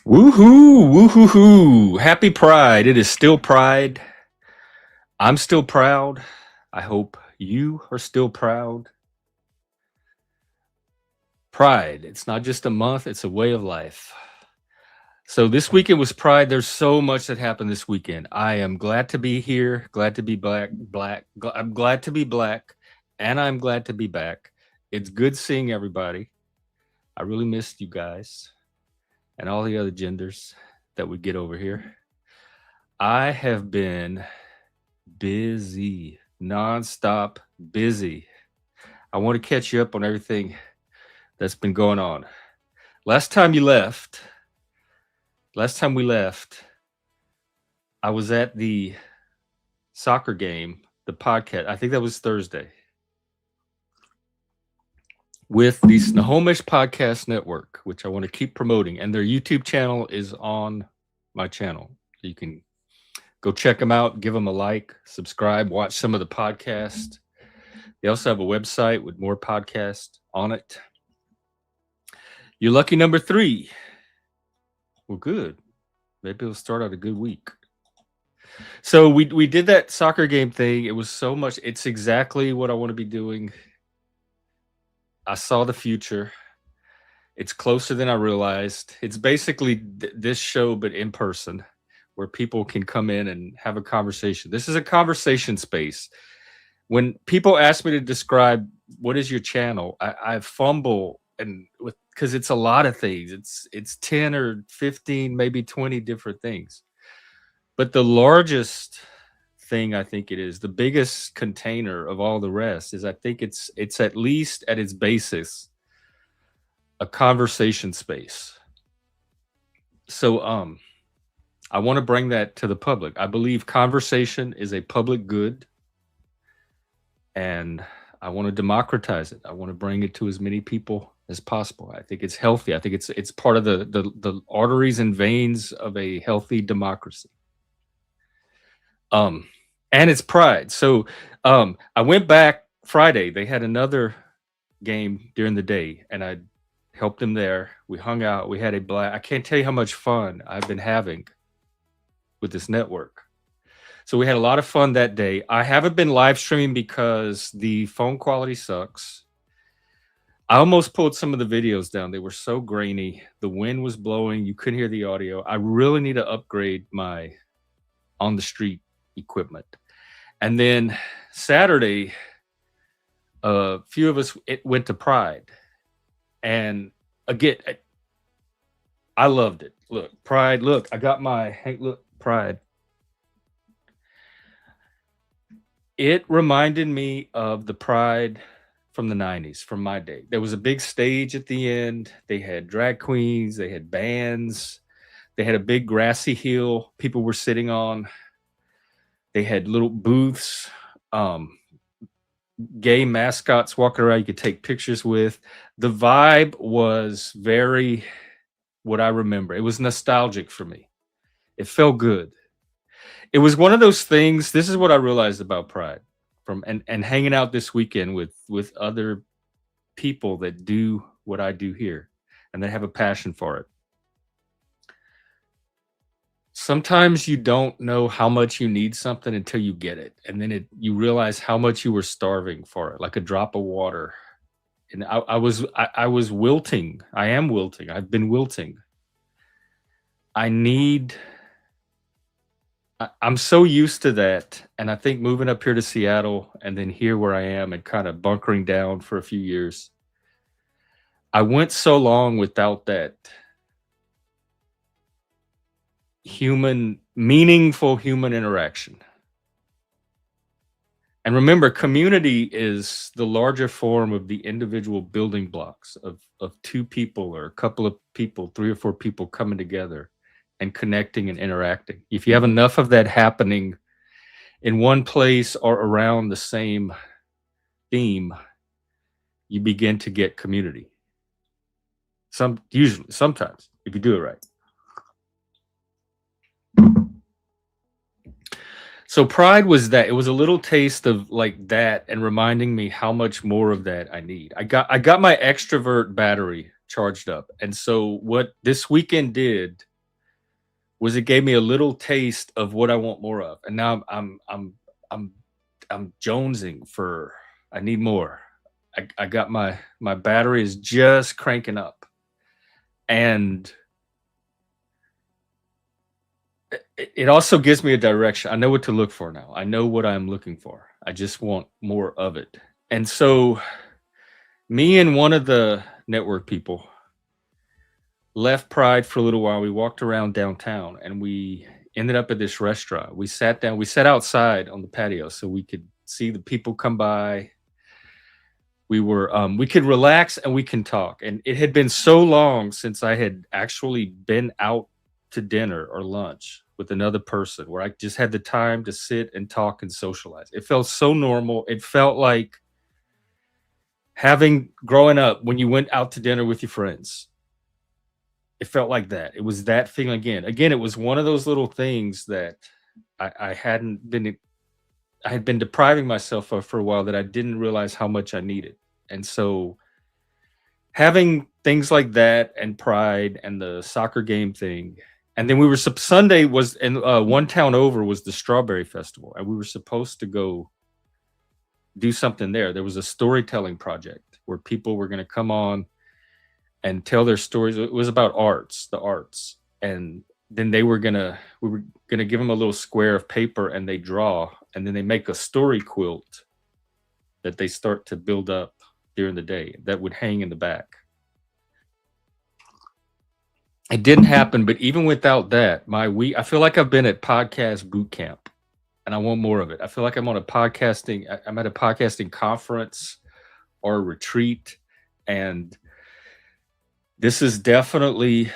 Woohoo! Woohoo! Happy Pride. It is still Pride. I'm still proud. I hope you are still proud. Pride. It's not just a month, it's a way of life. So this weekend was Pride. There's so much that happened this weekend. I am glad to be here, glad to be I'm glad to be black, and I'm glad to be back. It's good seeing everybody. I really missed you guys and all the other genders that we get over here. I have been busy, nonstop busy. I want to catch you up on everything that's been going on. Last time we left, I was at the soccer game, the podcast. I think that was Thursday with the Snohomish Podcast Network, which I want to keep promoting. And their YouTube channel is on my channel. So you can go check them out, give them a like, subscribe, watch some of the podcasts. They also have a website with more podcasts on it. You're lucky number 3. Well, good. Maybe it'll start out a good week. So we did that soccer game thing. It was so much. It's exactly what I want to be doing. I saw the future. It's closer than I realized. It's basically this show, but in person, where people can come in and have a conversation. This is a conversation space. When people ask me to describe what is your channel, I fumble because it's a lot of things. It's 10 or 15, maybe 20 different things. But the largest thing I think it is, the biggest container of all the rest is I think it's at least at its basis a conversation space. So I want to bring that to the public. I believe conversation is a public good, and I want to democratize it. I want to bring it to as many people as possible. I think it's healthy. I think it's part of the arteries and veins of a healthy democracy. And it's Pride. So I went back Friday. They had another game during the day, and I helped them there. We hung out. We had a blast. I can't tell you how much fun I've been having with this network. So we had a lot of fun that day. I haven't been live streaming because the phone quality sucks. I almost pulled some of the videos down. They were so grainy. The wind was blowing. You couldn't hear the audio. I really need to upgrade my on the street equipment. And then Saturday, a few of us went to Pride. And again, I loved it. Look, Pride. Look, I got Pride. It reminded me of the Pride from the 90s, from my day. There was a big stage at the end. They had drag queens. They had bands. They had a big grassy hill people were sitting on. They had little booths, gay mascots walking around you could take pictures with. The vibe was very what I remember. It was nostalgic for me. It felt good. It was one of those things. This is what I realized about Pride and hanging out this weekend with other people that do what I do here and that have a passion for it. Sometimes you don't know how much you need something until you get it. And then you realize how much you were starving for it, like a drop of water. And I was wilting. I am wilting. I've been wilting. I'm so used to that. And I think moving up here to Seattle and then here where I am and kind of bunkering down for a few years, I went so long without that meaningful human interaction. And remember, community is the larger form of the individual building blocks of 2 people or a couple of people, 3 or 4 people coming together and connecting and interacting. If you have enough of that happening in one place or around the same theme, you begin to get community. Sometimes, if you do it right. So Pride was that. It was a little taste of like that and reminding me how much more of that I need. I got my extrovert battery charged up. And so what this weekend did was it gave me a little taste of what I want more of, and now I'm I'm jonesing for. I need more. I got my battery is just cranking up, and it also gives me a direction. I know what to look for now. I know what I'm looking for. I just want more of it. And so, me and one of the network people left Pride for a little while. We walked around downtown and we ended up at this restaurant. We sat down, we sat outside on the patio so we could see the people come by. We could relax and we can talk. And it had been so long since I had actually been out to dinner or lunch with another person where I just had the time to sit and talk and socialize. It felt so normal. It felt like having growing up when you went out to dinner with your friends. It felt like that. It was that feeling again. Again, it was one of those little things that I hadn't been I had been depriving myself of for a while that I didn't realize how much I needed. And so having things like that and Pride and the soccer game thing, and then we were Sunday was in one town over was the Strawberry Festival, and we were supposed to go do something there. There was a storytelling project where people were going to come on and tell their stories. It was about the arts, and then we were gonna give them a little square of paper and they draw, and then they make a story quilt that they start to build up during the day that would hang in the back. It didn't happen, but even without that, I feel like I've been at podcast boot camp and I want more of it. I feel like I'm at a podcasting conference or a retreat, and this is definitely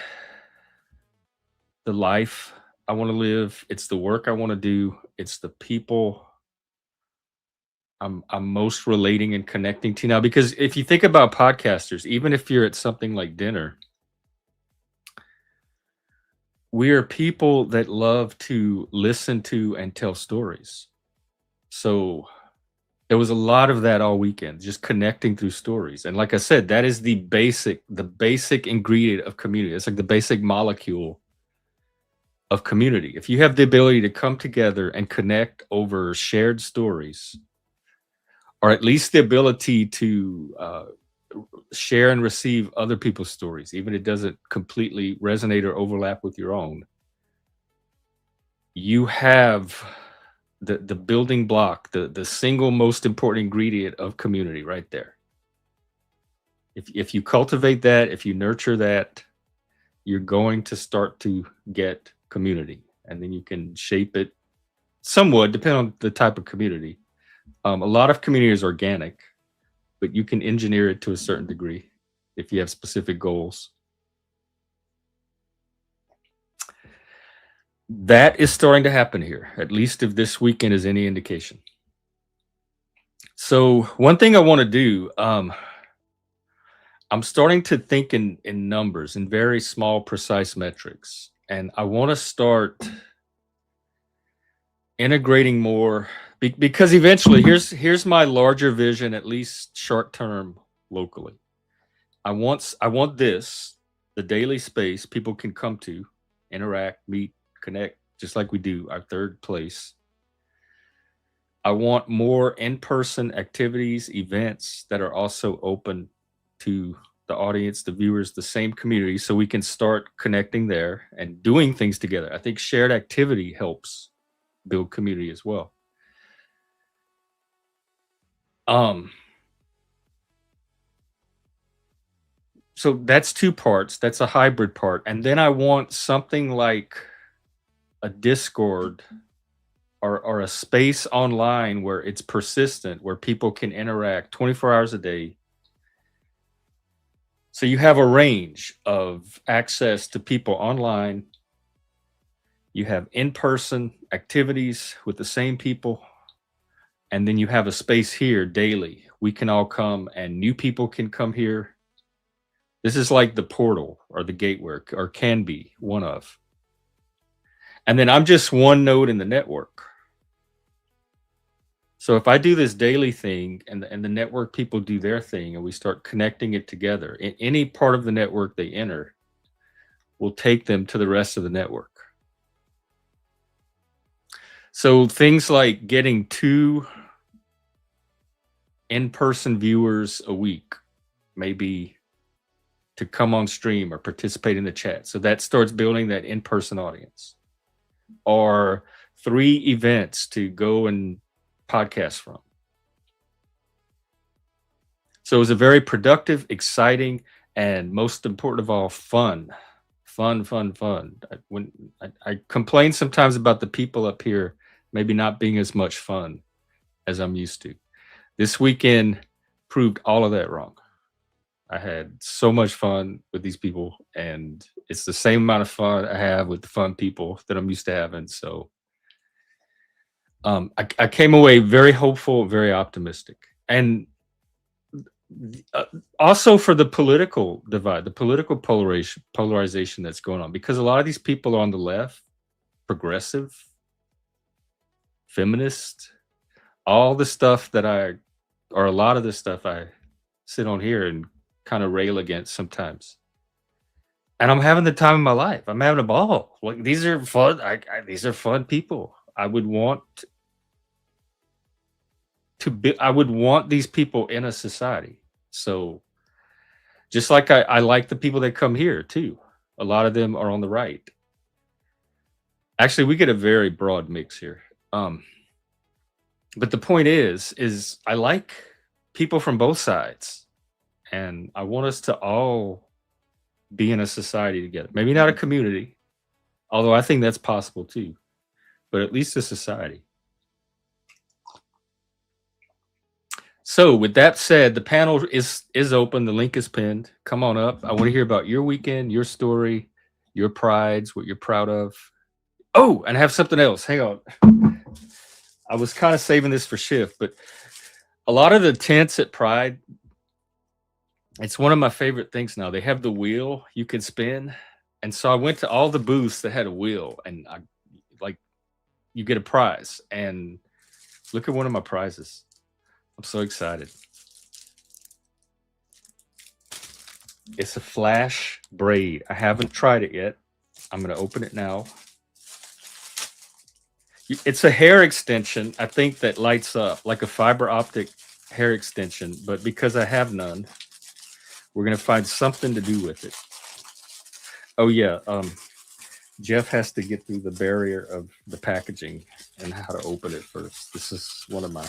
the life I want to live. It's the work I want to do. It's the people I'm most relating and connecting to now. Because if you think about podcasters, even if you're at something like dinner, we are people that love to listen to and tell stories. So there was a lot of that all weekend, just connecting through stories. And like I said, that is the basic ingredient of community. It's like the basic molecule of community. If you have the ability to come together and connect over shared stories, or at least the ability to share and receive other people's stories, even if it doesn't completely resonate or overlap with your own, you have the building block, the single most important ingredient of community right there. If you cultivate that, if you nurture that, you're going to start to get community, and then you can shape it somewhat, depending on the type of community. A lot of community is organic, but you can engineer it to a certain degree if you have specific goals. That is starting to happen here, at least if this weekend is any indication. So one thing I want to do, I'm starting to think in numbers, in very small, precise metrics, and I want to start integrating more because eventually, here's my larger vision, at least short term, locally. I want the daily space people can come to, interact, meet, connect, just like we do our third place. I want more in-person activities, events that are also open to the audience, the viewers, the same community, so we can start connecting there and doing things together. I think shared activity helps build community as well. So that's two parts. That's a hybrid part. And then I want something like a Discord or a space online where it's persistent, where people can interact 24 hours a day. So you have a range of access to people online. You have in-person activities with the same people. And then you have a space here daily. We can all come and new people can come here. This is like the portal or the gateway, or can be one of. And then I'm just one node in the network. So if I do this daily thing and the network people do their thing and we start connecting it together, in any part of the network they enter will take them to the rest of the network. So things like getting 2 in-person viewers a week, maybe to come on stream or participate in the chat. So that starts building that in-person audience. Or 3 events to go and podcast from. So it was a very productive, exciting, and most important of all, fun. Fun. I complain sometimes about the people up here maybe not being as much fun as I'm used to. This weekend proved all of that wrong. I had so much fun with these people, and it's the same amount of fun I have with the fun people that I'm used to having. So I came away very hopeful, very optimistic. And also for the political divide, the political polarization that's going on, because a lot of these people are on the left, progressive, feminist, all the stuff that or a lot of the stuff I sit on here and kind of rail against sometimes. And I'm having the time of my life. I'm having a ball. Like, these are fun. These are fun people. I would want these people in a society. So just like I like the people that come here too. A lot of them are on the right. Actually, we get a very broad mix here. But the point is I like people from both sides, and I want us to all be in a society together. Maybe not a community, although I think that's possible too, but at least a society. So with that said, the panel is open. The link is pinned. Come on up. I want to hear about your weekend, your story, your prides, what you're proud of. Oh, and I have something else. Hang on. I was kind of saving this for Shift, but a lot of the tents at Pride, it's one of my favorite things now. They have the wheel you can spin. And so I went to all the booths that had a wheel, and you get a prize. And look at one of my prizes. I'm so excited. It's a flash braid. I haven't tried it yet. I'm going to open it now. It's a hair extension, I think, that lights up like a fiber optic hair extension. But because I have none, we're going to find something to do with it. Oh, yeah. Jeff has to get through the barrier of the packaging and how to open it first. This is one of my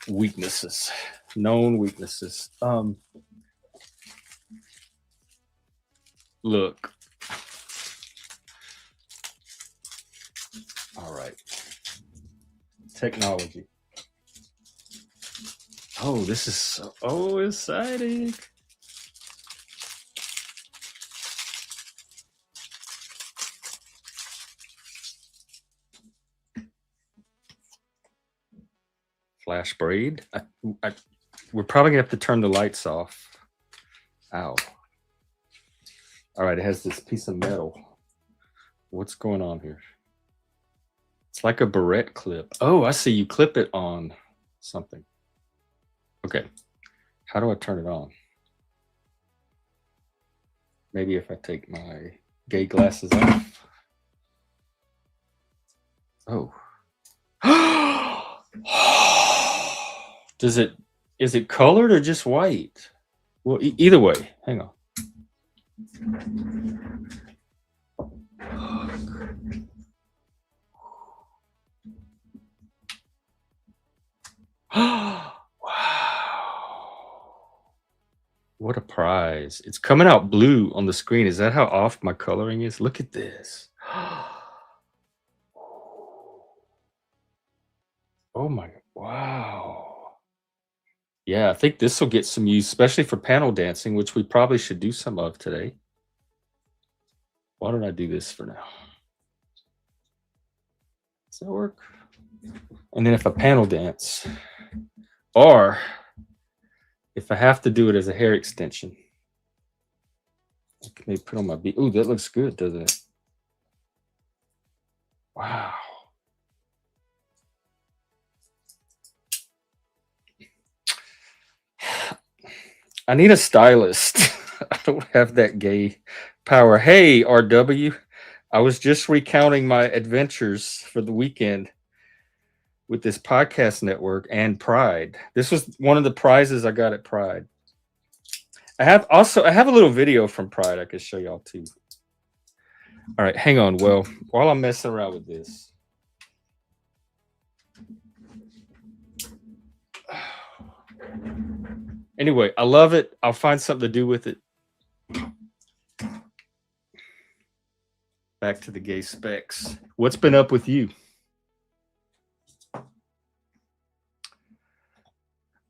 weaknesses, known weaknesses. Look. All right. Technology. Oh, this is so exciting. Flash braid. We're probably gonna have to turn the lights off. Ow. All right, it has this piece of metal. What's going on here? It's like a barrette clip. Oh, I see. You clip it on something. Okay. How do I turn it on? Maybe if I take my gay glasses off. Oh. Is it colored or just white? Well, either way. Hang on. Wow. What a prize. It's coming out blue on the screen. Is that how off my coloring is? Look at this. Oh my, wow. Yeah, I think this will get some use, especially for panel dancing, which we probably should do some of today. Why don't I do this for now? Does that work? And then if I panel dance, or if I have to do it as a hair extension, I can maybe put on my beat. Ooh, that looks good, doesn't it? Wow. I need a stylist. I don't have that gay power. Hey, RW, I was just recounting my adventures for the weekend with this podcast network and Pride. This was one of the prizes I got at Pride. I have a little video from Pride I could show y'all too. All right, hang on. Well, while I'm messing around with this. Anyway, I love it. I'll find something to do with it. Back to the gay specs. What's been up with you?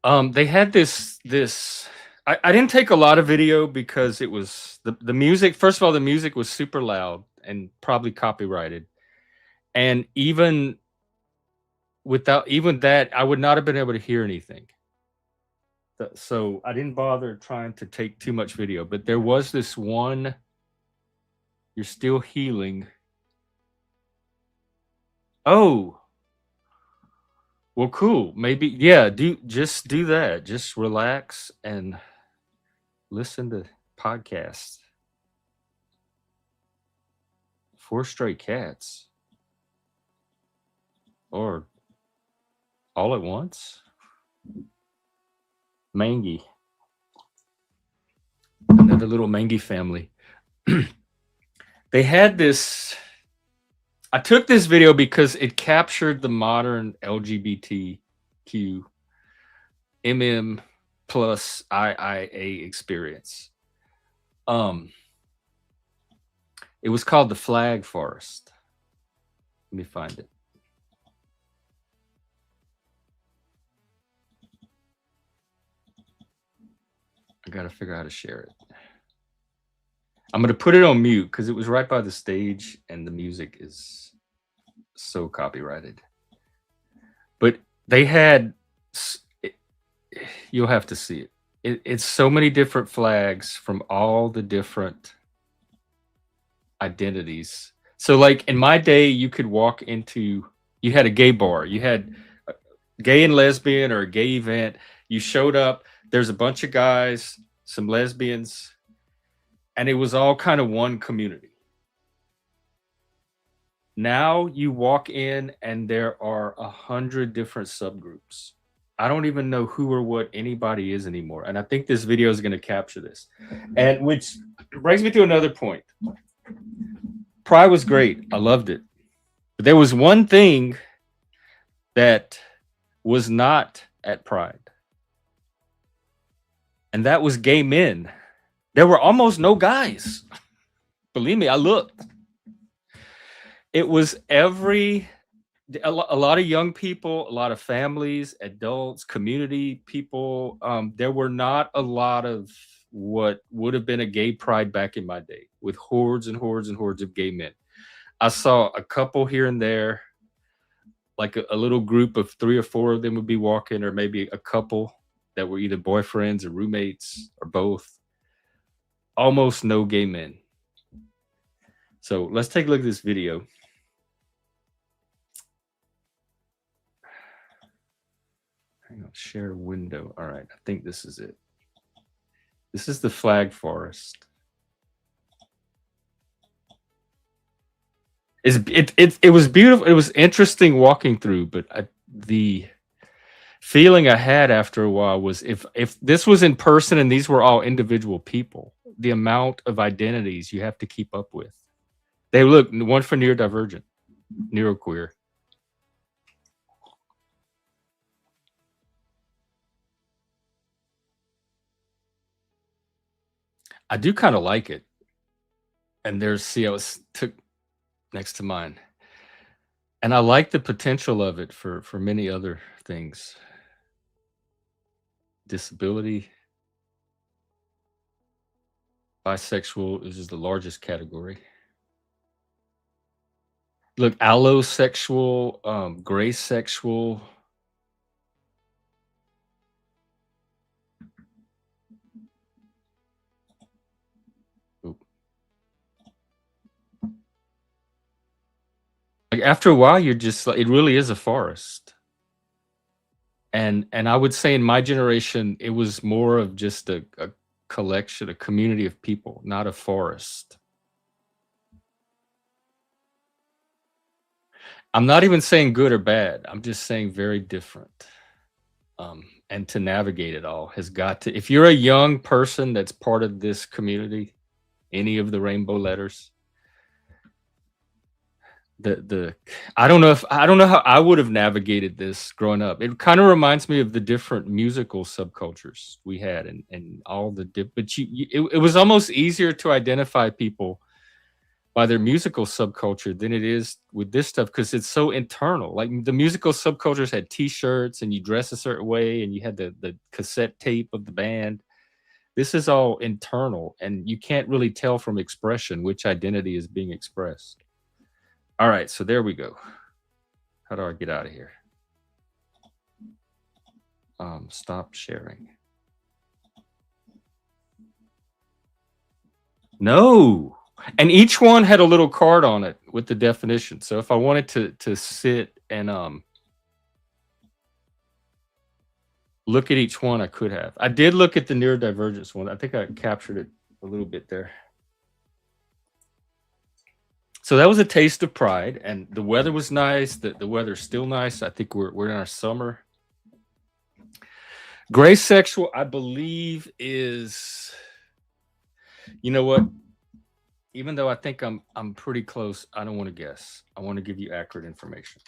They had this I didn't take a lot of video because it was the music. First of all, the music was super loud and probably copyrighted. And even that, I would not have been able to hear anything. So I didn't bother trying to take too much video, but there was this one, "You're still healing." Oh, well, cool. Maybe, yeah, just do that. Just relax and listen to podcasts. 4 Stray Cats. Or all at once. Mangy. Another little Mangy family. They had this. I took this video because it captured the modern LGBTQ MM plus IIA experience. It was called the Flag Forest. Let me find it. I gotta figure out how to share it. I'm gonna put it on mute because it was right by the stage and the music is so copyrighted. But they had, you'll have to see it. It's so many different flags from all the different identities. So like in my day, you could walk into, you had a gay bar, you had a gay and lesbian or a gay event. You showed up, there's a bunch of guys, some lesbians, and it was all kind of one community. Now you walk in and there are 100 different subgroups. I don't even know who or what anybody is anymore. And I think this video is going to capture this. And which brings me to another point. Pride was great. I loved it. But there was one thing that was not at Pride. And that was gay men. There were almost no guys. Believe me, I looked. It was a lot of young people, a lot of families, adults, community people. There were not a lot of what would have been a gay pride back in my day, with hordes and hordes and hordes of gay men. I saw a couple here and there, like a little group of 3 or 4 of them would be walking, or maybe a couple that were either boyfriends or roommates or both. Almost no gay men. So let's take a look at this video. Hang on, share window. All right, I think this is it. This is the Flag Forest. It was beautiful. It was interesting walking through, but the feeling I had after a while was if this was in person and these were all individual people, the amount of identities you have to keep up with. They look, one for neurodivergent, neuroqueer. I do kind of like it. And there's, see, I was took next to mine. And I like the potential of it for many other things. Disability. Bisexual is the largest category. Look, allosexual, gray sexual. Like after a while, you're just like, it really is a forest. And I would say in my generation, it was more of just a collection, a community of people, not a forest. I'm not even saying good or bad. I'm just saying very different. And to navigate it all has got to. If you're a young person that's part of this community, any of the rainbow letters, the I don't know how I would have navigated this growing up. It kind of reminds me of the different musical subcultures we had, and all the but it was almost easier to identify people by their musical subculture than it is with this stuff, because it's so internal. Like the musical subcultures had T-shirts, and you dress a certain way, and you had the cassette tape of the band. This is all internal, and you can't really tell from expression which identity is being expressed. All right, so there we go. How do I get out of here? Stop sharing. No. And each one had a little card on it with the definition. So if I wanted to sit and look at each one, I could have. I did look at the neurodivergence one. I think I captured it a little bit there. So that was a taste of pride, and the weather was nice. The weather's still nice. I think we're in our summer. Gray sexual, I believe, is, you know what? Even though I think I'm pretty close, I don't want to guess. I want to give you accurate information.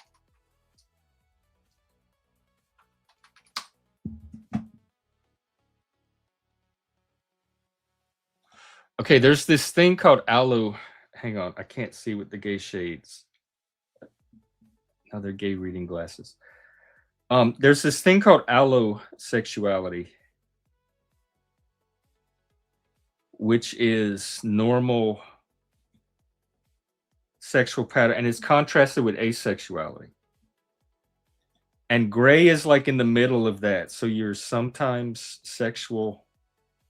Okay, there's this thing called allo. Hang on, I can't see with the gay shades. Now they're gay reading glasses. There's this thing called allosexuality, which is normal sexual pattern, and it's contrasted with asexuality. And gray is like in the middle of that. So you're sometimes sexual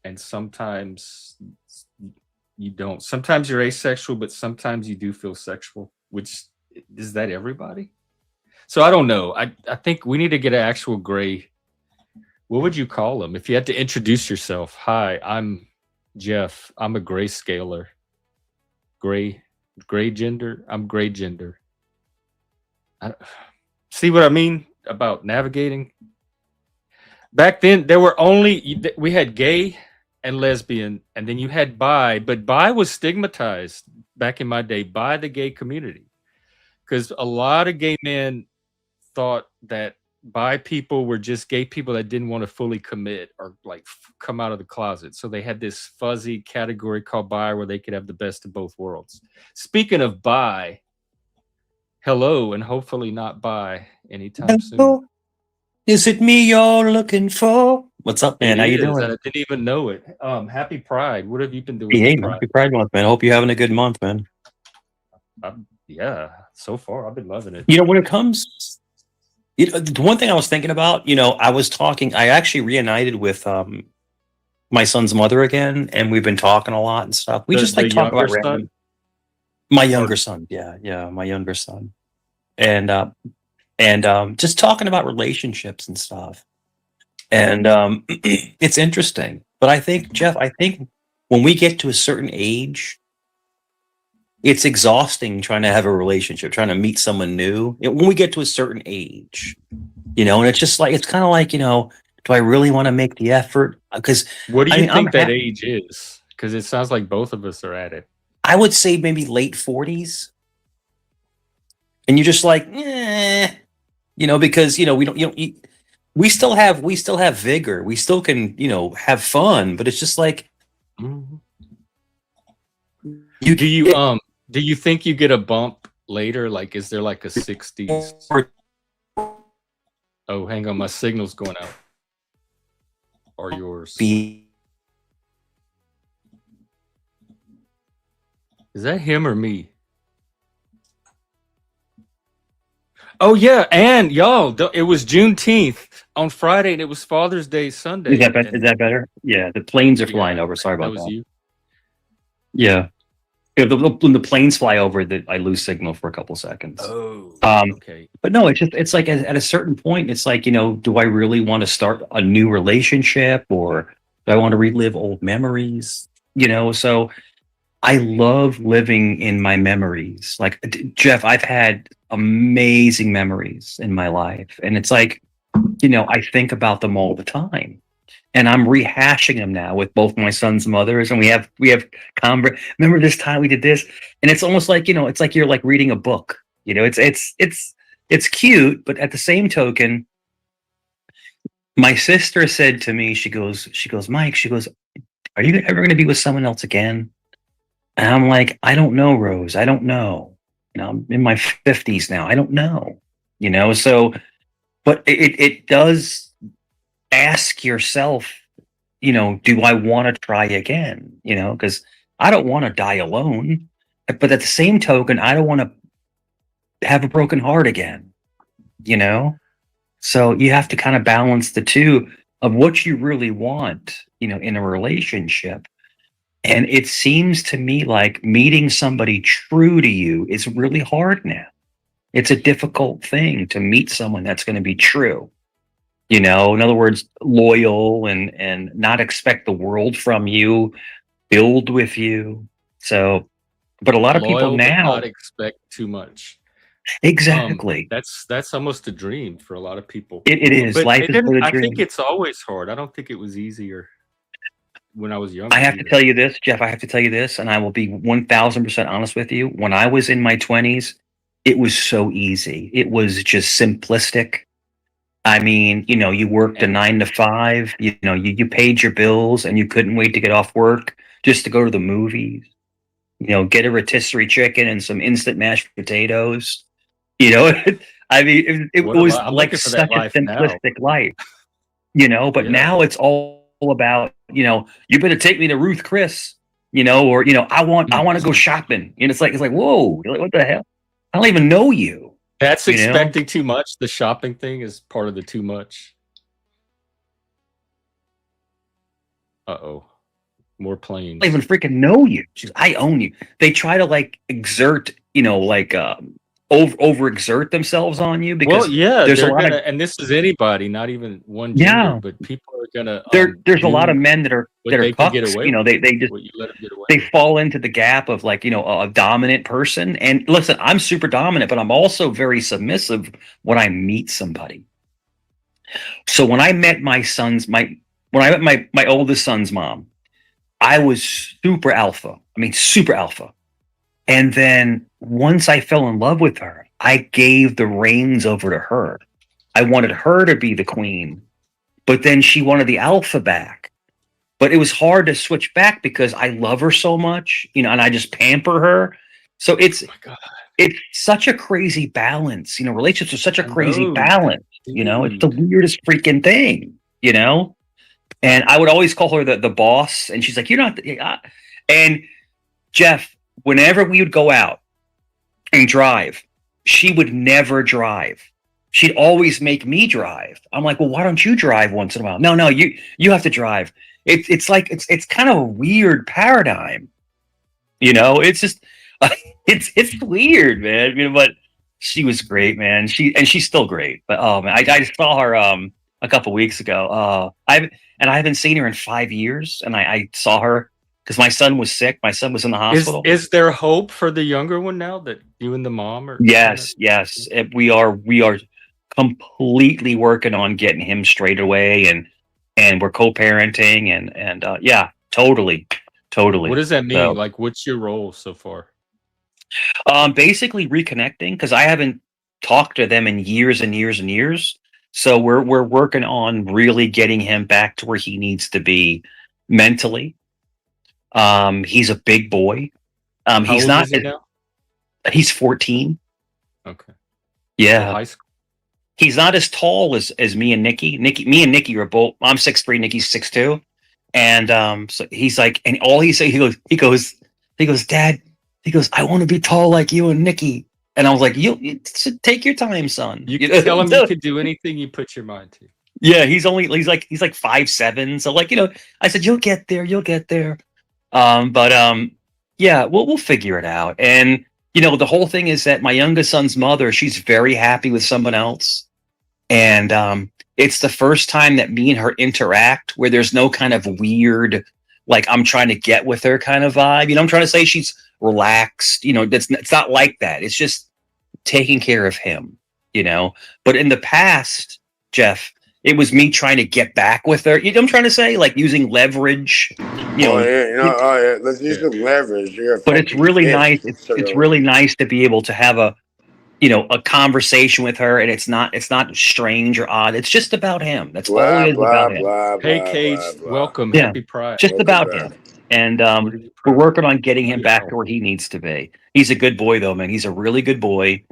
and sometimes you don't. Sometimes you're asexual, but sometimes you do feel sexual, which is that everybody? So I don't know. I think we need to get an actual gray. What would you call them? If you had to introduce yourself. Hi, I'm Jeff. I'm a gray scaler. Gray gender. I'm gray gender. See what I mean about navigating? Back then, there were we had gay and lesbian, and then you had bi, but bi was stigmatized back in my day by the gay community, because a lot of gay men thought that bi people were just gay people that didn't want to fully commit or like come out of the closet. So they had this fuzzy category called bi where they could have the best of both worlds. Speaking of bi, hello, and hopefully not bi anytime soon. Is it me you're looking for? What's up, man? How you doing? I didn't even know it. Happy Pride. What have you been doing? Hey, man, happy Pride month, man. I hope you're having a good month, man. Yeah, so far I've been loving it. You know, when it comes, the one thing I was thinking about, I actually reunited with my son's mother again, and we've been talking a lot and stuff. We just like talk about random. My younger son, yeah, my younger son, and just talking about relationships and stuff. And it's interesting. But I think, Jeff, when we get to a certain age, it's exhausting trying to have a relationship, trying to meet someone new. When we get to a certain age, and it's just like, it's kind of like, do I really want to make the effort? Because what do you think that age is? Because it sounds like both of us are at it. I would say maybe late 40s. And you're just like, because we still have vigor. We still can, have fun, but it's just like, do you think you get a bump later? Like, is there like a 60s? Oh, hang on, my signal's going out. Or yours? Is that him or me? Oh yeah, and y'all, it was Juneteenth on Friday, and it was Father's Day Sunday. Is that better? Yeah, the planes are flying over. Sorry about that. You? Yeah, when the planes fly over, that I lose signal for a couple seconds. Oh, okay. But no, it's like at a certain point, it's like, do I really want to start a new relationship, or do I want to relive old memories? So I love living in my memories. Like, Jeff, I've had amazing memories in my life. And it's like, you know, I think about them all the time. And I'm rehashing them now with both my son's mothers, and we have remember this time we did this, and it's almost like, you know, it's like you're like reading a book. You know, it's cute, but at the same token, my sister said to me, she goes, Mike, she goes, are you ever going to be with someone else again? And I'm like, I don't know, Rose. I don't know. You know, I'm in my 50s now. I don't know. You know, so, but it does ask yourself, you know, do I want to try again? You know, because I don't want to die alone. But at the same token, I don't want to have a broken heart again, you know? So you have to kind of balance the two of what you really want, you know, in a relationship. And it seems to me like meeting somebody true to you is really hard now. It's a difficult thing to meet someone that's going to be true. You know, in other words, loyal and not expect the world from you, build with you. So, but a lot of people Loyal, but now, not expect too much. exactly. That's almost a dream for a lot of people. It is. But Life is but a I dream. think it's always hard. I don't think it was easier when I was younger. I have to tell you this, Jeff. I have to tell you this, and I will be 1000% honest with you. When I was in my 20s, it was so easy. It was just simplistic. I mean, you know, you worked a 9 to 5, you know, you paid your bills and you couldn't wait to get off work just to go to the movies, you know, get a rotisserie chicken and some instant mashed potatoes. You know, I mean, it was I'm like looking for such that a life now. simplistic life, you know, but Yeah. now it's all about, you know, you better take me to Ruth Chris, you know, or, you know, I want to go shopping. And it's like, whoa, you're like, what the hell? I don't even know you. That's You know? expecting too much. The shopping thing is part of the too much. Uh-oh. More planes. I don't even freaking know you. I own you. They try to like exert, you know, like overexert themselves on you because well, yeah, there's a they're lot gonna, of, and this is anybody, not even one gender, yeah. but people are gonna There's a lot of do men that are what they can get cucks. away You know, with. they just What you let them get away they with. fall into the gap of like, you know, a dominant person. And listen, I'm super dominant, but I'm also very submissive when I meet somebody. So when I met when I met my oldest son's mom, I was super alpha. I mean, super alpha. And then once I fell in love with her, I gave the reins over to her. I wanted her to be the queen, but then she wanted the alpha back. But it was hard to switch back because I love her so much, you know, and I just pamper her. So Oh my God. it's such a crazy balance, you know, relationships are such a crazy know, balance, you know, it's the dude. weirdest freaking thing, you know? And I would always call her the boss. And she's like, you're not, and Jeff, whenever we would go out and drive, she would never drive. She'd always make me drive. I'm like, well, why don't you drive once in a while? No, you have to drive. It's like it's kind of a weird paradigm, you know. It's just it's weird, man. You know, but she was great, man. She's still great. But oh man, I saw her a couple weeks ago. I haven't seen her in 5 years, and I saw her because my son was sick. My son was in the hospital. Is there hope for the younger one now that you and the mom are? Yes. We are completely working on getting him straight away, and we're co-parenting, and yeah, totally. What does that mean? So, Like, what's your role so far? basically reconnecting because I haven't talked to them in years and years and years. So we're working on really getting him back to where he needs to be mentally. He's a big boy. How He's old not. is he now? He's 14. Okay. Yeah. So high school. He's not as tall as me and Nikki. Me and Nikki are both. I'm 6'3", Nikki's 6'2", and so he's like, and all he say, he goes, Dad, he goes, I want to be tall like you and Nikki. And I was like, you take your time, son. You can tell him you can do anything you put your mind to. Yeah, he's like 5'7". So like, you know, I said, you'll get there. Yeah, we'll figure it out. And you know, the whole thing is that my youngest son's mother, she's very happy with someone else. And it's the first time that me and her interact where there's no kind of weird, like I'm trying to get with her kind of vibe. You know, I'm trying to say she's relaxed. You know, it's not like that. It's just taking care of him, But in the past, Jeff, it was me trying to get back with her. You know what I'm trying to say? Like using leverage. Let's use some leverage. But it's really nice. It's really nice to be able to have a conversation with her, and it's not strange or odd. It's just about him. That's all it is about him. Hey, Cage, welcome. Yeah. Happy Pride. Just about him. And we're working on getting him back to where he needs to be. He's a good boy, though, man. He's a really good boy.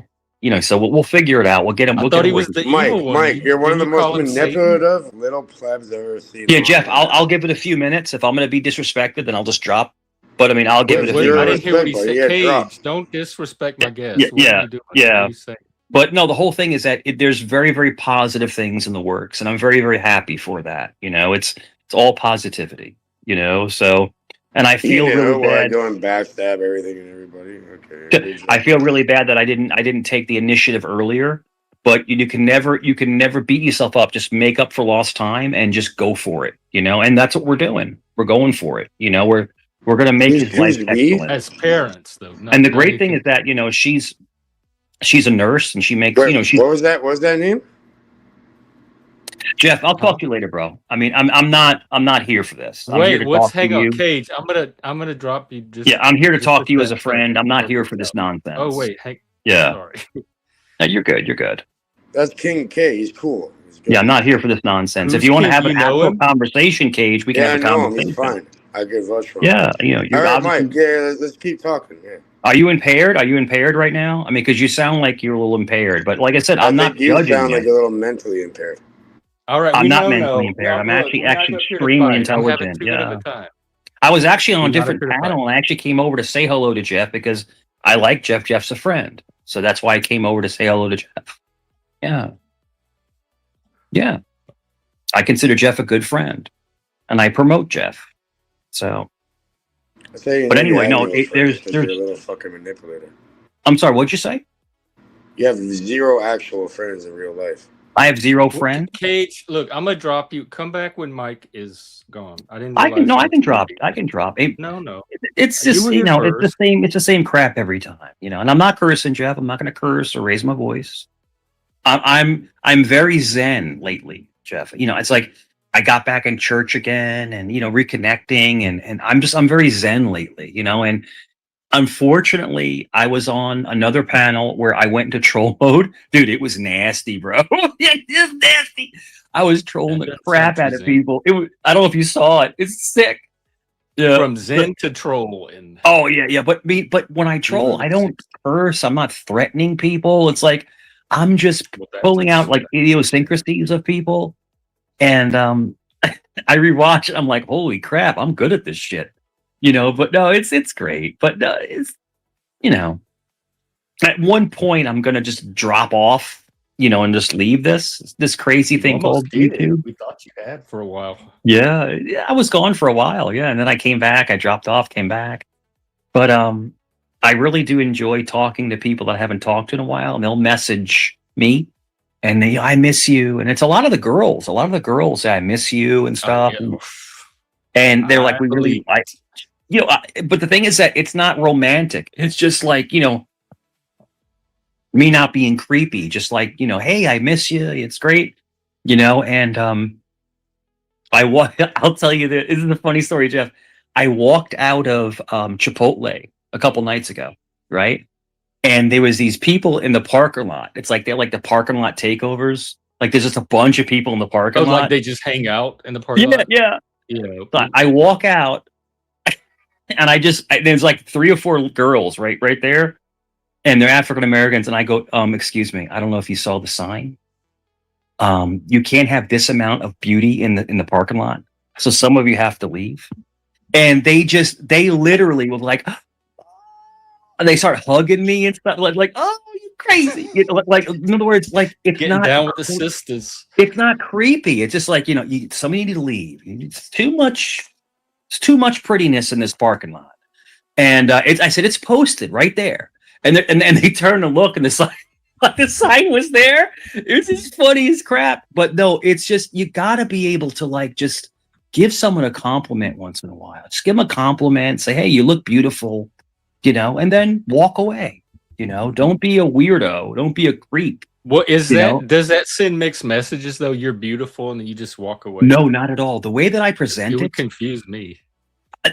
So we'll figure it out. We'll get him. I thought he was the evil one. Mike, you're one of the most manipulative little plebs I've ever seen. Yeah, Jeff, I'll give it a few minutes. If I'm going to be disrespected, then I'll just drop. But I mean, I'll give it a few minutes. I didn't hear what he said. Cage, don't disrespect my guest. Yeah. But no, the whole thing is that there's very, very positive things in the works, and I'm very, very happy for that. It's all positivity. So. And I feel really bad. Doing backstab everything and everybody. Okay. I feel really bad that I didn't take the initiative earlier. But you can never beat yourself up. Just make up for lost time and just go for it. And that's what we're doing. We're going for it. We're going to make his life excellent. As parents, though. And the great thing is that she's a nurse and she makes What was that? What was that name? Jeff, I'll talk to you later, bro. I mean, I'm not here for this. Hang on, Cage. I'm gonna drop you. I'm here to talk to you as a friend. I'm not here for this nonsense. Oh wait, sorry. No, you're good. That's King K. He's cool. Yeah, I'm not here for this nonsense. If you want to have an actual conversation, Cage, we can have a conversation. He's fine. I could vote for him. Yeah, you're all right, Mike. Yeah, let's keep talking. Yeah. Are you impaired? Are you impaired right now? I mean, because you sound like you're a little impaired. But like I said, I'm not judging you. You sound like a little mentally impaired. All right, I'm not mentally impaired. I'm actually extremely intelligent. Yeah. I was actually on a different panel and I actually came over to say hello to Jeff because I like Jeff. Jeff's a friend. So that's why I came over to say hello to Jeff. Yeah. Yeah. I consider Jeff a good friend and I promote Jeff. So. But anyway, no, there's a little fucking manipulator. I'm sorry, what'd you say? You have zero actual friends in real life. I have zero friends. Cage, look, I'm gonna drop you. Come back when Mike is gone. I can drop it. I can drop it. No. It's just it's the same crap every time, And I'm not cursing, Jeff. I'm not gonna curse or raise my voice. I'm very zen lately, Jeff. It's like I got back in church again and reconnecting and I'm very zen lately, and unfortunately, I was on another panel where I went into troll mode. Dude, it was nasty, bro. It was nasty. I was trolling the crap out of people. I don't know if you saw it. It's sick. Yeah. From zen to troll. Oh, yeah. But when I troll, I don't curse. I'm not threatening people. It's like I'm just pulling out like idiosyncrasies of people. And I rewatch. I'm like, holy crap, I'm good at this shit. But no, it's great. But no, it's, at one point I'm going to just drop off, and just leave this crazy thing called YouTube. We thought you had for a while. Yeah, I was gone for a while. Yeah. And then I came back, I dropped off, came back. But I really do enjoy talking to people that I haven't talked to in a while. And they'll message me and I miss you. And it's a lot of the girls say, I miss you and stuff. And they're like, we really like, but the thing is that it's not romantic. It's just like, me not being creepy, just like, hey, I miss you. It's great. And I'll tell you this is a funny story, Jeff. I walked out of Chipotle a couple nights ago, right? And there was these people in the parking lot. It's like they're like the parking lot takeovers. Like there's just a bunch of people in the parking lot. Like they just hang out in the parking lot. Yeah. So I walk out. And there's like 3 or 4 girls right there. And they're African Americans. And I go, excuse me, I don't know if you saw the sign. You can't have this amount of beauty in the parking lot. So some of you have to leave. And they literally were like, and they start hugging me and stuff like, oh, you crazy. Like in other words, like it's getting not down with the sisters. It's not creepy. It's just like, somebody need to leave. It's too much prettiness in this parking lot. And I said, it's posted right there. And they turn and look and the sign was there. It was just funny as crap. But no, it's just, you gotta be able to like, just give someone a compliment once in a while. Just give them a compliment, say, hey, you look beautiful, and then walk away. Don't be a weirdo. Don't be a creep. What is You that? know? Does that send mixed messages though? You're beautiful, and then you just walk away. No, not at all. The way that I It present would it, confuse me.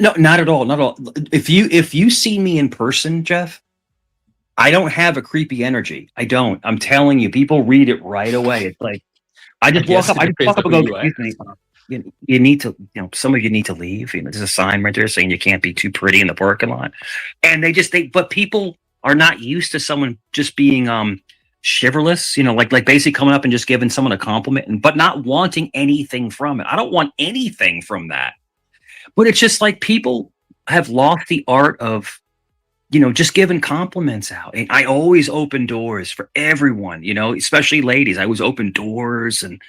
no, not at all. Not at all. If you see me in person, Jeff, I don't have a creepy energy. I don't. I'm telling you, people read it right away. It's like I just walk guess up. it I just depends walk up on and who go, you "Excuse me, you need to, some of you need to leave. There's a sign right there saying you can't be too pretty in the parking lot." And but people are not used to someone just being chivalrous, like basically coming up and just giving someone a compliment, but not wanting anything from it. I don't want anything from that. But it's just like people have lost the art of just giving compliments out. And I always open doors for everyone, especially ladies. I always open doors and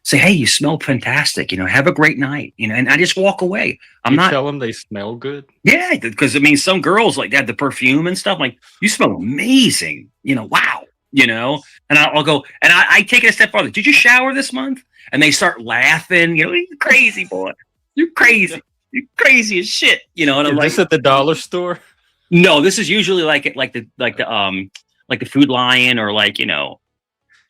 say, "Hey, you smell fantastic. Have a great night." And I just walk away. I'm You not, tell them they smell good. yeah, because I mean, some girls like that, the perfume and stuff, like, "You smell amazing. Wow." And I'll go, and I take it a step farther. "Did you shower this month?" And they start laughing, "You crazy boy. You're crazy. You're crazy as shit." And I'm Is like, this at the dollar store? no, this is usually like the Food Lion, or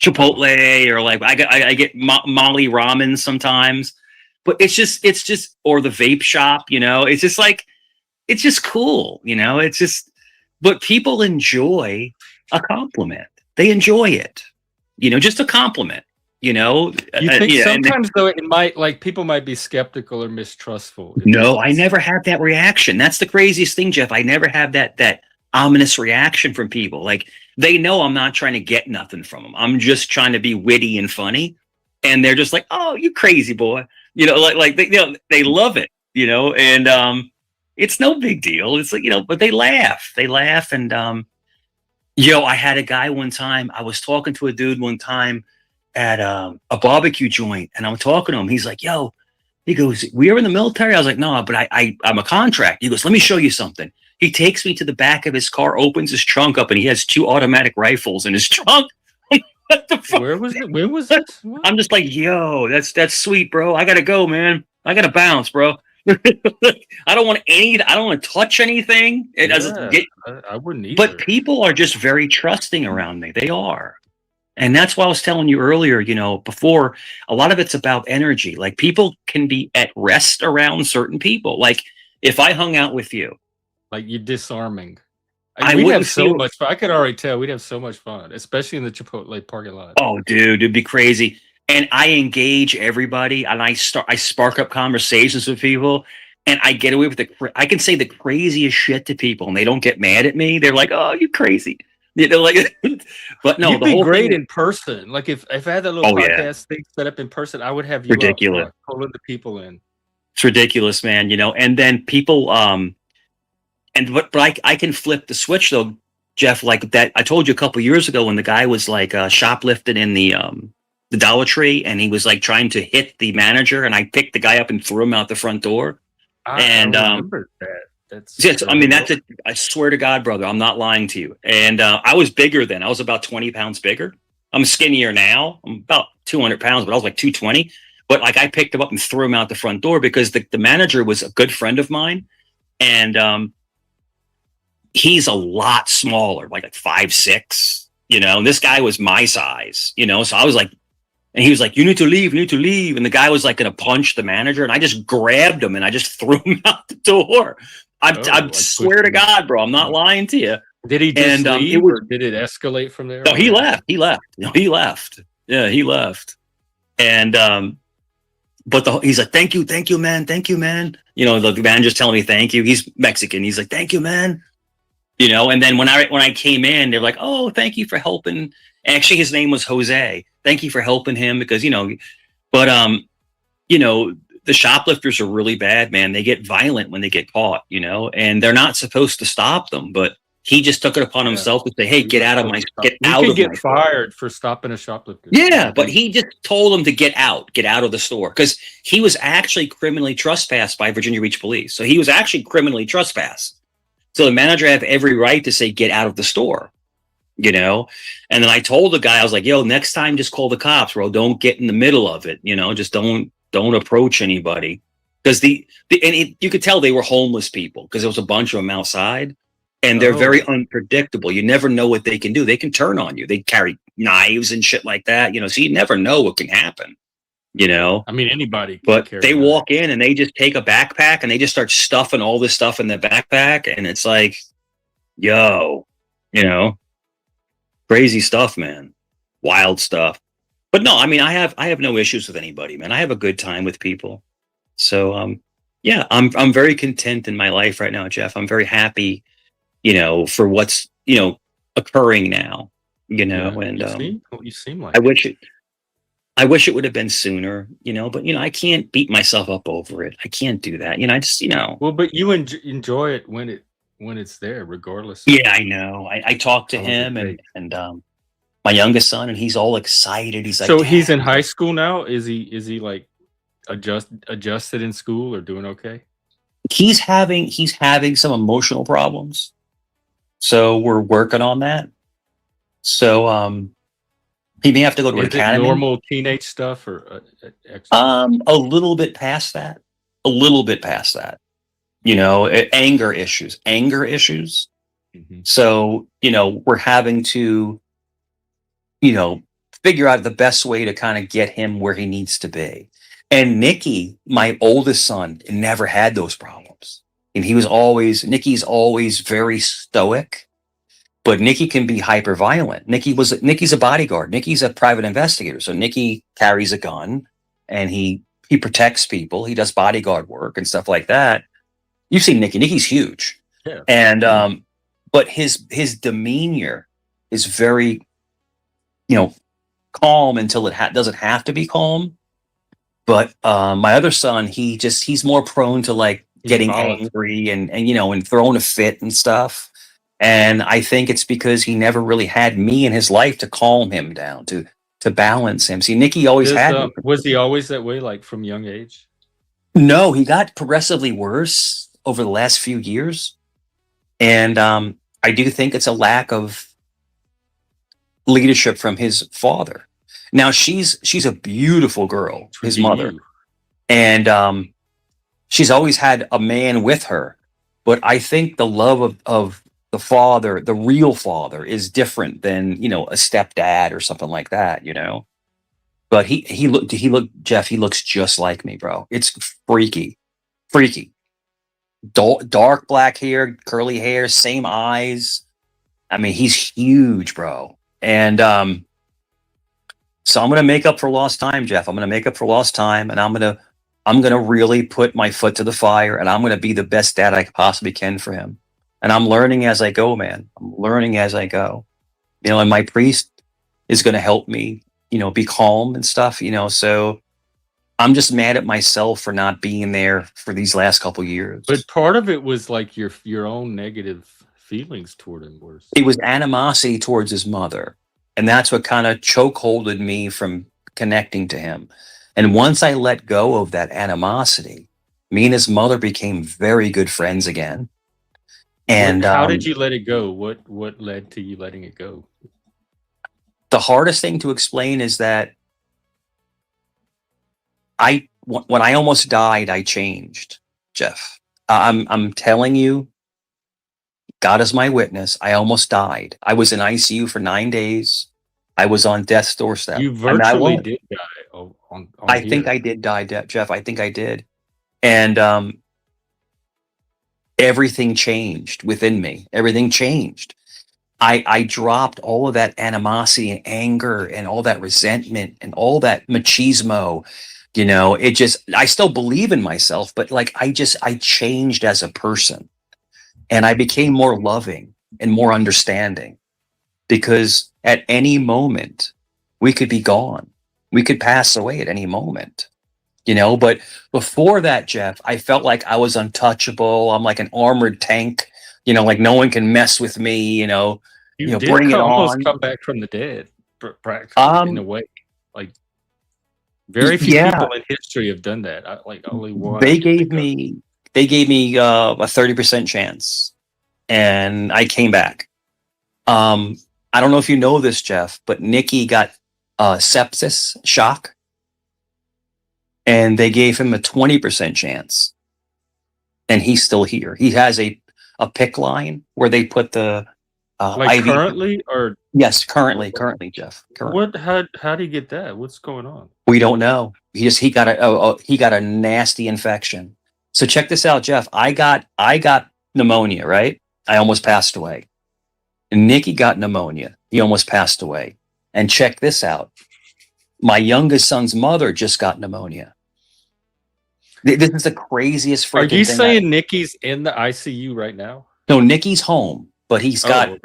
Chipotle, or I get Molly ramen sometimes, but it's just or the vape shop, it's just like it's just cool, it's just, but people enjoy a compliment. They enjoy it, just a compliment, You think yeah, sometimes though it might, like, people might be skeptical or mistrustful. no, I never have that reaction. That's the craziest thing, Jeff. I never have that ominous reaction from people. Like, they know I'm not trying to get nothing from them. I'm just trying to be witty and funny, and they're just like, "Oh, you crazy boy," like they love it, and it's no big deal. It's like but they laugh, and I had a guy one time. I was talking to a dude one time at a barbecue joint, and I'm talking to him. He's like, "Yo." He goes, "We are in the military?" I was like, "No, but I'm a contract." He goes, "Let me show you something." He takes me to the back of his car, opens his trunk up, and he has 2 automatic rifles in his trunk. What the fuck? Where was it? Where was this? What? I'm just like, "Yo, that's sweet, bro. I gotta go, man. I gotta bounce, bro." I don't want to touch anything. It doesn't get, I wouldn't either. but people are just very trusting around me. They are. And that's why I was telling you earlier, before, a lot of it's about energy. Like, people can be at rest around certain people. Like, if I hung out with you, Like, you're disarming. I We'd wouldn't have so feel- much fun. I could already tell we'd have so much fun, especially in the Chipotle parking lot. oh, dude, it'd be crazy. And I engage everybody, and I spark up conversations with people, and I get away with I can say the craziest shit to people, and they don't get mad at me. They're like, "Oh, you crazy." Like, but no, You'd the be whole great thing, in person. Like, if I had that little Oh, yeah. podcast thing set up in person, I would have you Ridiculous. up front, pulling the people in. It's ridiculous, man. And then people, but I can flip the switch though, Jeff. Like that, I told you a couple years ago when the guy was like shoplifting in the Dollar Tree, and he was like trying to hit the manager, and I picked the guy up and threw him out the front door. I remember that. That's Yes, I mean I swear to God, brother, I'm not lying to you. And I was bigger then. I was about 20 pounds bigger. I'm skinnier now. I'm about 200 pounds, but I was like 220. But like, I picked him up and threw him out the front door because the manager was a good friend of mine, and he's a lot smaller, like 5'6". And this guy was my size. So I was like, and he was like, "You need to leave, you need to leave." And the guy was like going to punch the manager, and I just grabbed him and I just threw him out the door. I swear to God, bro, I'm not lying to you. Did he just leave, or did it escalate from there? No, he left. He left. No, he left. Yeah, he left. And but he's like, thank you, man, thank you, man." The manager's telling me thank you. He's Mexican. He's like, "Thank you, man." And then when I came in, they're like, "Oh, thank you for helping." Actually, his name was Jose. "Thank you for helping him," because but the shoplifters are really bad, man. They get violent when they get caught, and they're not supposed to stop them, but he just took it upon himself to say, "Hey, get out of my, get out of my." You could get fired for stopping a shoplifter. Yeah, but he just told them to get out of the store, because he was actually criminally trespassed by Virginia Beach Police. So he was actually criminally trespassed. So the manager had every right to say, "Get out of the store," And then I told the guy, I was like, "Yo, next time, just call the cops, bro. Don't get in the middle of it. Just don't approach anybody." Because you could tell they were homeless people, because there was a bunch of them outside. and they're very Oh, unpredictable. You never know what they can do. They can turn on you. They carry knives and shit like that, so you never know what can happen, I mean, anybody can but carry they walk knives. in and they just take a backpack and they just start stuffing all this stuff in the backpack. And it's like, yo, you know, crazy stuff, man. Wild stuff. But no, I mean, I have no issues with anybody, man. I have a good time with people. So yeah, I'm very content in my life right now, Jeff. I'm very happy, for what's, occurring now, Yeah, and you seem I like it. wish it I wish it would have been sooner, but I can't beat myself up over it. I can't do that. I just, Well, but you enjoy it when it's there, regardless of yeah, I know. I talked to how long it him and takes. my youngest son, and he's all excited. He's like, So he's Dad, in high school now. Is he like adjusted in school or doing okay? he's having some emotional problems. So we're working on that. So he may have to go to an Is it academy. normal teenage stuff or extra? A little bit past that. A little bit past that. Anger issues. Anger issues. Mhm. So, we're having to, you know, figure out the best way to kind of get him where he needs to be. And Nikki, my oldest son, never had those problems. And Nikki's always very stoic, but Nikki can be hyper violent. Nikki's a bodyguard. Nikki's a private investigator. So Nikki carries a gun and he protects people. He does bodyguard work and stuff like that. You've seen Nikki. Nikki's huge. Yeah. And but his demeanor is very, calm until it doesn't have to be calm. But my other son, he's more prone to like He's getting volatile. angry and throwing a fit and stuff. And I think it's because he never really had me in his life to calm him down, to balance him. See, Nikki always had me. Was he always that way, like from young age? No, he got progressively worse over the last few years. And I do think it's a lack of leadership from his father. Now she's a beautiful girl, Which would his be mother, you. and she's always had a man with her. But I think the love of the father, the real father, is different than a stepdad or something like that. But he looked Jeff. He looks just like me, bro. It's freaky, freaky. Dark black hair, curly hair, same eyes. I mean, he's huge, bro. And so I'm gonna make up for lost time, Jeff. I'm gonna make up for lost time, and I'm gonna really put my foot to the fire, and I'm gonna be the best dad I possibly can for him. And I'm learning as I go, man. I'm learning as I go. And my priest is gonna help me, be calm and stuff. So I'm just mad at myself for not being there for these last couple years. But part of it was like your own negative feelings toward him. It was animosity towards his mother. And that's what kind of chokeholded me from connecting to him. And once I let go of that animosity, me and his mother became very good friends again. And How did you let it go? What led to you letting it go? the hardest thing to explain is that when I almost died, I changed, Jeff. I'm telling you, God is my witness. I almost died. I was in ICU for 9 days. I was on death's doorstep. You I mean, I virtually won't. did die on I think here. I did die, Jeff. I think I did. And everything changed within me. Everything changed. I dropped all of that animosity and anger and all that resentment and all that machismo. I still believe in myself, but like I changed as a person, and I became more loving and more understanding, because at any moment we could be gone. We could pass away at any moment. But before that, Jeff, I felt like I was untouchable. I'm like an armored tank, like no one can mess with me, You did bring it almost on. come back from the dead, practically, in a Um, way. Like very few yeah, people in history have done that. Like only one I they can gave think of. me a 30% chance, and I came back. I don't know if you know this, Jeff, but Nikki got sepsis shock, and they gave him a 20% chance, and he's still here. He has a a PICC line where they put the Like IV. currently, or Yes, currently, Jeff. Currently. what? How do you get that? What's going on? We don't know. He got a nasty infection. So check this out, Jeff. I got pneumonia, right? I almost passed away. And Nikki got pneumonia. He almost passed away. And check this out. My youngest son's mother just got pneumonia. This is the craziest freaking thing. Are you saying Nikki's in the ICU right now? No, Nikki's home, but he's got Oh.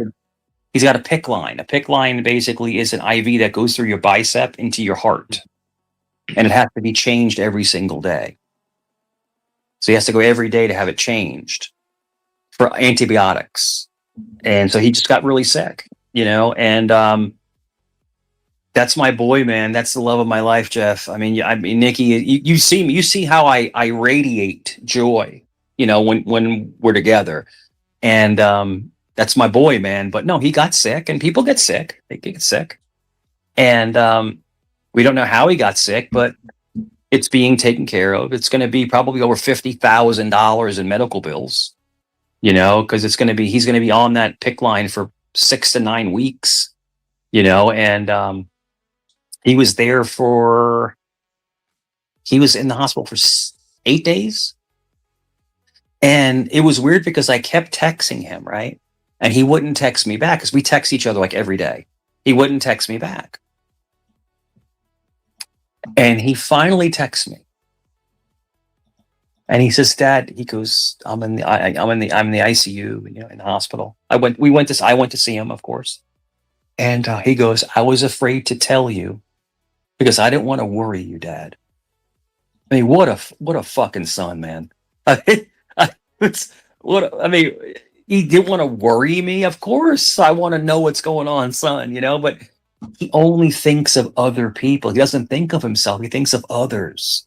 he's got a PICC line. A PICC line basically is an IV that goes through your bicep into your heart. And it has to be changed every single day. So he has to go every day to have it changed for antibiotics. And so he just got really sick, and that's my boy, man. That's the love of my life, Jeff. I mean, Nikki, you see me, you see how I radiate joy, when we're together. And that's my boy, man. But no, he got sick, and people get sick. They get sick. And we don't know how he got sick, but it's being taken care of. It's going to be probably over $50,000 in medical bills, because he's going to be on that PICC line for 6 to 9 weeks, and he was in the hospital for 8 days. And it was weird because I kept texting him, right? And he wouldn't text me back because we text each other like every day. He wouldn't text me back. And he finally texts me. And he says, "Dad," he goes, I'm in the ICU, in the hospital. I went to see him, of course. And he goes, "I was afraid to tell you because I didn't want to worry you, Dad." I mean, what a fucking son, man. He didn't want to worry me. Of course, I want to know what's going on, son, but he only thinks of other people. He doesn't think of himself. He thinks of others.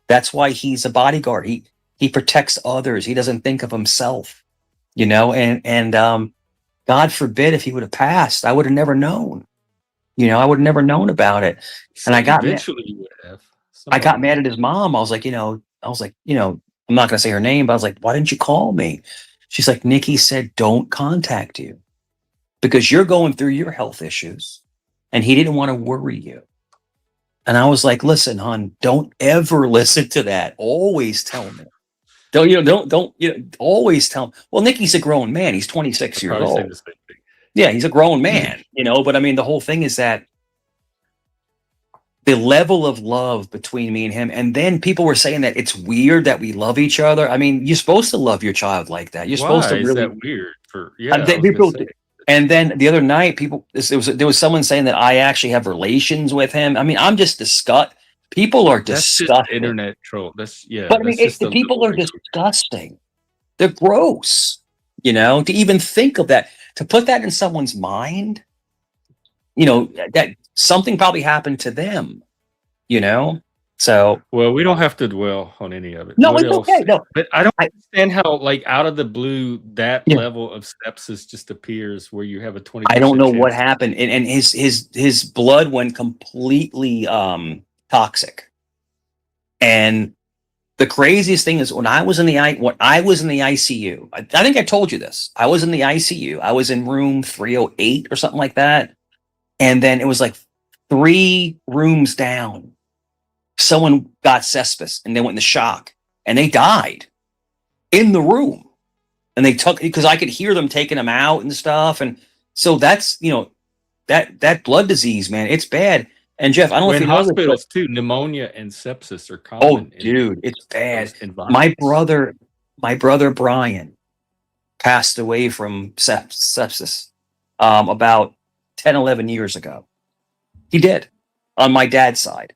That's why he's a bodyguard. He protects others. He doesn't think of himself, and God forbid if he would have passed, I would have never known. I would have never known about it. And I got eventually you would have. I got mad at his mom. I was like, I'm not going to say her name, but I was like, "Why didn't you call me?" She's like, "Nikki said, don't contact you because you're going through your health issues and he didn't want to worry you." And I was like, "Listen, hon, don't ever listen to that. Always tell me. Don't always tell him." Well, Nikki's a grown man. He's 26 years old. Yeah, he's a grown man, but I mean, the whole thing is that the level of love between me and him, and then people were saying that it's weird that we love each other. I mean, you're supposed to love your child like that. You're supposed to really. Is that weird? And then the other night, there was someone saying that I actually have relations with him. I mean, I'm just disgusted. People are disgusting. That's just internet troll. But I mean, the people are disgusting. They're gross. To even think of that, to put that in someone's mind, that something probably happened to them. So, well, we don't have to dwell on any of it. No, it's okay. No, but I don't understand how, like, out of the blue, that level of sepsis just appears where you have a 20%. I don't know what happened, and his blood went completely toxic. And the craziest thing is when I was in the ICU. I think I told you this. I was in the ICU. I was in room 308 or something like that, and then it was like 3 rooms down. Someone got sepsis and they went into shock and they died in the room, and because I could hear them taking them out and stuff. And so that's, that blood disease, man, it's bad. And Jeff, I don't know if you know hospitals too, pneumonia and sepsis are common. Oh, dude, it's bad. My brother Brian passed away from sepsis about 10, 11 years ago. He did, on my dad's side.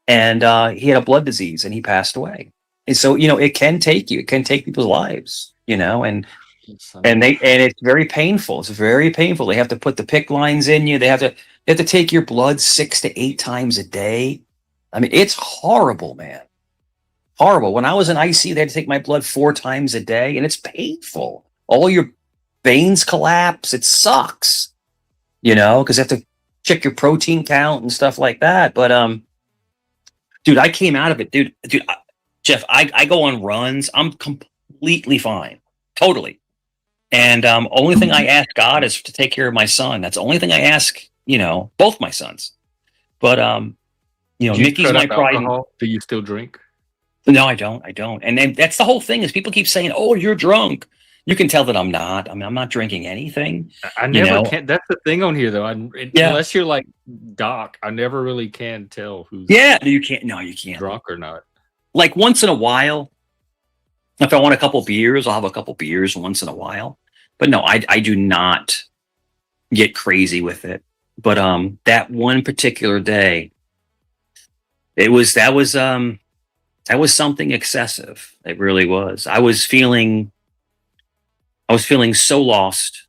And he had a blood disease and he passed away. And so, it can take people's lives, and it's very painful. It's very painful. They have to put the PICC lines in you. They have to take your blood 6 to 8 times a day. I mean, it's horrible, man. Horrible. When I was in IC, they had to take my blood 4 times a day, and it's painful. All your veins collapse. It sucks, because they have to check your protein count and stuff like that. But dude, I came out of it, dude. Jeff, I go on runs. I'm completely fine, totally. And only thing I ask God is to take care of my son. That's the only thing I ask, both my sons. But Did you Nikki's cut my up pride. alcohol? Do you still drink? No, I don't. I don't. And then that's the whole thing is people keep saying, "Oh, you're drunk." You can tell that I'm not. I mean, I'm not drinking anything. I never can. That's the thing on here, though. Yeah. Unless you're like Doc, I never really can tell who's Yeah, you can't. No, you can't. drunk or not. Like once in a while, if I want a couple beers, I'll have a couple beers once in a while. But no, I do not get crazy with it. But that one particular day, that was something excessive. It really was. I was feeling so lost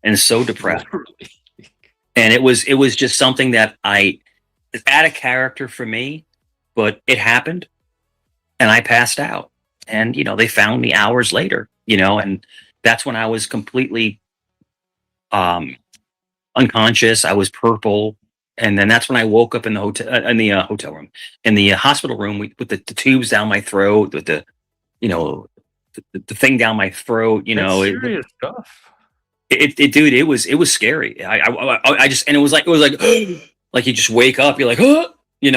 and so depressed. And it was just something that it's out of character for me, but it happened and I passed out. And they found me hours later, and that's when I was completely unconscious. I was purple. And then that's when I woke up in the hotel room, in the hospital room, with the tubes down my throat, with the thing down my throat. That's serious stuff. Dude, it was scary. I just, and it was like like you just wake up, you're like, and you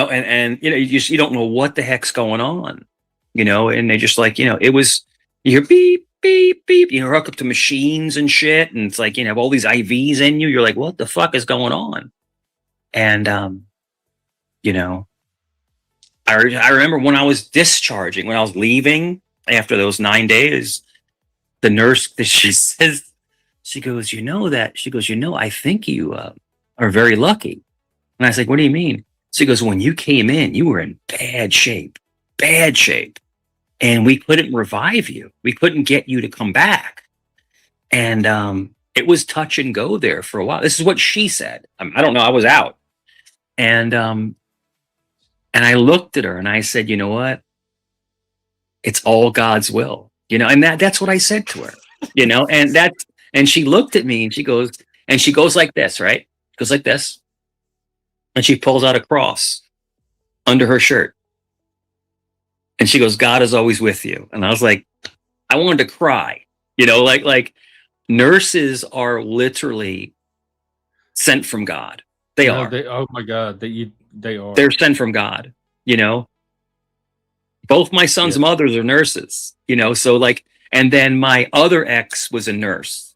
don't know what the heck's going on, and they just like, it was, you hear beep, beep, beep, hook up to machines and shit. And it's like, have all these IVs in you. You're like, what the fuck is going on? And, I remember when I was discharging, when I was leaving after those 9 days, the nurse, she goes, I think you are very lucky. And I was like, what do you mean? She goes, when you came in, you were in bad shape. And we couldn't revive you. We couldn't get you to come back. And it was touch and go there for a while. This is what she said. I don't know. I was out. And I looked at her and I said, you know what? It's all God's will, and that's what I said to her, and she looked at me and she goes like this, right? Goes like this. And she pulls out a cross under her shirt. And she goes, God is always with you. And I was like, I wanted to cry, like nurses are literally sent from God. They are. Oh my God, they are. They're sent from God, Both my son's mothers are nurses, so like, and then my other ex was a nurse.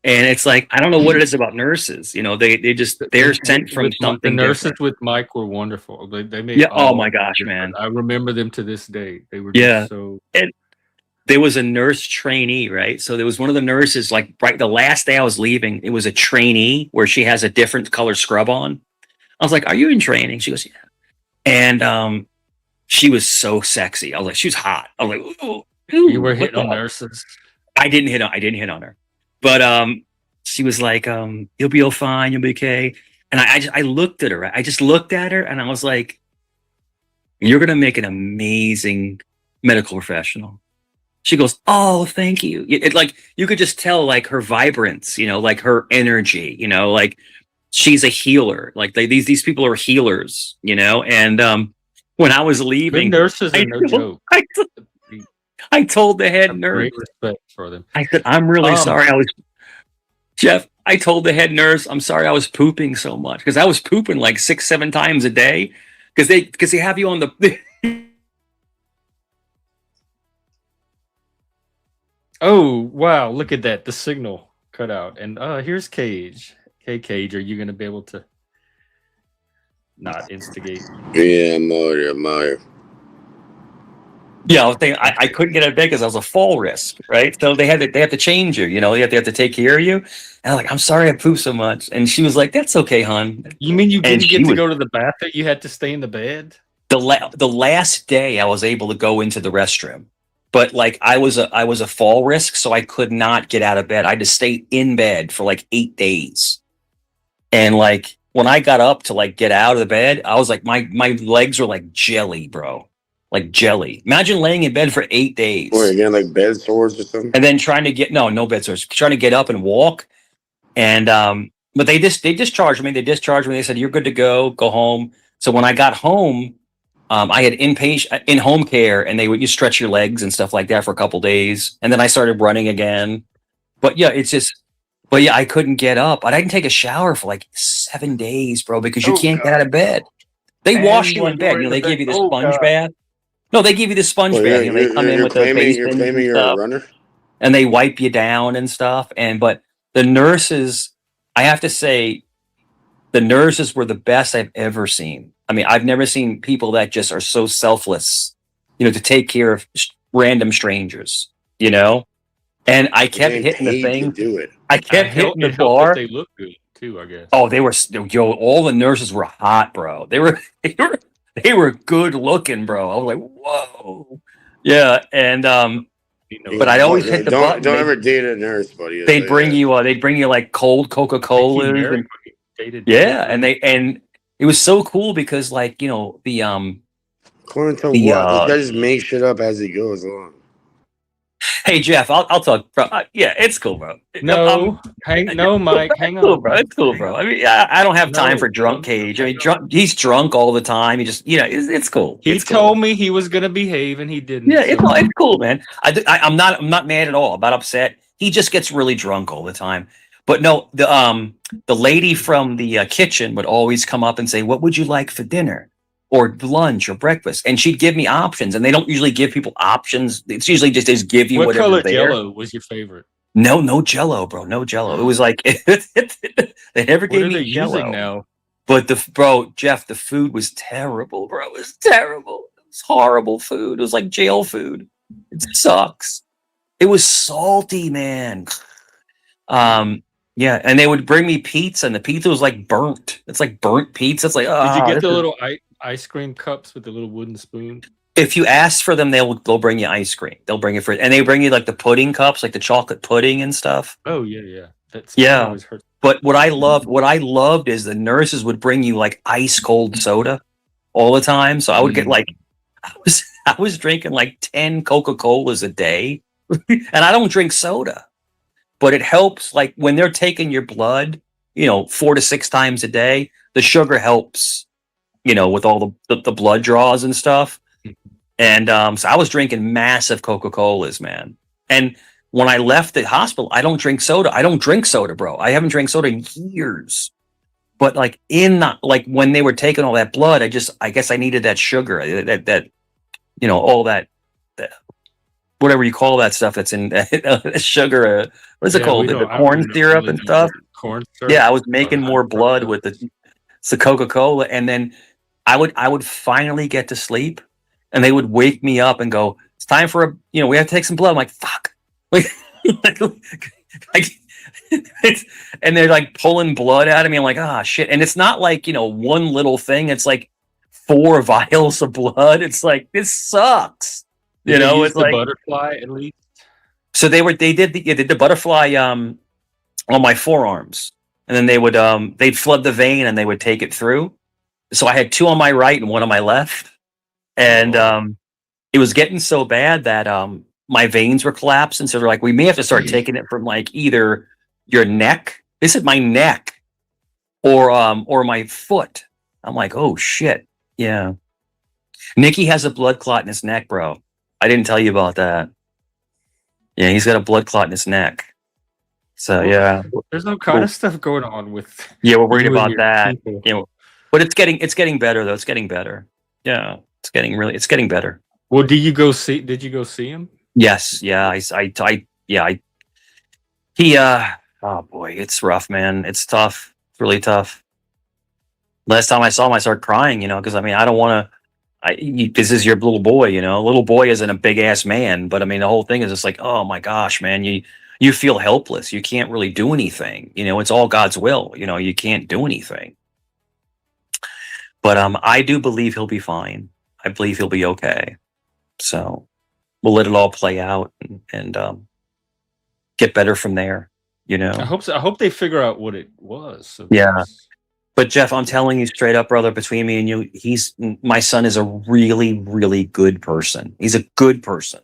And it's like, I don't know what it is about nurses, they're sent from something. The nurses different. With Mike were wonderful. They made, yeah. Oh my gosh, man. I remember them to this day. They were so. And there was a nurse trainee, right? So there was one of the nurses, like right the last day I was leaving, it was a trainee where she has a different color scrub on. I was like, are you in training? She goes, yeah. And she was so sexy. I was like, she was hot. I was like, ooh, you were hitting on nurses. I didn't hit on her. But she was like, you'll be all fine, you'll be okay. And I looked at her. I just looked at her and I was like, you're gonna make an amazing medical professional. She goes, oh, thank you. It like you could just tell like her vibrance, like her energy, like she's a healer. Like these people are healers, and when I was leaving, good nurses are no joke. I told the head nurse. Great respect for them. I said, I'm really sorry. Jeff, I told the head nurse, I'm sorry I was pooping so much. Because I was pooping like 6-7 times a day. Because they have you on the Oh, wow. Look at that. The signal cut out. And here's Cage. Hey, Cage, are you going to be able to not instigate? Yeah, I'm here. Yeah, I couldn't get out of bed because I was a fall risk, right? So they have to change you, they have to take care of you. And I'm like, I'm sorry I pooped so much. And she was like, that's okay, hon. You mean you didn't get to go to the bathroom? You had to stay in the bed? The last day I was able to go into the restroom. But like I was a fall risk, so I could not get out of bed. I had to stay in bed for like 8 days. And like when I got up to like get out of the bed, I was like, my legs were like jelly, bro. Like jelly. Imagine laying in bed for 8 days. Wait, again, like bed sores or something? And then trying to get no bed sores. Trying to get up and walk. And but they discharged me. They said, you're good to go home. So when I got home, I had in-home care, and they would stretch your legs and stuff like that for a couple days. And then I started running again. But yeah, it's just. But yeah, I couldn't get up. I didn't take a shower for like 7 days, bro, because you can't get out of bed. They wash you in bed. You know, they give you the sponge bath. No, they give you the sponge bath. You know, they come in with the you're basins claiming and you're a stuff, runner. and they wipe you down and stuff. But the nurses, I have to say, the nurses were the best I've ever seen. I mean, I've never seen people that just are so selfless, you know, to take care of random strangers, you know. And I kept hitting the thing. Do it. I kept hitting the It helped bar. that they look good too, I guess. Oh, they were all the nurses were hot, bro. They were good looking, bro. I was like, whoa, yeah. And but I'd always hit the button. Don't ever date a nurse, buddy. They'd bring you like cold Coca-Cola. Yeah, and it was so cool because like you know the according to what this guy just makes shit up as he goes along. Hey Jeff, I'll talk, bro. Yeah, it's cool, bro. No, Mike, hang on, cool, bro. It's cool, bro. I mean, I don't have time for drunk Cage. I mean, he's drunk all the time. He just, you know, it's cool. He told me he was gonna behave, and he didn't. Yeah, it's cool, man. I'm not mad at all. I'm not upset. He just gets really drunk all the time. But no, the lady from the kitchen would always come up and say, "What would you like for dinner?" or lunch or breakfast, and she'd give me options, and they don't usually give people options. It's usually just give you what color there. Jello was your favorite? No Jello, bro. No Jello. It was like they never gave me Jello now. But Jeff, the food was terrible, bro. It was terrible. It was horrible food. It was like jail food. It sucks. It was salty, man. Yeah, and they would bring me pizza, and the pizza was like burnt. It's like burnt pizza. It's like, did you get the little ice cream cups with the little wooden spoon? If you ask for them, they'll bring you ice cream. They'll bring it and they bring you like the pudding cups, like the chocolate pudding and stuff. Oh yeah. But what I loved is the nurses would bring you like ice cold soda all the time. So I would get like, I was drinking like 10 Coca-Colas a day, and I don't drink soda, but it helps. Like when they're taking your blood, you know, 4 to 6 times a day, the sugar helps. You know, with all the blood draws and stuff. And so I was drinking massive Coca-Colas, man. And when I left the hospital, I don't drink soda. I don't drink soda, bro. I haven't drank soda in years. But like when they were taking all that blood, I guess I needed that sugar, that you know, all that whatever you call that stuff that's in sugar. What is it called? The corn syrup and stuff. Corn syrup. Yeah, I was making more blood with the Coca-Cola, and then I would finally get to sleep, and they would wake me up and go, "It's time for we have to take some blood." I'm like, "Fuck!" And they're like pulling blood out of me. I'm like, "Ah, shit!" And it's not like one little thing. It's like 4 vials of blood. It's like this sucks. It's like butterfly at least. So they did the butterfly on my forearms, and then they would they'd flood the vein and they would take it through. So I had 2 on my right and 1 on my left. And it was getting so bad that my veins were collapsing. So they're like, we may have to start taking it from like either your neck. They said my neck or my foot. I'm like, oh shit. Yeah. Nicky has a blood clot in his neck, bro. I didn't tell you about that. Yeah, he's got a blood clot in his neck. So yeah. There's no kind of stuff going on with. Yeah, we're worried about that. But it's getting better though. It's getting better. Yeah, it's getting better. Well, did you go see him? Yes. Yeah. Oh boy, it's rough, man. It's tough. It's really tough. Last time I saw him, I started crying, because I mean, I don't want to, this is your little boy, little boy isn't a big ass man, but I mean, the whole thing is just like, oh my gosh, man, you feel helpless. You can't really do anything. It's all God's will. You can't do anything. But I do believe he'll be fine. I believe he'll be okay. So we'll let it all play out and get better from there. I hope so. I hope they figure out what it was. So yeah. But Jeff, I'm telling you straight up, brother, between me and you, my son is a really, really good person. He's a good person.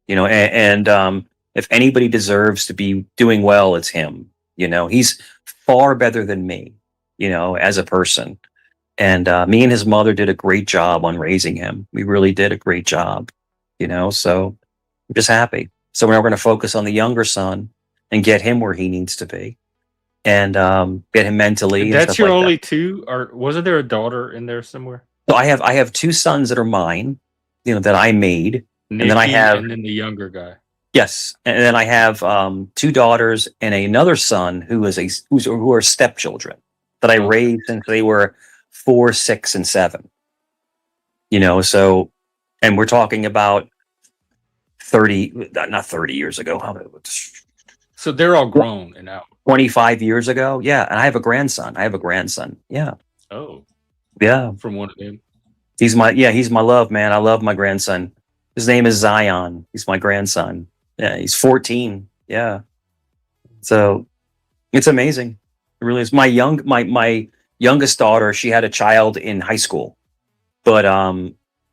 And if anybody deserves to be doing well, it's him. He's far better than me, as a person. And me and his mother did a great job on raising him. We really did a great job, so I'm just happy. So we're going to focus on the younger son and get him where he needs to be, and get him mentally. And That's stuff your like only that. two, or wasn't there a daughter in there somewhere? So I have two sons that are mine, that I made, and then I Nikki, have and then the younger guy. yes, and then I have two daughters and another son who are stepchildren that I Okay. raised since they were 4, 6, and 7. So, and we're talking about not 30 years ago. So they're all grown and out. 25 years ago. Yeah. And I have a grandson. Yeah. Oh, Yeah. from one of them. He's my love, man. I love my grandson. His name is Zion. He's my grandson. Yeah. He's 14. Yeah. So it's amazing. It really is. My youngest daughter, she had a child in high school, but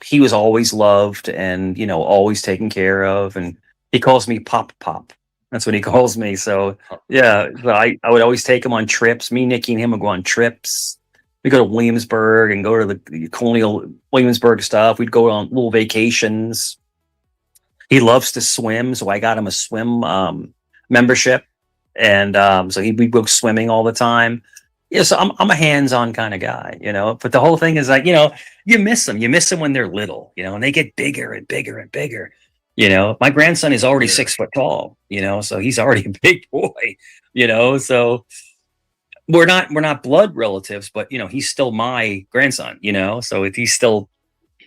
he was always loved and always taken care of, and he calls me Pop. That's what he calls me. So yeah, but I would always take him on trips. Me, Nikki, and him would go on trips. We go to Williamsburg and go to the colonial Williamsburg stuff. We'd go on little vacations. He loves to swim, so I got him a swim membership, and so we'd go swimming all the time. Yeah, so I'm a hands-on kind of guy, But the whole thing is like, you miss them. You miss them when they're little, and they get bigger and bigger and bigger. My grandson is already 6 foot tall, so he's already a big boy, So we're not blood relatives, but he's still my grandson, So he's still,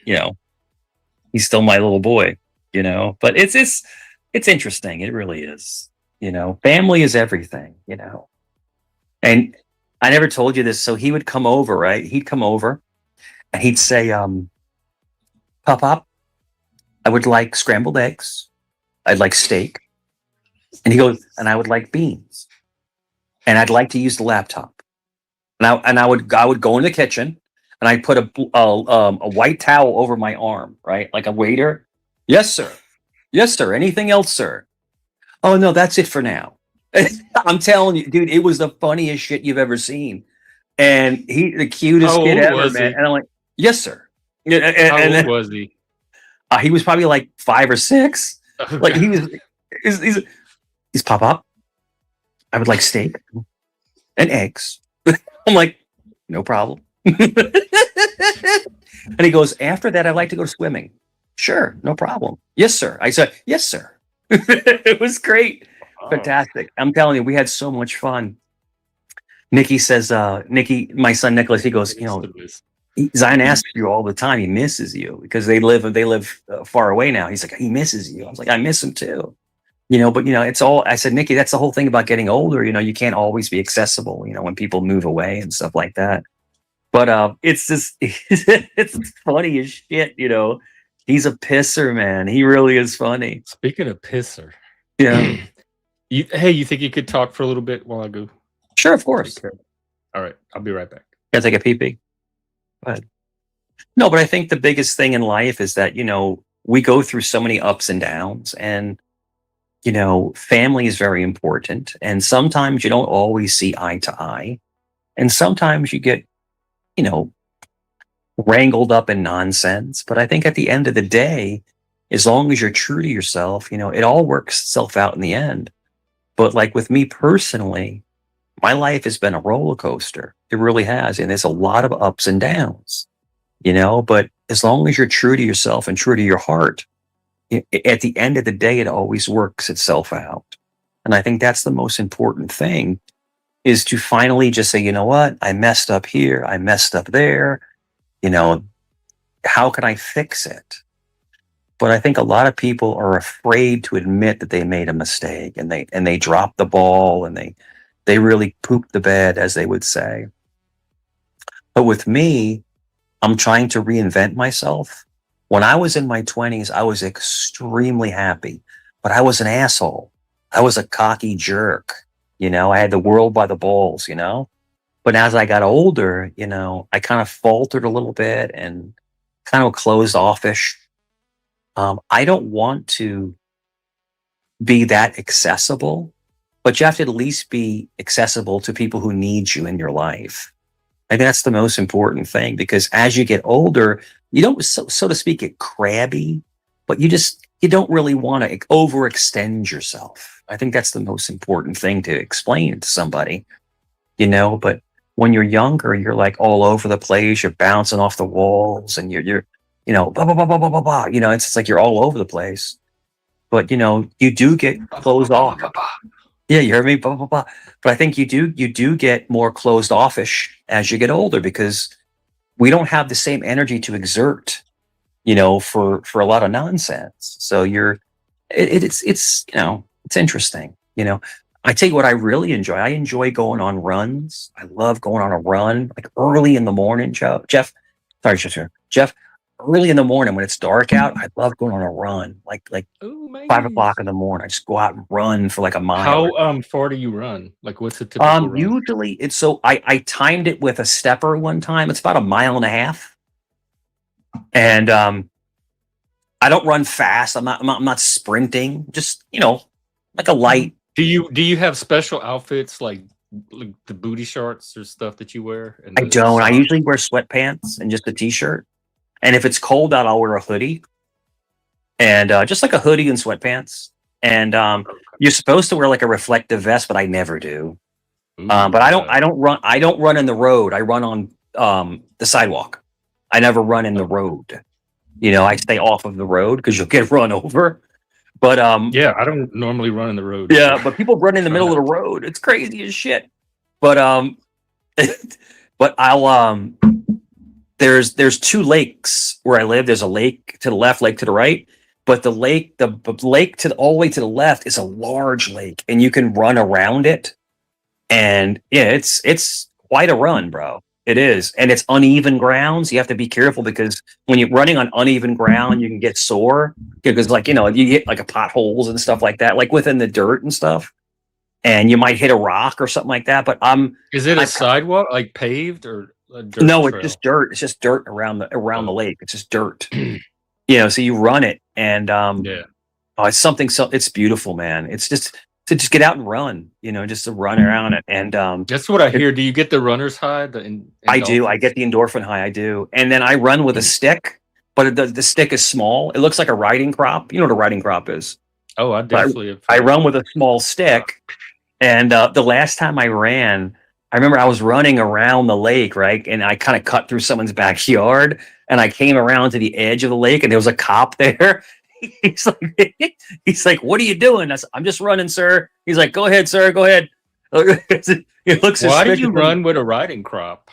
he's still my little boy, But it's interesting. It really is, Family is everything, And I never told you this. So he would come over, right? He'd come over and he'd say, Pop, I would like scrambled eggs. I'd like steak. And he goes, and I would like beans. And I'd like to use the laptop. And I would go in the kitchen and I'd put a white towel over my arm, right? Like a waiter. Yes, sir. Yes, sir. Anything else, sir? Oh, no, that's it for now. I'm telling you, dude, it was the funniest shit you've ever seen. And the cutest kid ever, man. And I'm like, yes, sir. How old was he? He was probably like 5 or 6. Okay. Like he's Pop. I would like steak and eggs. I'm like, no problem. And he goes, after that, I'd like to go swimming. Sure, no problem. Yes, sir. I said, yes, sir. It was great. Fantastic. I'm telling you, we had so much fun. Nikki says, my son Nicholas, he goes, Zion asks you all the time. He misses you because they live far away now. He's like, he misses you. I was like, I miss him too. But it's all, I said, Nikki, that's the whole thing about getting older. You can't always be accessible, when people move away and stuff like that. But it's just, it's funny as shit, He's a pisser, man. He really is funny. Speaking of pisser. Yeah. You think you could talk for a little bit while I go? Sure, of course. All right, I'll be right back. Gotta take a pee-pee. Go ahead. No, but I think the biggest thing in life is that, we go through so many ups and downs, and, family is very important. And sometimes you don't always see eye to eye. And sometimes you get, wrangled up in nonsense. But I think at the end of the day, as long as you're true to yourself, it all works itself out in the end. But like with me personally, my life has been a roller coaster. It really has. And there's a lot of ups and downs, but as long as you're true to yourself and true to your heart, at the end of the day, it always works itself out. And I think that's the most important thing, is to finally just say, you know what? I messed up here. I messed up there. How can I fix it? But I think a lot of people are afraid to admit that they made a mistake, and they dropped the ball, and they really pooped the bed, as they would say. But with me, I'm trying to reinvent myself. When I was in my 20s, I was extremely happy, but I was an asshole. I was a cocky jerk. I had the world by the balls, But as I got older, I kind of faltered a little bit and kind of closed offish. I don't want to be that accessible, but you have to at least be accessible to people who need you in your life. I think that's the most important thing, because as you get older, you don't, so to speak, get crabby, but you just you don't really want to overextend yourself. I think that's the most important thing to explain to somebody, but when you're younger, you're like all over the place, you're bouncing off the walls and you're blah, blah, blah, blah, blah, blah, blah. It's like you're all over the place, but you do get closed off. Yeah, you heard me, blah, blah, blah. But I think you do get more closed offish as you get older because we don't have the same energy to exert, for a lot of nonsense. So it's interesting. I tell you what I really enjoy. I enjoy going on runs. I love going on a run like early in the morning, Jeff. Sorry, Jeff. Early in the morning when it's dark out, I love going on a run. Like 5 o'clock in the morning. I just go out and run for like a mile. How far do you run? Like what's the typical run? Usually it's I timed it with a stepper one time. It's about 1.5 miles. And I don't run fast. I'm not sprinting. Just like a light. Do you have special outfits like the booty shorts or stuff that you wear? I don't. Socks? I usually wear sweatpants and just a t-shirt. And if it's cold out, I'll wear a hoodie. And just like a hoodie and sweatpants. And you're supposed to wear like a reflective vest, but I never do. But I don't run in the road. I run on the sidewalk. I never run in the road. I stay off of the road because you'll get run over. But yeah, I don't normally run in the road. Yeah, but people run in the middle of the road. It's crazy as shit. But but I'll there's 2 lakes where I live. There's a lake to the left, lake to the right. But the lake all the way to the left is a large lake, and you can run around it. And yeah, it's quite a run, bro. It is, and it's uneven grounds. You have to be careful because when you're running on uneven ground, you can get sore because, you get like potholes and stuff like that, like within the dirt and stuff, and you might hit a rock or something like that. But is it a sidewalk, like paved or a dirt no? Trail? It's just dirt. It's just dirt around the lake. It's just dirt. So you run it, and it's something. So it's beautiful, man. It's just to just get out and run, just to run around it. And that's what I hear. Do you get the runner's high? I do. I get the endorphin high. I do. And then I run with a stick, but the stick is small. It looks like a riding crop. You know what a riding crop is? Oh, I definitely. I run with a small stick. And the last time I ran, I remember I was running around the lake, right? And I kind of cut through someone's backyard, and I came around to the edge of the lake, and there was a cop there. He's like, "What are you doing?" I said, "I'm just running, sir." He's like, "Go ahead, sir. Go ahead." It looks. Why did you run with a riding crop?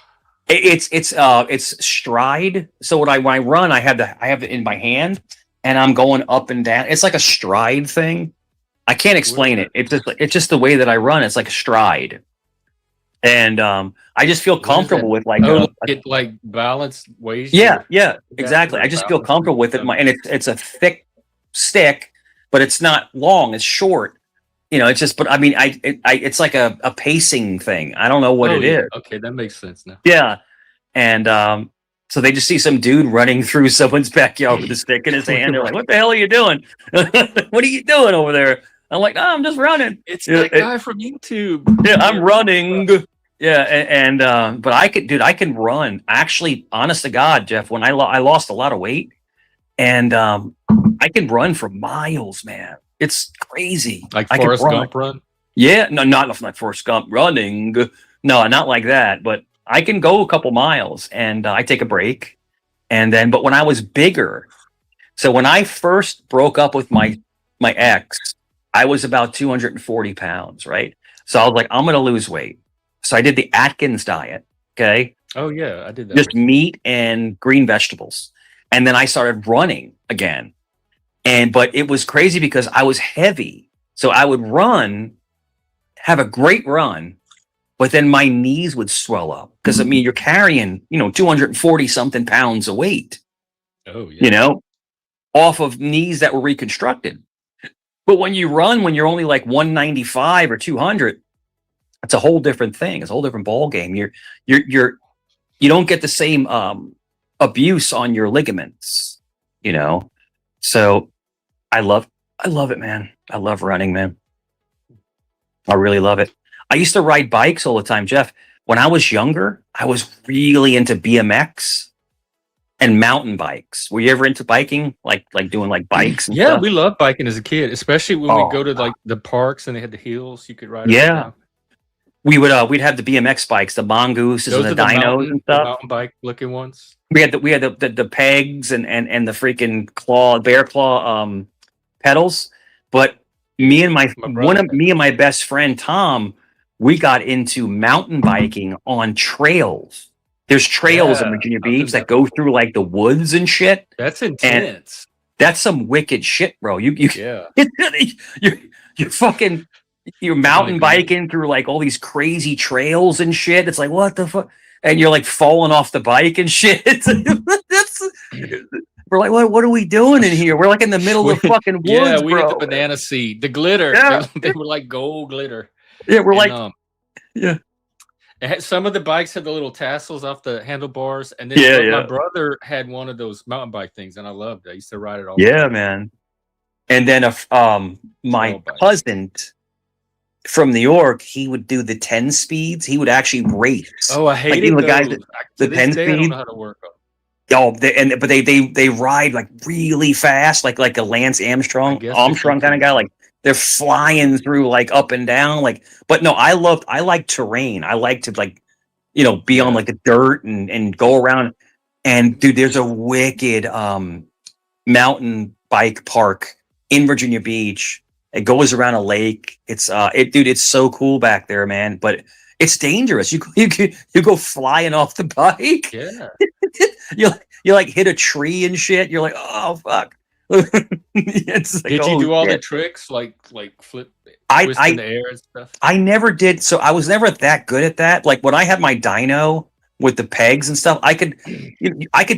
It's stride. So when I run, I have it in my hand, and I'm going up and down. It's like a stride thing. I can't explain it. It's just the way that I run. It's like a stride, and I just feel comfortable with like like balanced ways. Yeah, exactly. I just feel comfortable with it. And it's a thick stick, but it's not long. It's short. It's just. But I mean, it's like a pacing thing. I don't know what it is. Okay, that makes sense now. Yeah, and so they just see some dude running through someone's backyard with a stick in his hand. They're like, "What the hell are you doing? What are you doing over there?" I'm like, "Oh, I'm just running." It's that guy from YouTube. Yeah, I'm running. Yeah, and but I can run. Actually, honest to God, Jeff, when I lost a lot of weight, and I can run for miles, man. It's crazy. Like Forrest Gump run? Yeah, no, not like Forrest Gump running. No, not like that. But I can go a couple miles, and I take a break, and then. But when I was bigger, so when I first broke up with my ex, I was about 240 pounds, right? So I was like, I'm going to lose weight. So I did the Atkins diet. Okay. Oh yeah, I did that. Just meat and green vegetables. And then I started running again. But it was crazy because I was heavy. So I would run, have a great run, but then my knees would swell up. Because I mean, you're carrying, 240 something pounds of weight. Oh yeah. Off of knees that were reconstructed. But when you run, when you're only like 195 or 200, it's a whole different thing. It's a whole different ball game. You don't get the same abuse on your ligaments, So I love it, man. I love running, man. I really love it. I used to ride bikes all the time, Jeff. When I was younger, I was really into BMX. and mountain bikes. Were you ever into biking? Like doing like bikes and Yeah, stuff? we loved biking as a kid, especially when we go Oh, to like the parks and they had the hills you could ride up and yeah. down. We'd have the BMX bikes, the mongooses and Those the are the dinos and stuff. mountain bike looking ones. We had the pegs and the freaking bear claw pedals. But me and my best friend Tom, we got into mountain biking on trails. There's trails in Yeah, Virginia I've Beach done that that go before. through like the woods and shit. That's And intense. that's some wicked shit, bro. You Yeah. you're fucking you're Oh my mountain goodness. biking through like all these crazy trails and shit. It's like what the fuck, and you're like falling off the bike and shit. That's, we're like, what are we doing in here? We're like in the middle of fucking Yeah, woods, we had the bro. banana seed, the glitter. Yeah, They were like gold glitter. yeah. We're And like, yeah, some of the bikes had the little tassels off the handlebars, and then yeah, my yeah, brother had one of those mountain bike things, and I loved it. I used to ride it all the yeah, time. man. And then my Trail bike. cousin from New York, he would do the 10 speeds. He would actually race. Oh, I Like, hated the guys those. that To the this 10 day, I don't speed. know how to work them. Oh, but they ride like really fast, like a Lance I Armstrong guess if you kind of can. guy. Like they're flying through like up and down. Like, but no, I like terrain. I like to like, be on Yeah. like the dirt and go around. And dude, there's a wicked mountain bike park in Virginia Beach. It goes around a lake. It's so cool back there, man. But it's dangerous. You go flying off the bike. Yeah. you like hit a tree and shit. You're like, oh fuck. It's like, Did you do all the shit. tricks like flip, I twist in the air and stuff? I never did. So I was never that good at that. Like when I had my dyno with the pegs and stuff, I could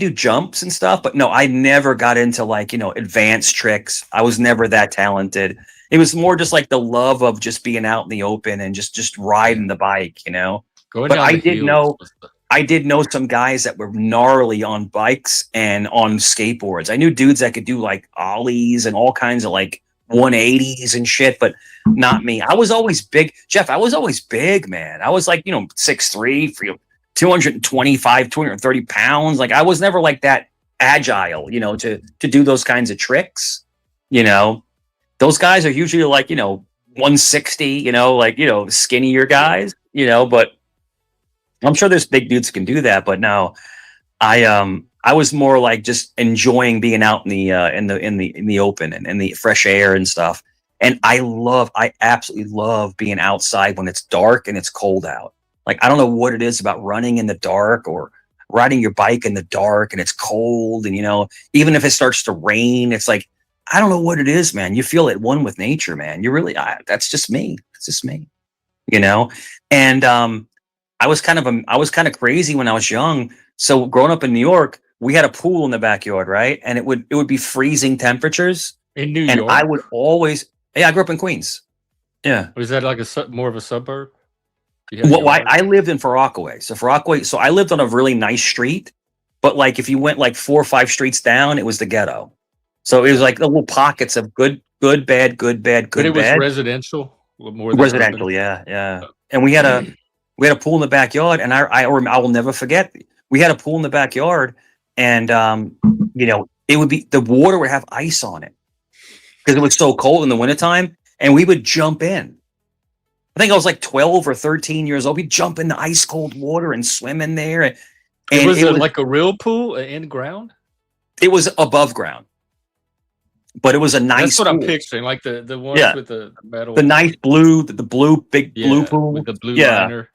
do jumps and stuff, but no, I never got into like, advanced tricks. I was never that talented. It was more just like the love of just being out in the open and just riding the bike, Going But down I the did hills know was the- I did know some guys that were gnarly on bikes and on skateboards. I knew dudes that could do like ollies and all kinds of like 180s and shit, but not me. I was always big, Jeff. I was always big, man. I was like, 6'3", 225, 230 pounds. Like I was never like that agile, to do those kinds of tricks. Those guys are usually like, 160, skinnier guys, but I'm sure there's big dudes who can do that, but no, I was more like just enjoying being out in the open and in the fresh air and stuff. And I absolutely love being outside when it's dark and it's cold out. Like I don't know what it is about running in the dark or riding your bike in the dark and it's cold and even if it starts to rain, it's like I don't know what it is, man. You feel at one with nature, man. You really that's just me. It's just me, and I was kind of crazy when I was young. So growing up in New York, we had a pool in the backyard, right? And it would be freezing temperatures. in New And York. I would always, I grew up in Queens. Yeah. Was that like more of a suburb? Well, I lived in Far Rockaway. So I lived on a really nice street, but like if you went like 4 or 5 streets down, it was the ghetto. So it was like little pockets of good, bad, good, bad, good, But it was bad. residential, more than Residential, urban? yeah. And we had a pool in the backyard, and I will never forget. We had a pool in the backyard, and it would be the water would have ice on it because it was so cold in the wintertime, and we would jump in. I think I was like 12 or 13 years old. We'd jump in the ice cold water and swim in there. And it was like a real pool in ground? It was above ground. But it was a nice That's what pool. I'm picturing, like the ones with the metal. The nice blue, the blue, big blue pool. With the blue liner.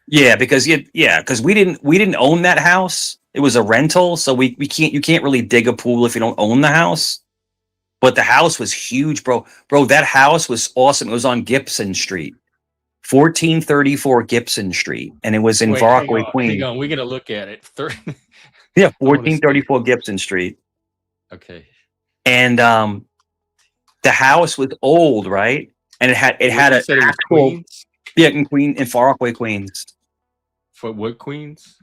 Yeah, because we didn't own that house. It was a rental, so you can't really dig a pool if you don't own the house. But the house was huge, bro. Bro, that house was awesome. It was on Gibson Street. 1434 Gibson Street, and it was in Far Rockaway, Queens. Hang on, we're gonna look at it. 1434 Gibson Street. Okay. And the house was old, right? And it had an actual in Far Rockaway, Queens. For what Queens?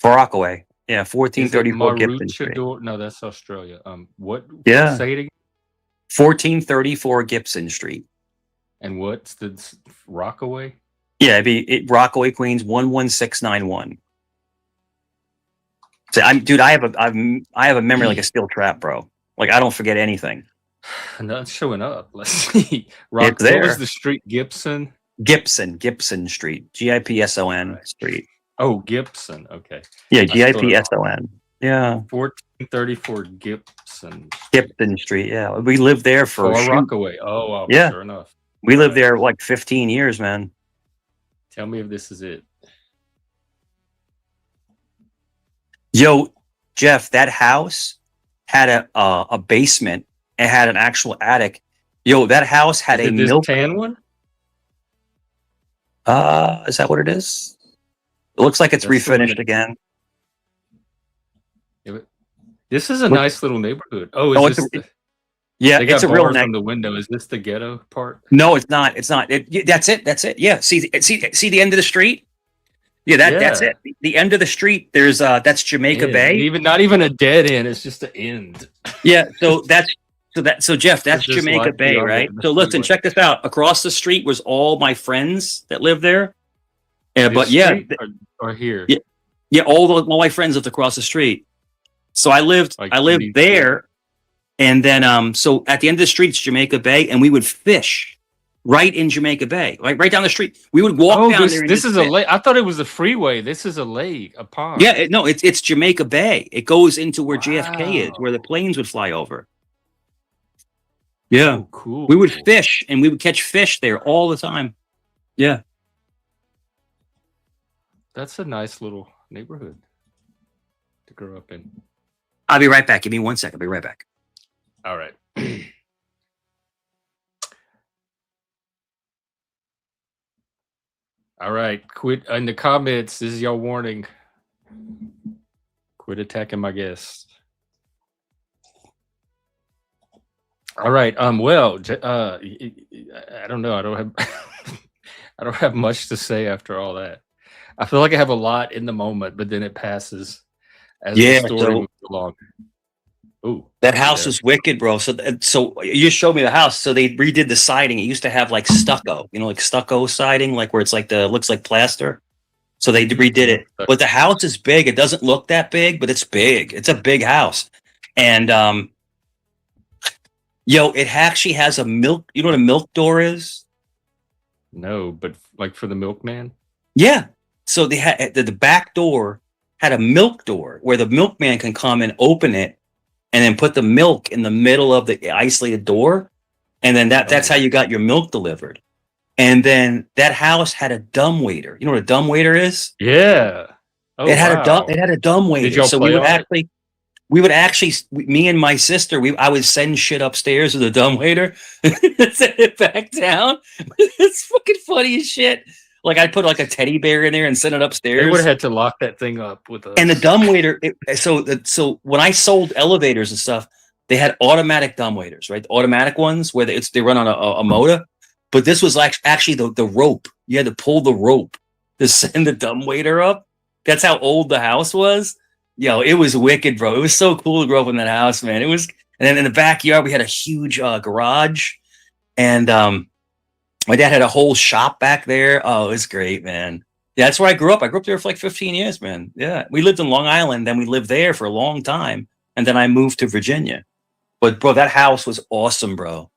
Far Rockaway. Yeah, 1434 Gibson Street. No, that's Australia. What? Yeah. Say it again. 1434 Gibson Street. And what's the Rockaway? Yeah, it'd be Rockaway, Queens, 11691. So dude, I have a memory like a steel trap, bro. Like I don't forget anything. Not showing up. Let's see. It's there. What was the street? Gibson Street. Gipson Street. Oh, Gibson. Okay. Yeah, Gipson. Yeah. 1434 Gibson Street. Yeah, we lived there for Rockaway. Oh, wow. Yeah. Sure enough. We lived there like 15 years, man. Tell me if this is it. Yo, Jeff, that house had a basement. It had an actual attic. Yo, that house had is a this milk tan one. Is that what it is? It looks like it's refinished again. This is a nice little neighborhood. Oh, is this? Yeah, they got it's a real on the window. Is this the ghetto part? No, it's not. It's not. That's it. That's it. Yeah. See the end of the street. Yeah, that's it. The end of the street. There's that's Jamaica Bay. Even not even a dead end. It's just an end. Yeah. So Jeff, that's Jamaica Bay, right? So listen, check this out. Across the street was all my friends that lived there. But yeah, or here. Yeah, all my friends lived across the street. So I lived there, and then so at the end of the street it's Jamaica Bay, and we would fish right in Jamaica Bay, right down the street. We would walk down there. This is a lake. I thought it was a freeway. This is a lake, a pond. Yeah, it's Jamaica Bay. It goes into where JFK is, where the planes would fly over. Yeah, cool. We would fish, and we would catch fish there all the time. Yeah, that's a nice little neighborhood to grow up in. I'll be right back. Give me 1 second. I'll be right back. All right. All right. Quit in the comments. This is your warning. Quit attacking my guests. All right. Well, I don't know. I don't have I don't have much to say after all that. I feel like I have a lot in the moment, but then it passes as the story moves along. Ooh, that house was wicked, bro. So you showed me the house. So they redid the siding. It used to have like stucco, like stucco siding, like where it's like looks like plaster. So they redid it. But the house is big. It doesn't look that big, but it's big. It's a big house. And it actually has a milk. You know what a milk door is? No, but like for the milkman? Yeah. So they had the back door had a milk door where the milkman can come and open it and then put the milk in the middle of the isolated door. And then that's how you got your milk delivered. And then that house had a dumbwaiter. You know what a dumbwaiter is? Yeah. Oh, it had a dumbwaiter. Did y'all so we would actually, me and my sister, I would send shit upstairs with a dumbwaiter and send it back down. It's fucking funny as shit. Like I'd put like a teddy bear in there and send it upstairs. They would have had to lock that thing up with us. And the dumbwaiter. So when I sold elevators and stuff, they had automatic dumbwaiters, right? The automatic ones where they run on a motor. But this was actually the rope. You had to pull the rope to send the dumbwaiter up. That's how old the house was. It was wicked, bro. It was so cool to grow up in that house, man. It was. And then in the backyard, we had a huge garage, and my dad had a whole shop back there. Oh, it was great, man. Yeah, that's where I grew up. I grew up there for like 15 years, man. Yeah, we lived in Long Island, then we lived there for a long time, and then I moved to Virginia. But bro, that house was awesome, bro.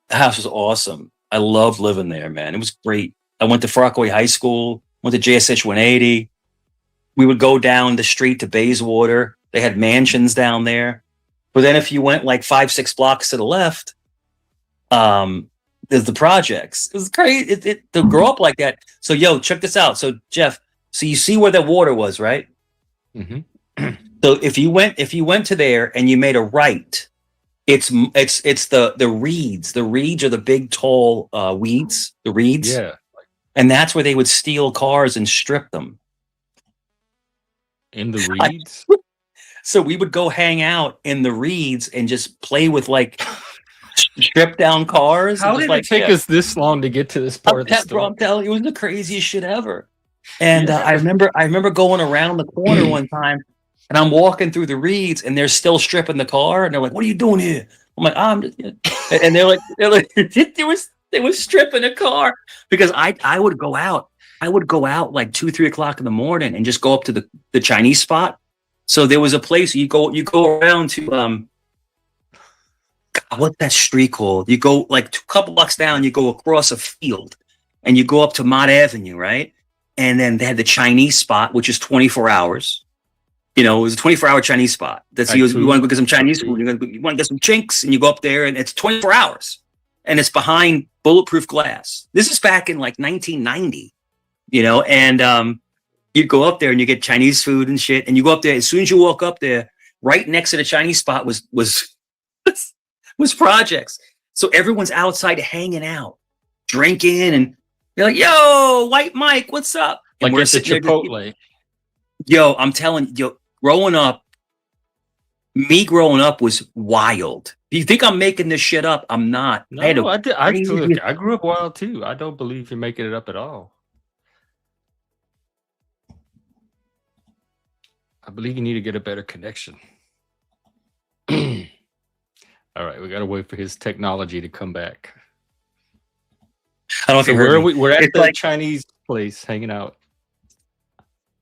The house was awesome. I loved living there, man. It was great. I went to Rockaway High School, went to JSH 180. We would go down the street to Bayswater. They had mansions down there. But then if you went like 5-6 blocks to the left, there's the projects. It was crazy to grow up like that. So, check this out. So, Jeff, so you see where the water was, right? Mm-hmm. So if you went to there and you made a right, it's the reeds. The reeds are the big tall weeds. The reeds. Yeah. And that's where they would steal cars and strip them. In the reeds? So we would go hang out in the reeds and just play with like stripped down cars. How did it take us this long to get to this part of the story? I'm telling you, it was the craziest shit ever. And I remember going around the corner one time, and I'm walking through the reeds, and they're still stripping the car, and they're like, "What are you doing here?" I'm like, "I'm just," and they're like, they was stripping a car because I would go out. I would go out like 2-3 o'clock in the morning and just go up to the Chinese spot. So there was a place you go around to God, what's that street called? You go like a couple blocks down, you go across a field, and you go up to Mott Avenue, right? And then they had the Chinese spot, which is 24 hours. You know, it was a 24-hour Chinese spot. That's you want to go get some Chinese food. You want to get some chinks, and you go up there, and it's 24 hours, and it's behind bulletproof glass. This is back in like 1990, you know, and you go up there and you get Chinese food and shit, and you go up there. As soon as you walk up there, right next to the Chinese spot was projects. So everyone's outside hanging out, drinking, and you're like, "Yo, White Mike, what's up?" And like we're at the Chipotle. Yo, I'm telling you, growing up was wild. Do you think I'm making this shit up? I'm not. No, I grew up wild too. I don't believe you're making it up at all. I believe you need to get a better connection. All right, we got to wait for his technology to come back. I don't know if you heard me. We're at the Chinese place hanging out.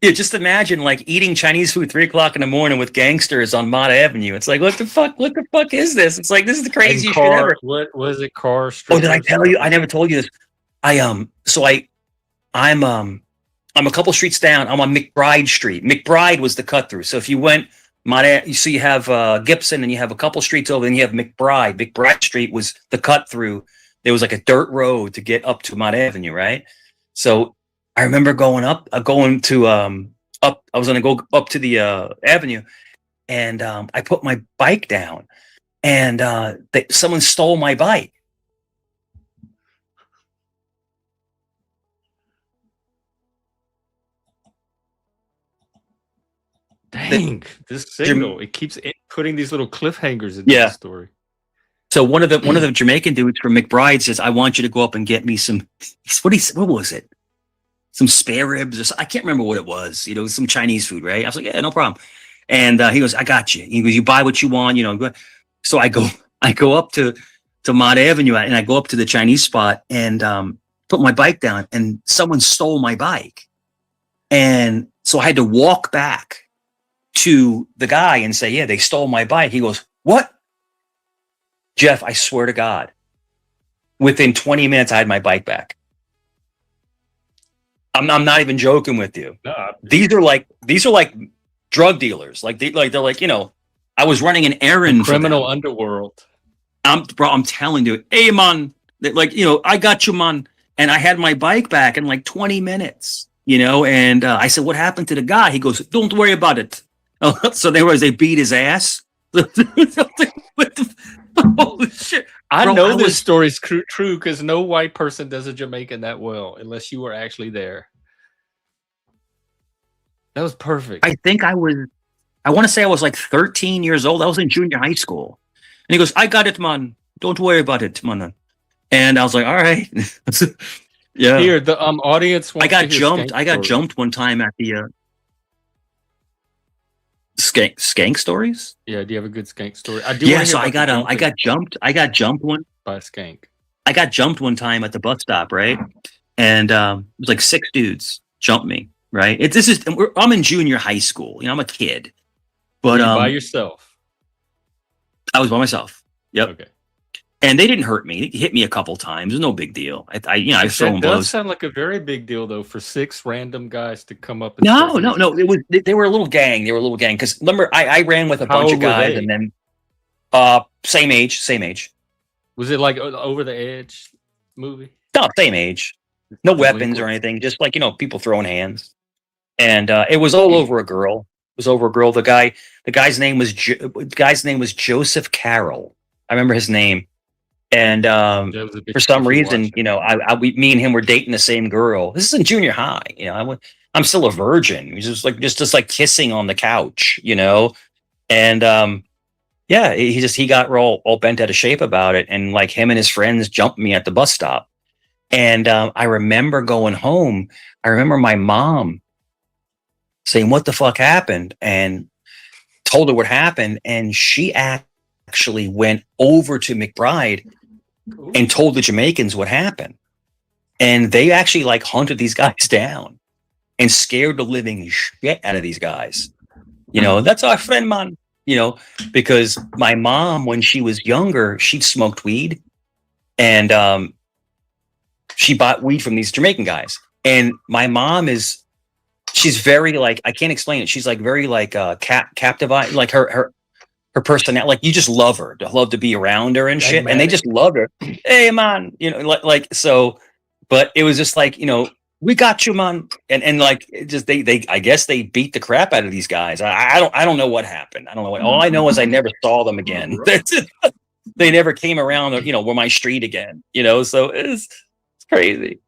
Yeah, just imagine like eating Chinese food 3 o'clock in the morning with gangsters on Mott Avenue. It's like, what the fuck is this? It's like, this is the craziest shit ever. What was it? Car? Oh, did I tell you? I never told you this. I'm a couple streets down. I'm on McBride Street. McBride was the cut through. So if you went you have Gibson, and you have a couple streets over, and you have McBride. McBride Street was the cut through. There was like a dirt road to get up to Mott Avenue, right? So I remember going to I was going to go up to the avenue, and I put my bike down, and someone stole my bike. Dang, this signal, it keeps putting these little cliffhangers in the story. So one of the Jamaican dudes from McBride says, "I want you to go up and get me some." What was it? Some spare ribs, or I can't remember what it was. You know, some Chinese food, right? I was like, "Yeah, no problem." And he goes, "I got you." He goes, "You buy what you want, you know." So I go up to Mott Avenue, and I go up to the Chinese spot, and put my bike down, and someone stole my bike, and so I had to walk back to the guy and say, "Yeah, they stole my bike." He goes, "What?" Jeff, I swear to God, within 20 minutes, I had my bike back. I'm not even joking with you. No, these are like drug dealers. They're like, you know, I was running an errand. Criminal underworld. I'm telling you, hey man, like, you know, I got you, man. And I had my bike back in like 20 minutes, you know, and I said, "What happened to the guy?" He goes, "Don't worry about it." So they beat his ass. Holy shit. I know this story's true because no white person does a Jamaican that well unless you were actually there. That was perfect. I want to say I was like 13 years old. I was in junior high school. And he goes, "I got it, man. Don't worry about it, man." And I was like, all right. Yeah. Here, the audience wants I got jumped one time at the skank stories. Yeah, do you have a good skank story? I do. Yeah, so I got jumped one by a skank. I got jumped one time at the bus stop, right? And it was like 6 dudes jumped me, right? I'm in junior high school, you know, I'm a kid. But by yourself? I was by myself. Yep. Okay. And they didn't hurt me. They hit me a couple times. It was no big deal. I throw them blows. That does sound like a very big deal, though, for 6 random guys to come up. And No. They were a little gang. Because remember, I ran with a bunch of guys, and then same age. Was it like Over the Edge movie? No, same age. No weapons or anything. Just like, you know, people throwing hands. And it was all over a girl. It was over a girl. The guy's name was Joseph Carroll. I remember his name. And for some reason, you know, me and him were dating the same girl. This is in junior high. You know, I'm still a virgin. He's just like kissing on the couch, you know. And yeah, he got all bent out of shape about it. And like him and his friends jumped me at the bus stop. And I remember going home. I remember my mom saying, "What the fuck happened?" And told her what happened. And she actually went over to McBride and told the Jamaicans what happened. And they actually like hunted these guys down and scared the living shit out of these guys. You know, that's our friend, man. You know, because my mom, when she was younger, she smoked weed, and she bought weed from these Jamaican guys. And my mom she's very like, I can't explain it. She's like very like captivating, like her personality, like you just love her, to love to be around her and shit. And they just loved her. Hey man, you know, like so. But it was just like, you know, we got you, man, and like it just they I guess they beat the crap out of these guys. I don't know what happened. I don't know what. All I know is I never saw them again. They never came around, you know, were my street again. You know, so it's crazy.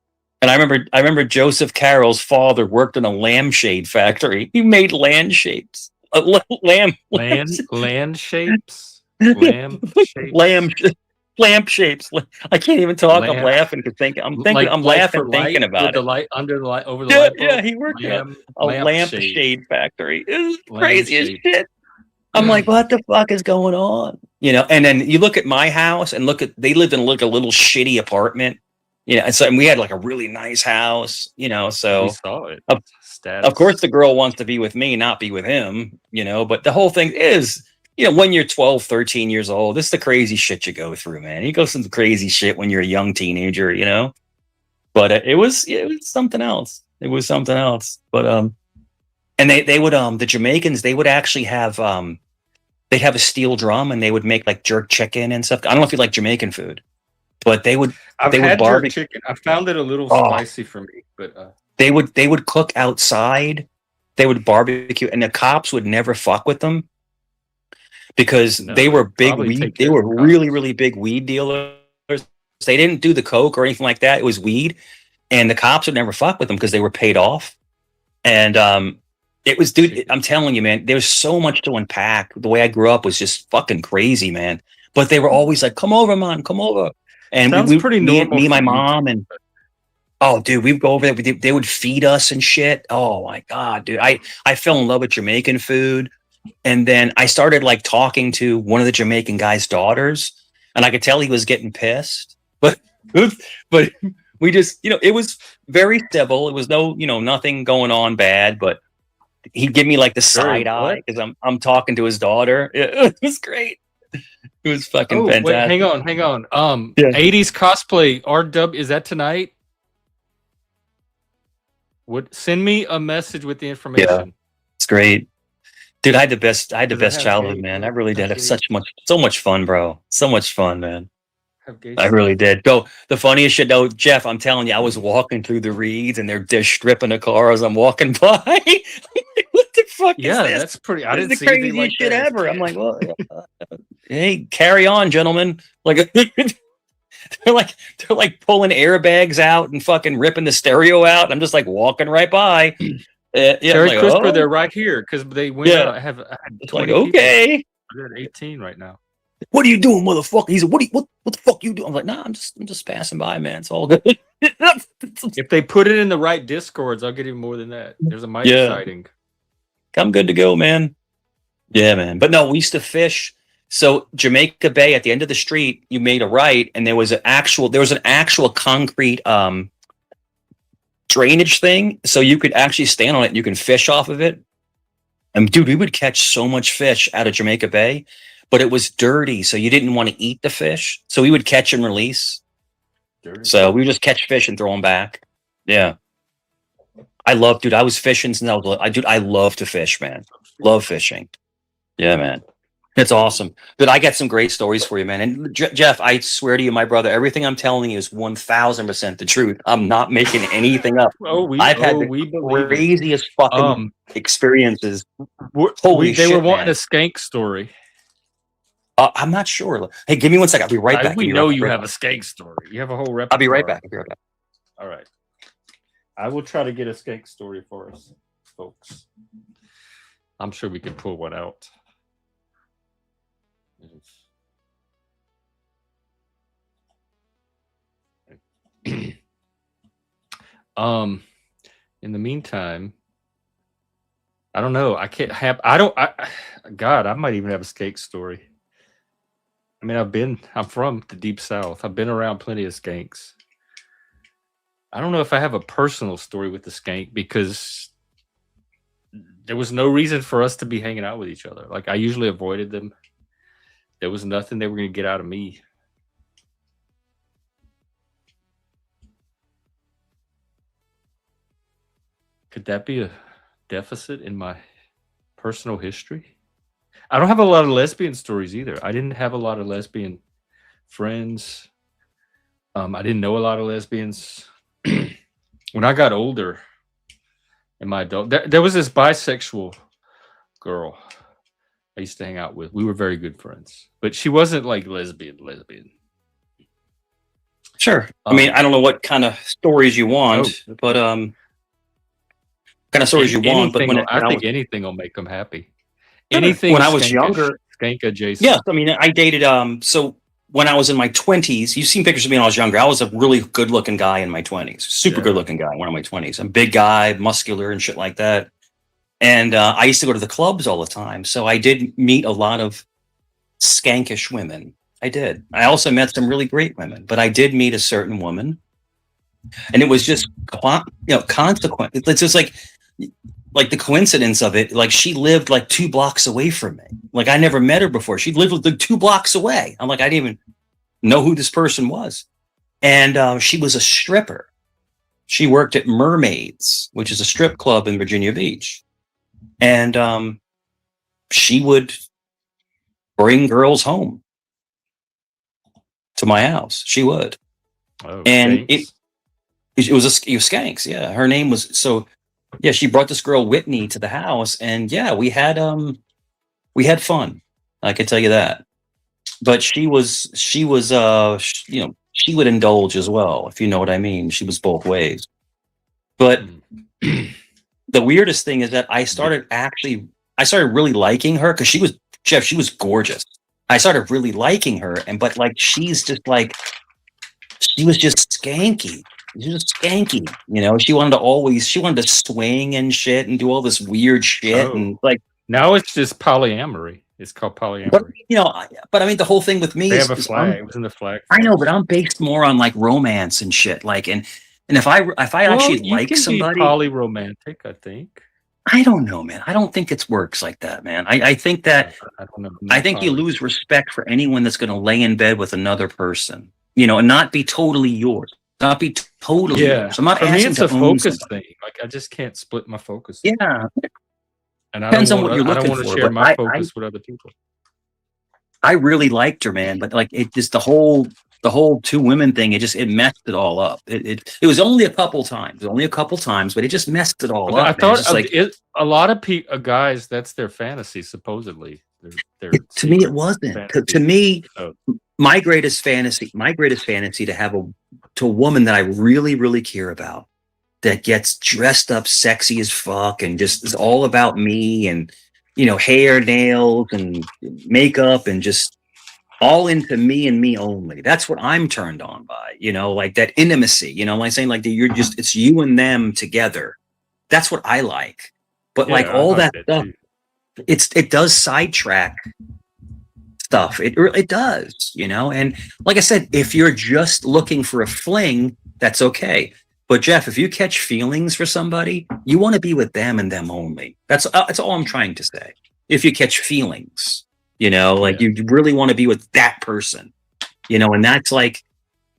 And I remember Joseph Carroll's father worked in a lampshade factory. He made land shapes. Land shapes. Lamp shapes. I can't even talk. I'm laughing to think. I'm laughing thinking about it. The light under the light over the yeah, light bulb. Yeah, he worked in a lampshade factory. It was crazy as shit. I'm like, what the fuck is going on? You know, and then you look at my house and they lived in like a little shitty apartment. You know, and we had like a really nice house, you know, so we saw it. Of course the girl wants to be with me, not be with him, you know, but the whole thing is, you know, when you're 12, 13 years old, this is the crazy shit you go through, man. You go through some crazy shit when you're a young teenager, you know, but it was something else. It was something else. But, and they would, the Jamaicans, they would actually have, they'd have a steel drum and they would make like jerk chicken and stuff. I don't know if you like Jamaican food. But they would barbecue chicken. I found it a little spicy for me, but they would cook outside. They would barbecue, and the cops would never fuck with them because they were big weed. They were really big weed dealers. They didn't do the coke or anything like that. It was weed, and the cops would never fuck with them because they were paid off. And it was, dude. I'm telling you, man. There's so much to unpack. The way I grew up was just fucking crazy, man. But they were always like, "Come over, man. Come over." And me and my mom and dude, we'd go over there. They would feed us and shit. Oh my god, dude! I fell in love with Jamaican food, and then I started like talking to one of the Jamaican guy's daughters, and I could tell he was getting pissed. But we just, you know, it was very civil. It was nothing going on bad. But he'd give me like the side eye because I'm talking to his daughter. It was great. It was fucking fantastic. Wait, hang on. 80s cosplay RW, is that tonight? Send me a message with the information. Yeah, it's great, dude. I had the best childhood, man. I really did have so much fun, bro. So much fun, man. I really did. Go. The funniest shit, though, Jeff. I'm telling you, I was walking through the reeds, and they're stripping the car as I'm walking by. What the fuck is this? That's pretty. I didn't see the craziest like shit ever. I'm like, well, hey, carry on, gentlemen. Like, they're like pulling airbags out and fucking ripping the stereo out. And I'm just like walking right by. Terry Crisper, they're right here because they went out. I had 20 okay. People. They're at 18 right now. What are you doing, motherfucker? He said, what the fuck you doing? I'm like, nah, I'm just passing by, man. It's all good. If they put it in the right discords, I'll get even more than that. There's a mic sighting. I'm good to go, man. Yeah, man. But no, we used to fish. So Jamaica Bay, at the end of the street, you made a right, and there was an actual concrete drainage thing. So you could actually stand on it and you can fish off of it. And dude, we would catch so much fish out of Jamaica Bay, but it was dirty, so you didn't want to eat the fish. So we would catch and release. Dirty. So we would just catch fish and throw them back. Yeah. I was fishing since I was little. I love to fish, man. Love fishing. Yeah, man. It's awesome. But I got some great stories for you, man. And Jeff, I swear to you, my brother, everything I'm telling you is 1000% the truth. I'm not making anything up. I've had the craziest fucking experiences. Holy shit, they were wanting man. a skank story. I'm not sure. Hey, give me 1 second. I'll be right back. We know you have a skank story. You have a whole repertoire. I'll be right back. All right. I will try to get a skank story for us, folks. I'm sure we could pull one out. In the meantime, I don't know. I might even have a skank story. I mean, I'm from the deep south. I've been around plenty of skanks. I don't know if I have a personal story with the skank because there was no reason for us to be hanging out with each other. Like, I usually avoided them. There was nothing they were going to get out of me. Could that be a deficit in my personal history? I don't have a lot of lesbian stories either. I didn't have a lot of lesbian friends. I didn't know a lot of lesbians. When I got older in my adult, there was this bisexual girl I used to hang out with. We were very good friends, but she wasn't like lesbian. Sure. I mean, I don't know what kind of stories you want, but kind of stories you want. But I think anything will make them happy. Anything. When I was younger, skank adjacent. Yes, I mean, I dated. So when I was in my 20s, you've seen pictures of me when I was younger. I was a really good-looking guy in my 20s, super good-looking guy. One of my 20s, I'm a big guy, muscular, and shit like that. And I used to go to the clubs all the time, so I did meet a lot of skankish women. I did. I also met some really great women, but I did meet a certain woman, and it was just consequent. It's just like the coincidence of it. Like, she lived like 2 blocks away from me. Like, I never met her before. She lived like 2 blocks away. I'm like, I didn't even know who this person was, and she was a stripper. She worked at Mermaids, which is a strip club in Virginia Beach. And she would bring girls home to my house. She would. Oh, and Skanks. it was Skanks. Yeah. Her name was, so yeah, she brought this girl Whitney to the house, and yeah, we had fun. I can tell you that. But she would indulge as well, if you know what I mean. She was both ways. But the weirdest thing is that I started really liking her because she was gorgeous. I started really liking her, but like, she was just skanky. She was skanky, she wanted to swing and shit and do all this weird shit. And like, now it's just polyamory. It's called polyamory. But I mean, the whole thing with me they have a flag. It was in the flag. I know, but I'm based more on like romance and shit. Like, and if I actually like somebody, be polyromantic, I think. I don't know, man. I don't think it works like that, man. I think that I don't know. I think you lose respect for anyone that's going to lay in bed with another person, and not be totally yours. Not be totally yours. I'm not for me, it's a focus somebody. thing. Like, I just can't split my focus. Yeah. And I don't want to share my focus with other people. I really liked her, man, but like, it just the whole 2 women thing, it messed it all up. It was only a couple times, but it just messed it all up. I thought a lot of guys, that's their fantasy, supposedly. To me, it wasn't. To me, my greatest fantasy to have a woman that I really, really care about, that gets dressed up sexy as fuck and just is all about me, and hair, nails, and makeup, and just all into me and me only. That's what I'm turned on by, like that intimacy, like saying like it's you and them together. That's what I like. But like all that stuff, it does sidetrack stuff. It does, and like I said, if you're just looking for a fling, that's okay. But Jeff, if you catch feelings for somebody, you want to be with them and them only. That's all I'm trying to say. If you catch feelings, you really want to be with that person, and that's like,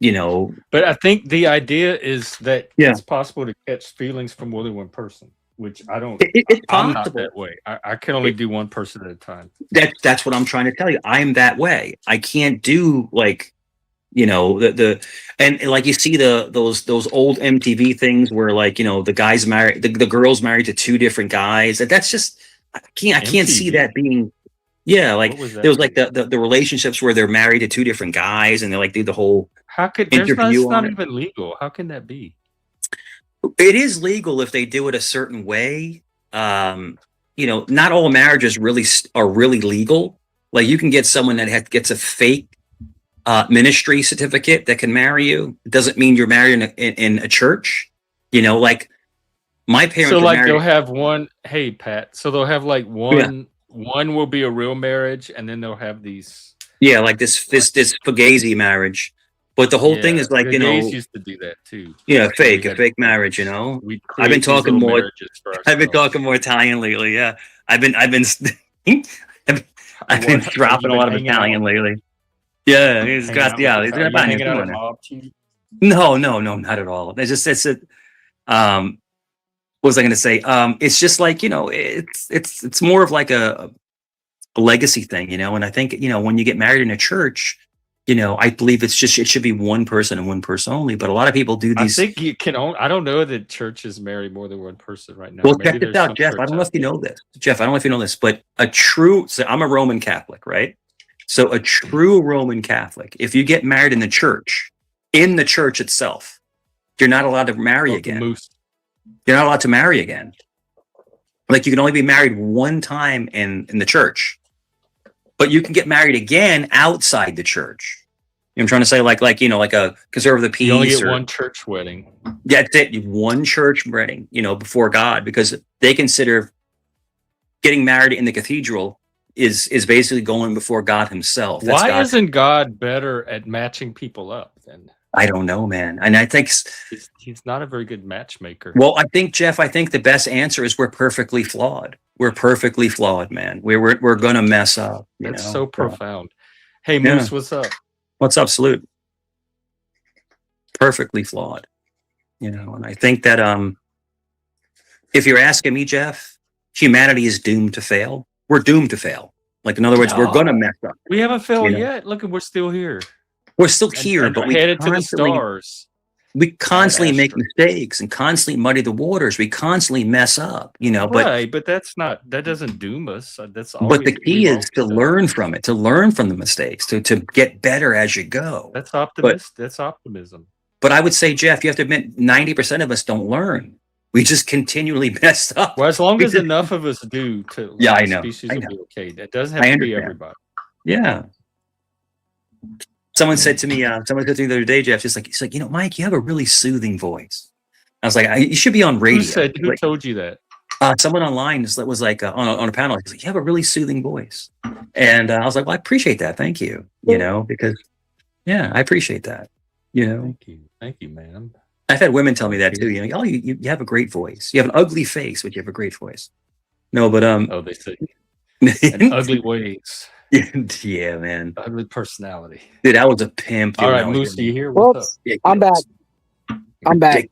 But I think the idea is that it's possible to catch feelings from more than one person, which I don't. I'm not that way. I can only do one person at a time. That's what I'm trying to tell you. I'm that way. I can't do like, and like you see those old MTV things where like, the guys married, the girls married to 2 different guys. That's just, I can't see that being. Yeah, like there was like the relationships where they're married to 2 different guys, and they like do the whole interview. It's not even legal. How can that be? It is legal if they do it a certain way. Not all marriages are really legal. Like, you can get someone that gets a fake ministry certificate that can marry you. It doesn't mean you're married in a church. Like my parents. So like they'll have one. Hey Pat. So they'll have like one. Yeah. One will be a real marriage, and then they'll have these. Yeah, like this Fugazi marriage. But the whole thing is like, the gays used to do that too. Yeah, So a fake marriage, you know. I've been talking more. I've been talking more Italian lately. Yeah, I've been dropping a lot of Italian lately. Yeah, he's got he's hanging out at mob. No, not at all. It's what was I going to say? It's just like, you know, it's more of like a legacy thing, you know. And I think, you know, when you get married in a church, you know, I believe it should be one person and one person only. But a lot of people do these. I think you can. I don't know that churches marry more than one person right now. Well, check this out, Jeff. I don't know if you know this, Jeff. I don't know if you know this, but so I'm a Roman Catholic, right? So a true Roman Catholic, if you get married in the church itself, you're not allowed to marry again. You're not allowed to marry again. Like, you can only be married one time in the church, but you can get married again outside the church. You know, I'm trying to say, like you know, like a conservative peace. You only get one church wedding. Yeah, that's it. One church wedding, you know, before God, because they consider getting married in the cathedral is basically going before God Himself. That's Why isn't God better at matching people up then? I don't know, man. And I think he's not a very good matchmaker. Well, I think, Jeff, the best answer is we're perfectly flawed. We're perfectly flawed, man. We're going to mess up. That's so profound. Hey, Moose, what's up? What's up, Salute? Perfectly flawed. You know, and I think that if you're asking me, Jeff, humanity is doomed to fail. We're doomed to fail. Like, in other words, we're going to mess up. We haven't failed yet. Look, we're still here. We're still here, but we headed to the stars. We constantly make mistakes and constantly muddy the waters. We constantly mess up, you know. But that doesn't doom us. That's always, but the key is to learn from it, to learn from the mistakes, to get better as you go. That's optimism. That's optimism. But I would say, Jeff, you have to admit 90% of us don't learn. We just continually mess up. Well, as long as enough of us do, I know. Species will be okay. That doesn't have to be everybody. Yeah. Someone said to me the other day, Jeff, he's like, you know, Mike, you have a really soothing voice. I was like, you should be on radio. Who told you that? Someone online was like on a panel. He's like, you have a really soothing voice, and I was like, well, I appreciate that. Thank you. You know, because I appreciate that. You know, thank you, man. I've had women tell me that too. You know, oh, you have a great voice. You have an ugly face, but you have a great voice. No, but they say and ugly ways. Yeah, man. Ugly personality. Dude, I was a pimp. All right, Moose, do you hear? What's up? Yeah, I'm back. I'm back.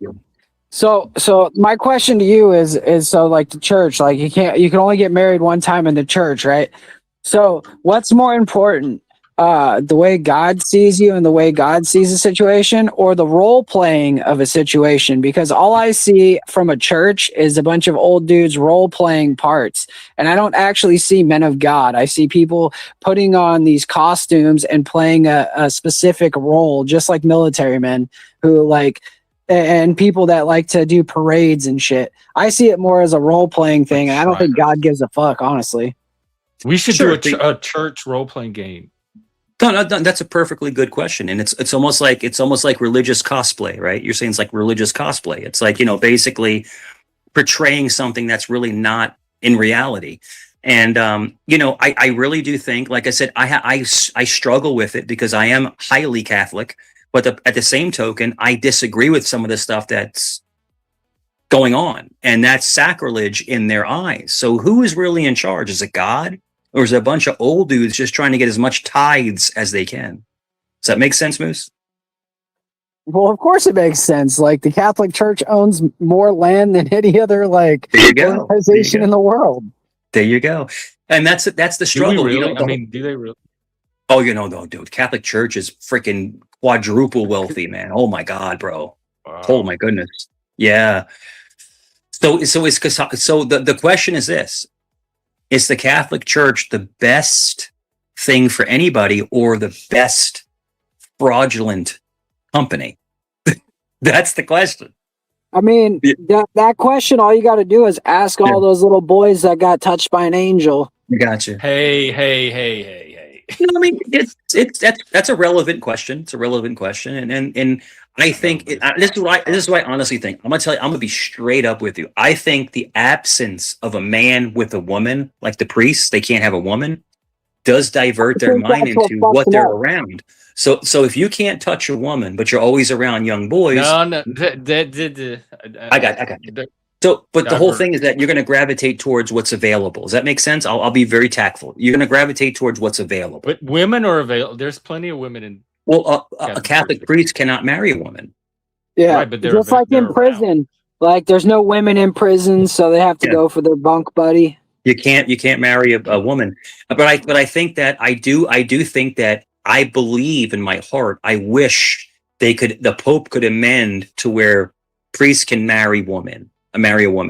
So my question to you is so, like, the church, like, you can only get married one time in the church, right? So what's more important? The way God sees you and the way God sees a situation, or the role playing of a situation? Because all I see from a church is a bunch of old dudes role playing parts. And I don't actually see men of God. I see people putting on these costumes and playing a specific role, just like military men who like, and people that like to do parades and shit. I see it more as a role playing thing. And I don't think God gives a fuck, honestly. We should do a church role playing game. No, that's a perfectly good question, and it's almost like religious cosplay, right? You're saying it's like religious cosplay. It's like, you know, basically portraying something that's really not in reality. And you know, I really do think, like I said, I struggle with it because I am highly Catholic, but at the same token, I disagree with some of the stuff that's going on, and that's sacrilege in their eyes. So who is really in charge? Is it God? Or is it a bunch of old dudes just trying to get as much tithes as they can? Does that make sense, Moose? Well, of course it makes sense. Like, the Catholic Church owns more land than any other organization in the world. There you go. And that's the struggle. Really? You know, do they really? Oh, you know, though, dude, Catholic Church is freaking quadruple wealthy, man. Oh my God, bro. Wow. Oh my goodness. Yeah. So the question is this. Is the Catholic Church the best thing for anybody, or the best fraudulent company? That's the question. I mean, that question, all you got to do is ask all those little boys that got touched by an angel. Gotcha. Hey. You know, I mean, that's a relevant question. It's a relevant question, and I think this is what I honestly think. I'm gonna be straight up with you. I think the absence of a man with a woman, like the priests, they can't have a woman. does divert I their think mind that's what into fucks what them they're up. around. So if you can't touch a woman, but you're always around young boys, No, I got you. So, but the whole thing is that you're going to gravitate towards what's available. Does that make sense? I'll be very tactful. You're going to gravitate towards what's available. But women are available. There's plenty of women in. Well, a Catholic priest cannot marry a woman. Yeah, Right, but they're just like in around. prison. Like there's no women in prison, so they have to go for their bunk buddy. You can't marry a woman. But I think that I do think that I believe in my heart. I wish the Pope could amend to where priests can marry a woman.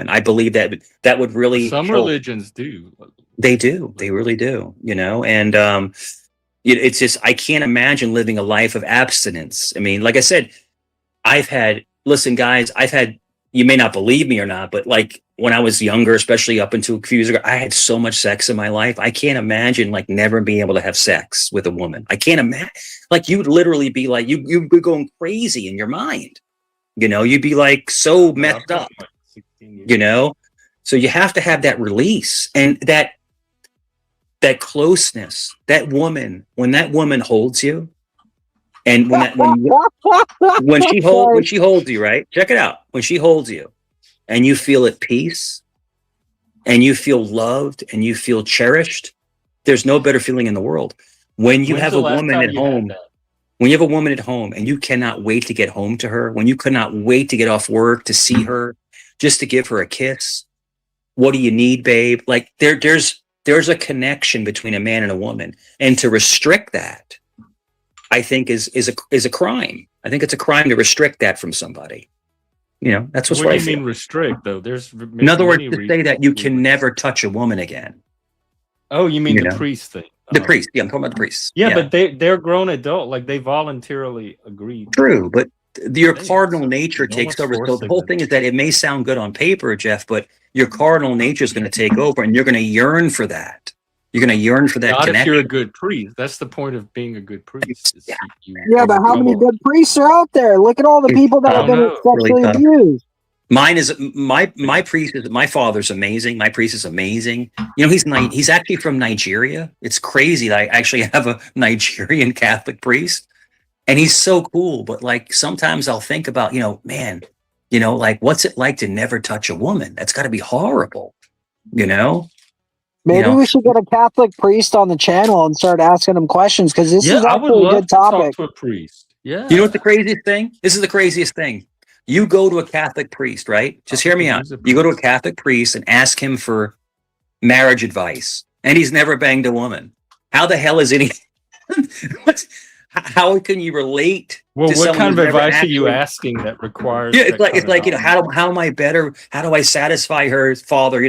I believe that would really some help. Religions do. They do. They really do. And it's just I can't imagine living a life of abstinence. I mean, like I said, listen, guys, you may not believe me or not, but like when I was younger, especially up until a few years ago, I had so much sex in my life. I can't imagine like never being able to have sex with a woman. I can't imagine. Like you'd literally be like, you'd be going crazy in your mind. You'd be like so messed up, So you have to have that release and that closeness, when that woman holds you, and when she holds you, right? Check it out. When she holds you and you feel at peace and you feel loved and you feel cherished, there's no better feeling in the world. When you have a woman at home, and you cannot wait to get home to her, when you cannot wait to get off work to see her, just to give her a kiss. What do you need, babe? Like there's a connection between a man and a woman, and to restrict that, I think is a crime. I think it's a crime to restrict that from somebody. That's what's right. What do you mean restrict though? There's in other words to say that you can never touch a woman again. Oh, you mean the priest thing? The priest. Yeah, I'm talking about the priests. Yeah, but they're grown adult. Like they voluntarily agreed. True, but your cardinal nature takes over. So the whole thing is that it may sound good on paper, Jeff, but your cardinal nature is going to take over, and you're going to yearn for that. You're going to yearn for that connection. If you're a good priest, that's the point of being a good priest. Yeah, but how many good priests are out there? Look at all the people that have been sexually abused. Mine is my priest. My father's amazing. My priest is amazing. He's actually from Nigeria. It's crazy that I actually have a Nigerian Catholic priest, and he's so cool. But like sometimes I'll think about, man, like what's it like to never touch a woman? That's got to be horrible, Maybe we should get a Catholic priest on the channel and start asking him questions, because this is actually a good topic. Talk to a priest. Yeah. You know what the craziest thing? This is the craziest thing. You go to a Catholic priest, right? Just hear me out. You go to a Catholic priest and ask him for marriage advice, and he's never banged a woman. How the hell is any? How can you relate? Well, what kind of advice are you asking that requires? Yeah, it's like how am I better? How do I satisfy her father?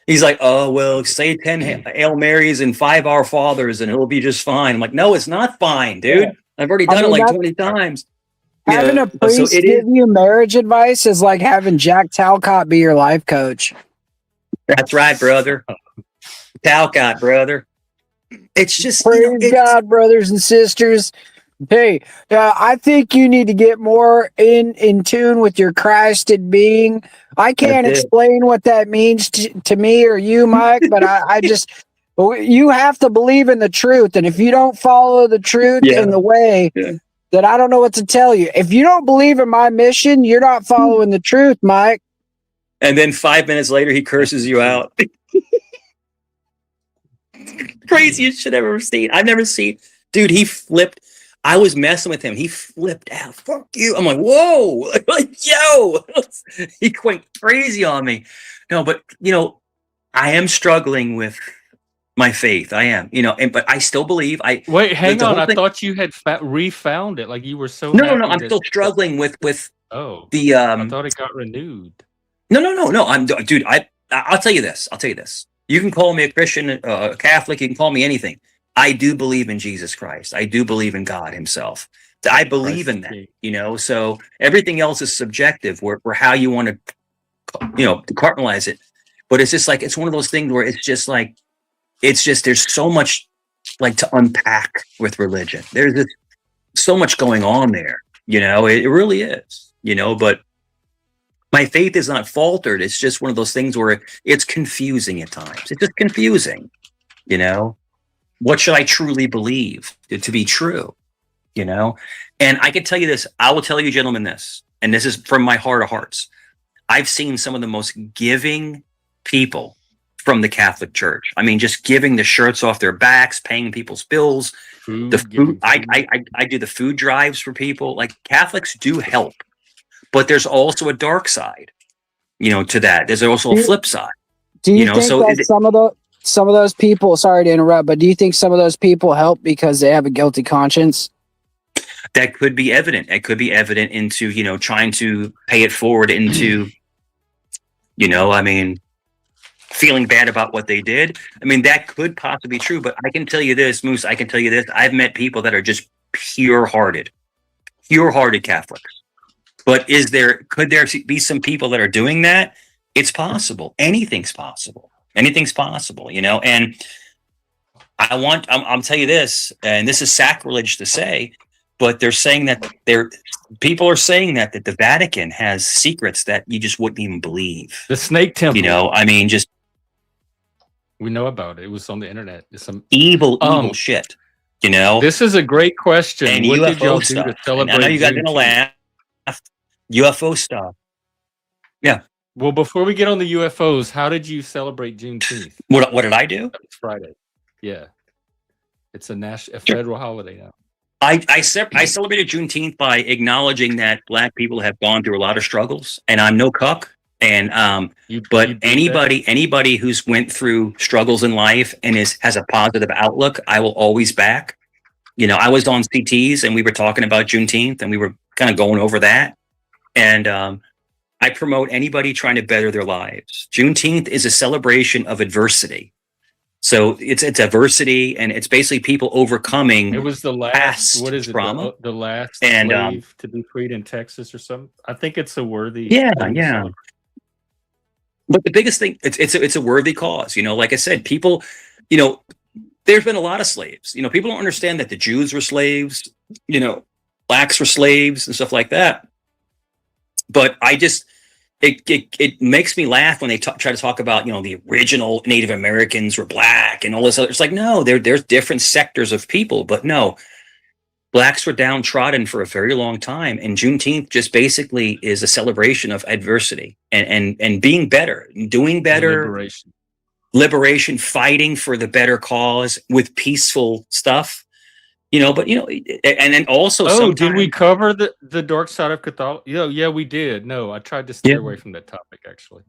He's like, oh well, say 10 Hail Marys and 5 Our Fathers, and it'll be just fine. I'm like, no, it's not fine, dude. Yeah. I've already done it like 20 times. Having a priest give you marriage advice is like having Jack Talcott be your life coach. That's right, brother. Talcott, brother. It's just praise God, brothers and sisters. Hey, I think you need to get more in tune with your Christed being. I can't explain what that means to me or you, Mike, but I just you have to believe in the truth, and if you don't follow the truth in the way. Yeah. That I don't know what to tell you. If you don't believe in my mission, you're not following the truth, Mike. And then 5 minutes later, he curses you out. Craziest shit I've ever seen. I've never seen. Dude, he flipped. I was messing with him. He flipped out. Fuck you. I'm like, whoa. Like, yo. He went crazy on me. No, but, I am struggling with my faith. I am, but I still believe. Wait, hang on. I thought you had refound it. Like you were so. No. I'm still struggling with. Oh, the. I thought it got renewed. No. Dude. I'll tell you this. You can call me a Christian, a Catholic. You can call me anything. I do believe in Jesus Christ. I do believe in God Himself. I believe in that. So everything else is subjective. Where how you want to, compartmentalize it. But it's just like it's one of those things where it's just like. It's just there's so much like to unpack with religion. There's just so much going on there, it really is, but my faith is not faltered. It's just one of those things where it's confusing at times. It's just confusing, what should I truly believe to be true? You know, and I can tell you this. I will tell you, gentlemen, this, and this is from my heart of hearts. I've seen some of the most giving people from the Catholic Church. I mean, just giving the shirts off their backs, paying people's bills. The food. I do the food drives for people. Like, Catholics do help, but there's also a dark side, you know, to that. There's also a flip side. Do you think that some of those people? Sorry to interrupt, but do you think some of those people help because they have a guilty conscience? That could be evident. It could be evident into, you know, trying to pay it forward into, you know, I mean, feeling bad about what they did. I mean, that could possibly be true, but I can tell you this, Moose, I can tell you this. I've met people that are just pure-hearted Catholics. But could there be some people that are doing that? It's possible. Anything's possible. Anything's possible, you know? And I'll tell you this, and this is sacrilege to say, but they're saying that people are saying that the Vatican has secrets that you just wouldn't even believe. The Snake Temple. You know, I mean, just we know about it. It was on the internet. It's some evil shit. You know, this is a great question. And what UFO did y'all stuff. do to celebrate? And I know you guys are gonna laugh. UFO stuff. Yeah. Well, before we get on the UFOs, how did you celebrate Juneteenth? What did I do? It's Friday. Yeah, it's a federal holiday now. I celebrated Juneteenth by acknowledging that Black people have gone through a lot of struggles, and I'm no cuck. And anybody who's went through struggles in life and has a positive outlook, I will always back. You know, I was on CTs and we were talking about Juneteenth and we were kind of going over that. And I promote anybody trying to better their lives. Juneteenth is a celebration of adversity. So it's adversity, and it's basically people overcoming. It was the last trauma. The last slave to be freed in Texas or something. I think it's a worthy. Yeah. But the biggest thing, it's a worthy cause. You know, like I said, people, you know, there's been a lot of slaves. You know, people don't understand that the Jews were slaves. You know, Blacks were slaves and stuff like that. But it makes me laugh when they try to talk about, you know, the original Native Americans were Black and all this other. It's like, no, there's different sectors of people, but no, Blacks were downtrodden for a very long time. And Juneteenth just basically is a celebration of adversity and being better, doing better, liberation, fighting for the better cause with peaceful stuff. You know, but you know, and then also, did we cover the dark side of Catholicism? Yeah, we did. No, I tried to steer away from that topic, actually.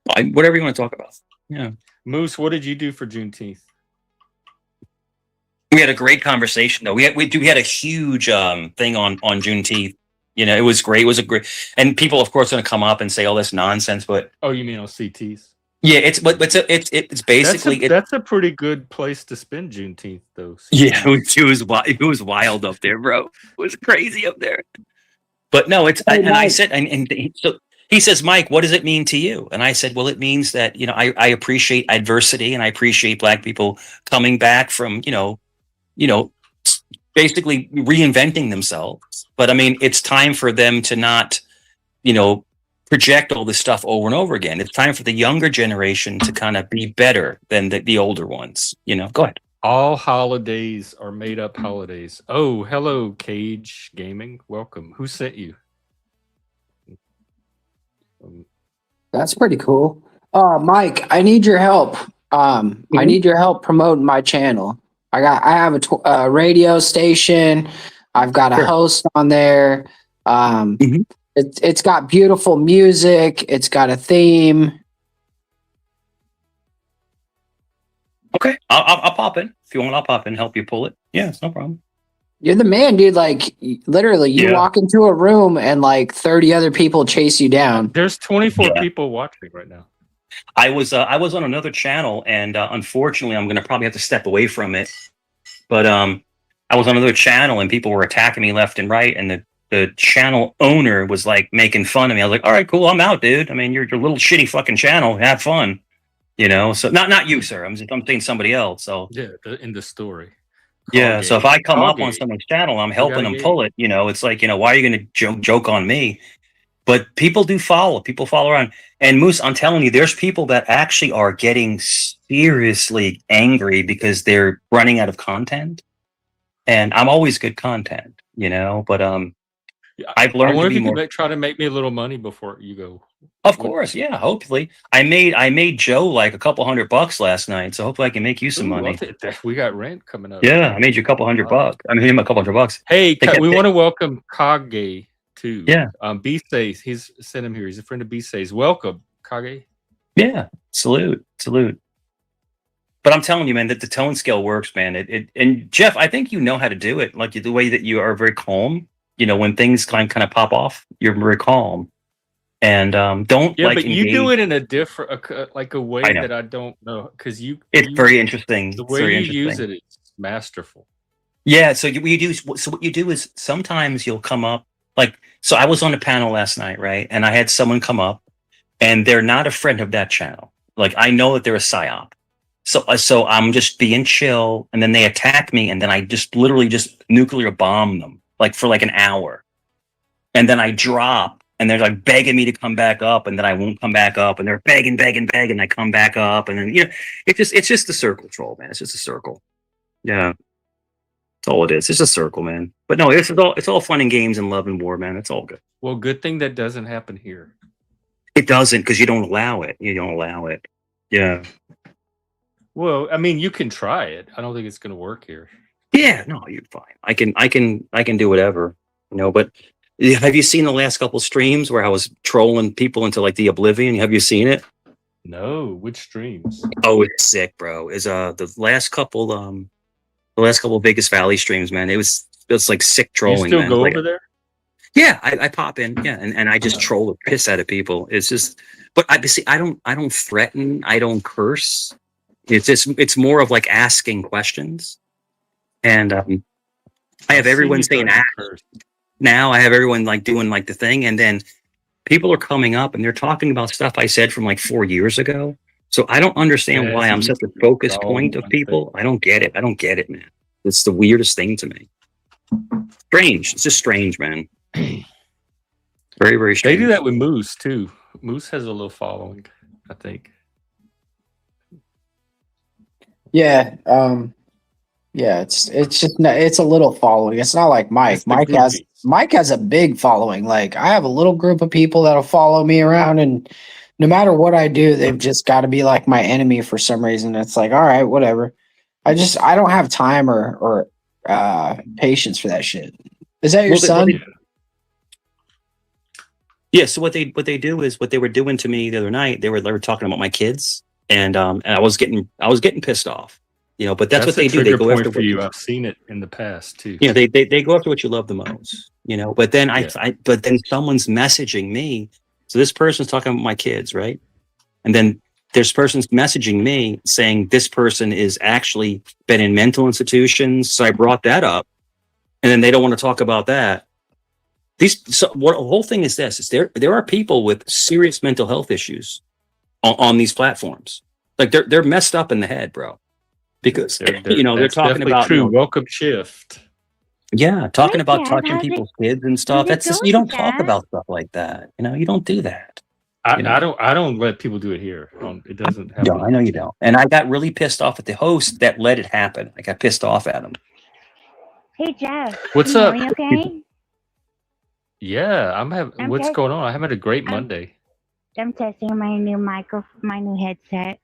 Whatever you want to talk about. Yeah, Moose, what did you do for Juneteenth? We had a great conversation, though. We had a huge thing on Juneteenth. You know, it was great. It was a great, and people, of course, going to come up and say all this nonsense. But you mean on CTs? Yeah, it's basically that's a pretty good place to spend Juneteenth, though. Yeah, it was wild up there, bro. It was crazy up there. But no, I said, so he says, Mike, what does it mean to you? And I said, well, it means that, you know, I appreciate adversity and I appreciate Black people coming back from, you know, basically reinventing themselves. But I mean, it's time for them to not, you know, project all this stuff over and over again. It's time for the younger generation to kind of be better than the older ones. You know, go ahead. All holidays are made up holidays. Oh, hello, Cage Gaming. Welcome. Who sent you? That's pretty cool. Mike, I need your help. I need your help promoting my channel. I have a radio station. I've got a host on there. It's got beautiful music. It's got a theme. Okay, I'll pop in if you want. I'll pop in and help you pull it. Yeah, it's no problem. You're the man, dude. Like literally, you walk into a room and like 30 other people chase you down. There's 24 people watching right now. I was on another channel, and unfortunately, I'm going to probably have to step away from it. But I was on another channel, and people were attacking me left and right, and the channel owner was like making fun of me. I was like, all right, cool. I'm out, dude. I mean, you're a little shitty fucking channel. Have fun. You know, so not you, sir. I'm saying somebody else. So yeah, in the story. Yeah. So if I come up on someone's channel, I'm helping them pull it. You know, it's like, you know, why are you going to joke on me? But people do follow. People follow around. And Moose, I'm telling you, there's people that actually are getting seriously angry because they're running out of content, and I'm always good content, but I've I learned to wonder if be you more. could try to make me a little money before you go. Of course, yeah. Hopefully, I made Joe like a couple $100 last night, so hopefully I can make you some Ooh, money. we got rent coming up. Yeah, I made you a couple $100. I made him a couple $100. Hey, They kept- we want to welcome Kage too. Yeah. B says he's sent him here. He's a friend of B says. Welcome, Kage. Yeah, salute. But I'm telling you, man, that the tone scale works, man. And Jeff, I think you know how to do it. Like the way that you are very calm. When things kind of pop off, you're very calm. And don't Yeah, like but engage. you do it in a different, like a way I know. that I don't know, because It's very interesting. The way you use it is masterful. Yeah. So what you do is sometimes you'll come up so I was on a panel last night, right? And I had someone come up, and they're not a friend of that channel. Like I know that they're a psyop. So I'm just being chill, and then they attack me, and then I just literally just nuclear bomb them for an hour, and then I drop, and they're like begging me to come back up, and then I won't come back up, and they're begging, and I come back up, and then it's just a circle, troll, man. It's just a circle. Yeah, that's all it is. It's a circle, man. But no, it's all fun and games and love and war, man. It's all good. Well, good thing that doesn't happen here. It doesn't, because you don't allow it. You don't allow it. Yeah. Well, I mean, you can try it. I don't think it's going to work here. Yeah, no, you're fine. I can do whatever, But have you seen the last couple streams where I was trolling people into the oblivion? Have you seen it? No, which streams? Oh, it's sick, bro. Is the last couple Vegas Valley streams, man. It was like sick trolling. You still man. go over there? Yeah, I pop in, yeah, and I just troll the piss out of people. It's just, but I don't threaten, I don't curse. It's more of asking questions, and I have everyone saying ask. Now I have everyone doing the thing, and then people are coming up and they're talking about stuff I said from 4 years ago. So I don't understand why I'm such a focus point of people. I don't get it, man. It's the weirdest thing to me. Strange. It's just strange, man. Very, very strange. They do that with Moose too. Moose has a little following, I think. Yeah. Yeah, it's just it's a little following. It's not like Mike. Mike has a big following. I have a little group of people that'll follow me around, and no matter what I do, they've just got to be my enemy for some reason. It's all right, whatever. I don't have time or patience for that shit. Is that your son? Yeah. So what they do is what they were doing to me the other night. They were talking about my kids, and I was getting pissed off. But that's what they do. They go after for you. I've seen it in the past too. They go after what you love the most. But then but then someone's messaging me. So this person's talking about my kids, right? And then this person's messaging me saying this person is actually been in mental institutions. So I brought that up, and then they don't want to talk about that. The whole thing is this: is there are people with serious mental health issues on these platforms. They're messed up in the head, bro. Because they're talking about true. Welcome shift. Yeah, talking about touching people's kids and stuff. That's just, you don't talk about stuff like that. You don't do that. I don't let people do it here. It doesn't happen. No, I know you don't. And I got really pissed off at the host that let it happen. I got pissed off at him. Hey Jeff, what's up? Are you okay? Yeah, what's going on? I'm having a great Monday. I'm testing my new headset.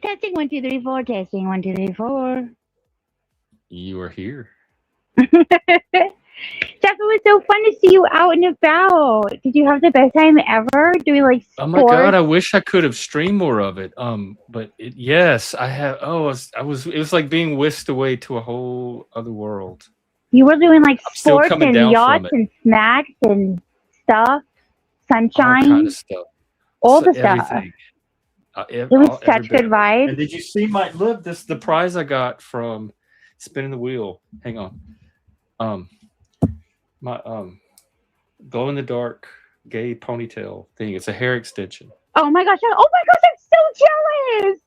Testing 1 2 3 4. Testing 1 2 3 4. You are here. Jeff, it was so fun to see you out and about. Did you have the best time ever doing sports? Oh my god, I wish I could have streamed more of it. But yes, I have. Oh, it was like being whisked away to a whole other world. You were doing sports and yachts and snacks and stuff, sunshine, all kind of stuff. All the stuff. Everything. It was such good vibes. And did you see the prize I got from spinning the wheel? Hang on. My glow in the dark gay ponytail thing. It's a hair extension. Oh my gosh! I'm so jealous.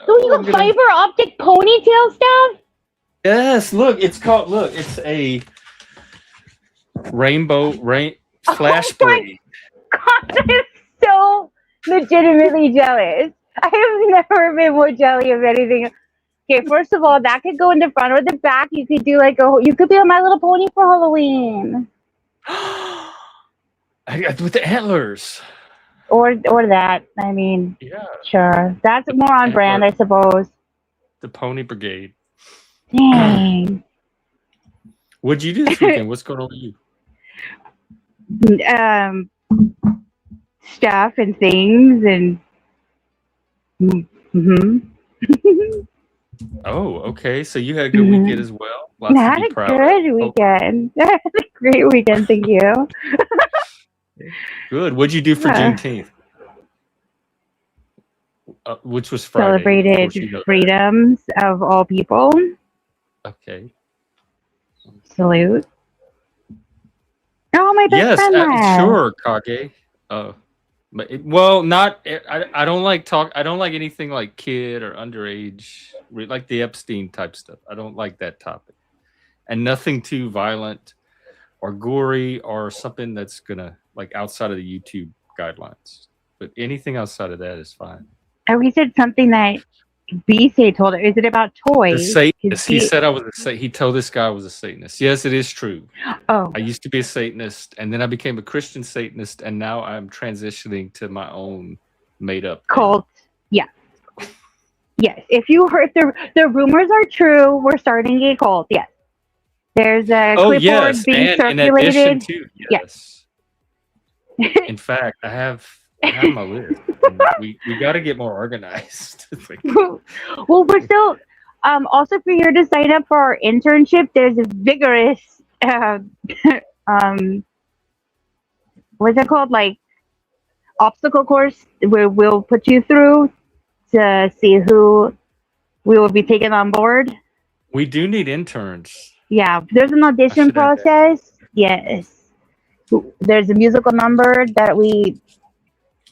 So you got fiber optic ponytail stuff? Yes. Look, it's a rainbow flash braid. God, I'm so legitimately jealous. I have never been more jelly of anything. Okay, first of all, that could go in the front or the back. You could do like you could be on My Little Pony for Halloween. With the antlers. Or that. I mean, Yeah. Sure. That's more on brand, I suppose. The Pony Brigade. Dang. What'd you do this weekend? What's going on with you? Stuff and things and Oh, okay. So you had a good weekend as well. I had a good weekend. I had a great weekend, thank you. Good. What'd you do for Juneteenth? Which was Friday. Celebrated freedoms of all people. Okay. Salute. Oh, my best friend left. Sure, Kage. Well, not. I don't like talk. I don't like anything like kid or underage, like the Epstein type stuff. I don't like that topic, and nothing too violent or gory or something that's gonna like outside of the YouTube guidelines. But anything outside of that is fine. Oh, he said something that BC told her. Is it about toys? The Satanist. He said I was a Satanist. He told this guy I was a Satanist. Yes, it is true. Oh. I used to be a Satanist, and then I became a Christian Satanist, and now I'm transitioning to my own made-up cult. Yeah. Yes. If you heard the rumors are true, we're starting a cult. Yes. There's a clipboard being circulated. In addition to, yes. In fact, I have my list. We got to get more organized. Well, we're still also for you to sign up for our internship. There's a vigorous what's it called, like obstacle course where we'll put you through to see who we will be taking on board. We do need interns. Yeah, there's an audition process. Yes, there's a musical number that we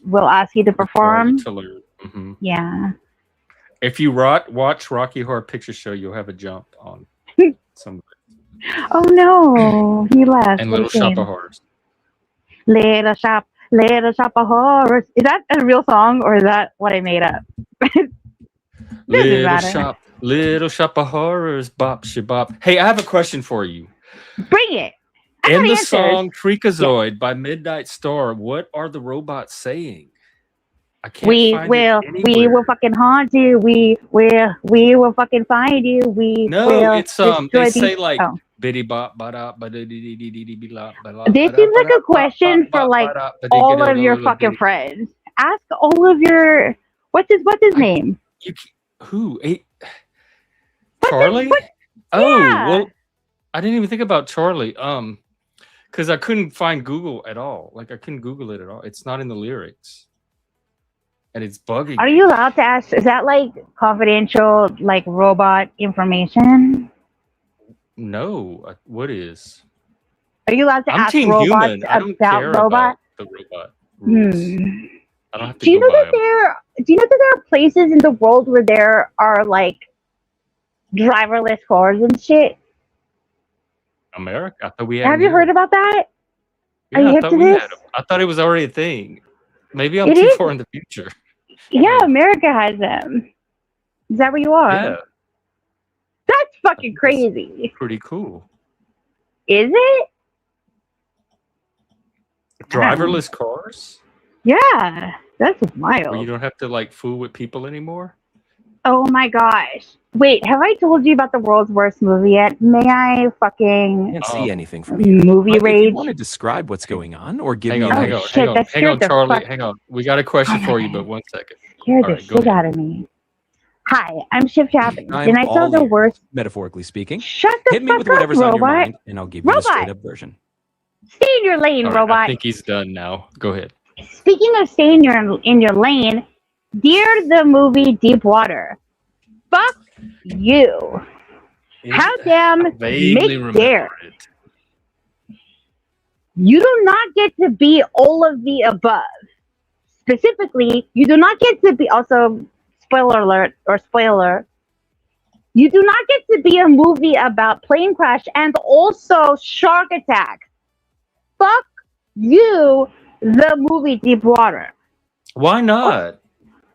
will ask you to perform. Mm-hmm. Yeah. If you watch Rocky Horror Picture Show, you'll have a jump on some. Oh no, he left. And Little Shop of Horrors. Little Shop of Horrors. Is that a real song or is that what I made up? Little Shop of Horrors, bop shabop. Hey, I have a question for you. Bring it. In the song Freakazoid by Midnight Star, what are the robots saying? I can't we will fucking haunt you. We will fucking find you. It's they say like biddy bop ba. This seems like a question for like all of your fucking friends. Ask all of your what's his name? Who? Charlie? Well, I didn't even think about Charlie. Because I couldn't find Google at all. Like I couldn't Google it at all. It's not in the lyrics. And it's bugging. Are you allowed to ask? Is that like confidential, like robot information? No. What is? Are you allowed to ask robots about robots? The robot rules. I don't have to do you know that there are places in the world where there are like driverless cars and shit? America? I thought we had. Have you heard about that? Yeah, are you hip to this? I thought it was already a thing. Maybe I'm too far in the future. Yeah, America has them. Is that where you are? Yeah. That's fucking crazy. Pretty cool. Is it? Driverless cars? Yeah, that's wild. Where you don't have to like fool with people anymore? Oh my gosh. Wait, have I told you about the world's worst movie yet? May I fucking can't see anything from you. Movie rage? If you want to describe what's going on or give me hang on, Charlie. Hang on. We got a question for you, but 1 second. Scared the shit out of me. Hi, I'm Shift Happy. And I saw the worst. Metaphorically speaking. Shut the Hit me with whatever's on your mind, and I'll give you the straight up version. Stay in your lane, robot. I think he's done now. Go ahead. Speaking of staying in your lane, dear the movie Deep Water. Fuck you. How damn make dare. You do not get to be all of the above. Specifically, you do not get to be also spoiler alert or spoiler. You do not get to be a movie about plane crash and also shark attack. Fuck you, the movie Deep Water. Why not?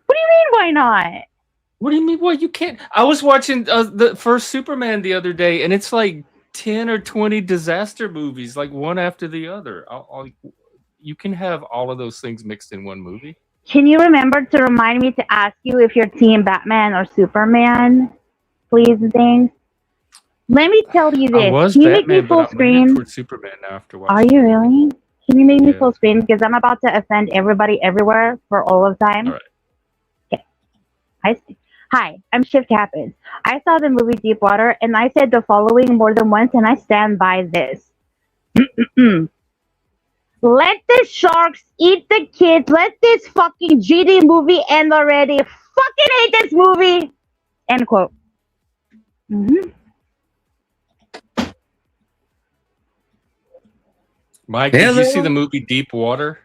What do you mean? Why not? What do you mean? What you can't? I was watching the first Superman the other day, and it's like 10 or 20 disaster movies, like one after the other. You can have all of those things mixed in one movie. Can you remember to remind me to ask you if you're Team Batman or Superman? Please and thanks. Let me tell you this. I was Can you Batman, make me full but I'm screen? leaning towards Superman now after watching. Are you really? Can you make me full screen? Because I'm about to offend everybody everywhere for all of time. All right. Okay. Hi, I'm Shift Happens. I saw the movie Deepwater, and I said the following more than once, and I stand by this. Let the sharks eat the kids. Let this fucking GD movie end already. Fucking hate this movie. End quote. Mike, did you see the movie Deepwater?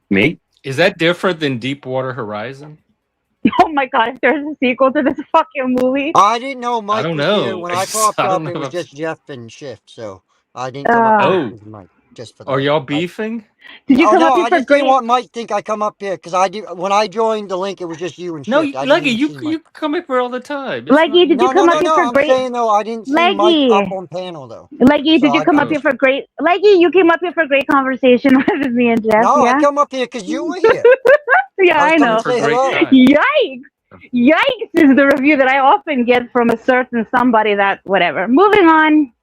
Me? Is that different than Deepwater Horizon? Oh my god, if there's a sequel to this fucking movie. I didn't know Mike was here. When I popped up, it was if... just Jeff and Shift, so I didn't come up here with Mike. Just for that. Are y'all beefing? Did you come up here I just didn't want Mike to think I come up here, because when I joined the link, it was just you and Shift. No, Leggy, you come up here all the time. Leggy, did you come up here for great... I'm saying, though, I didn't see Mike up on panel, though. Leggy, did you come up here for great... Leggy, you came up here for great conversation with me and Jeff, No, yeah? I come up here because you were here. Yeah, I know. Yikes! Yikes is the review that I often get from a certain somebody that... Whatever. Moving on.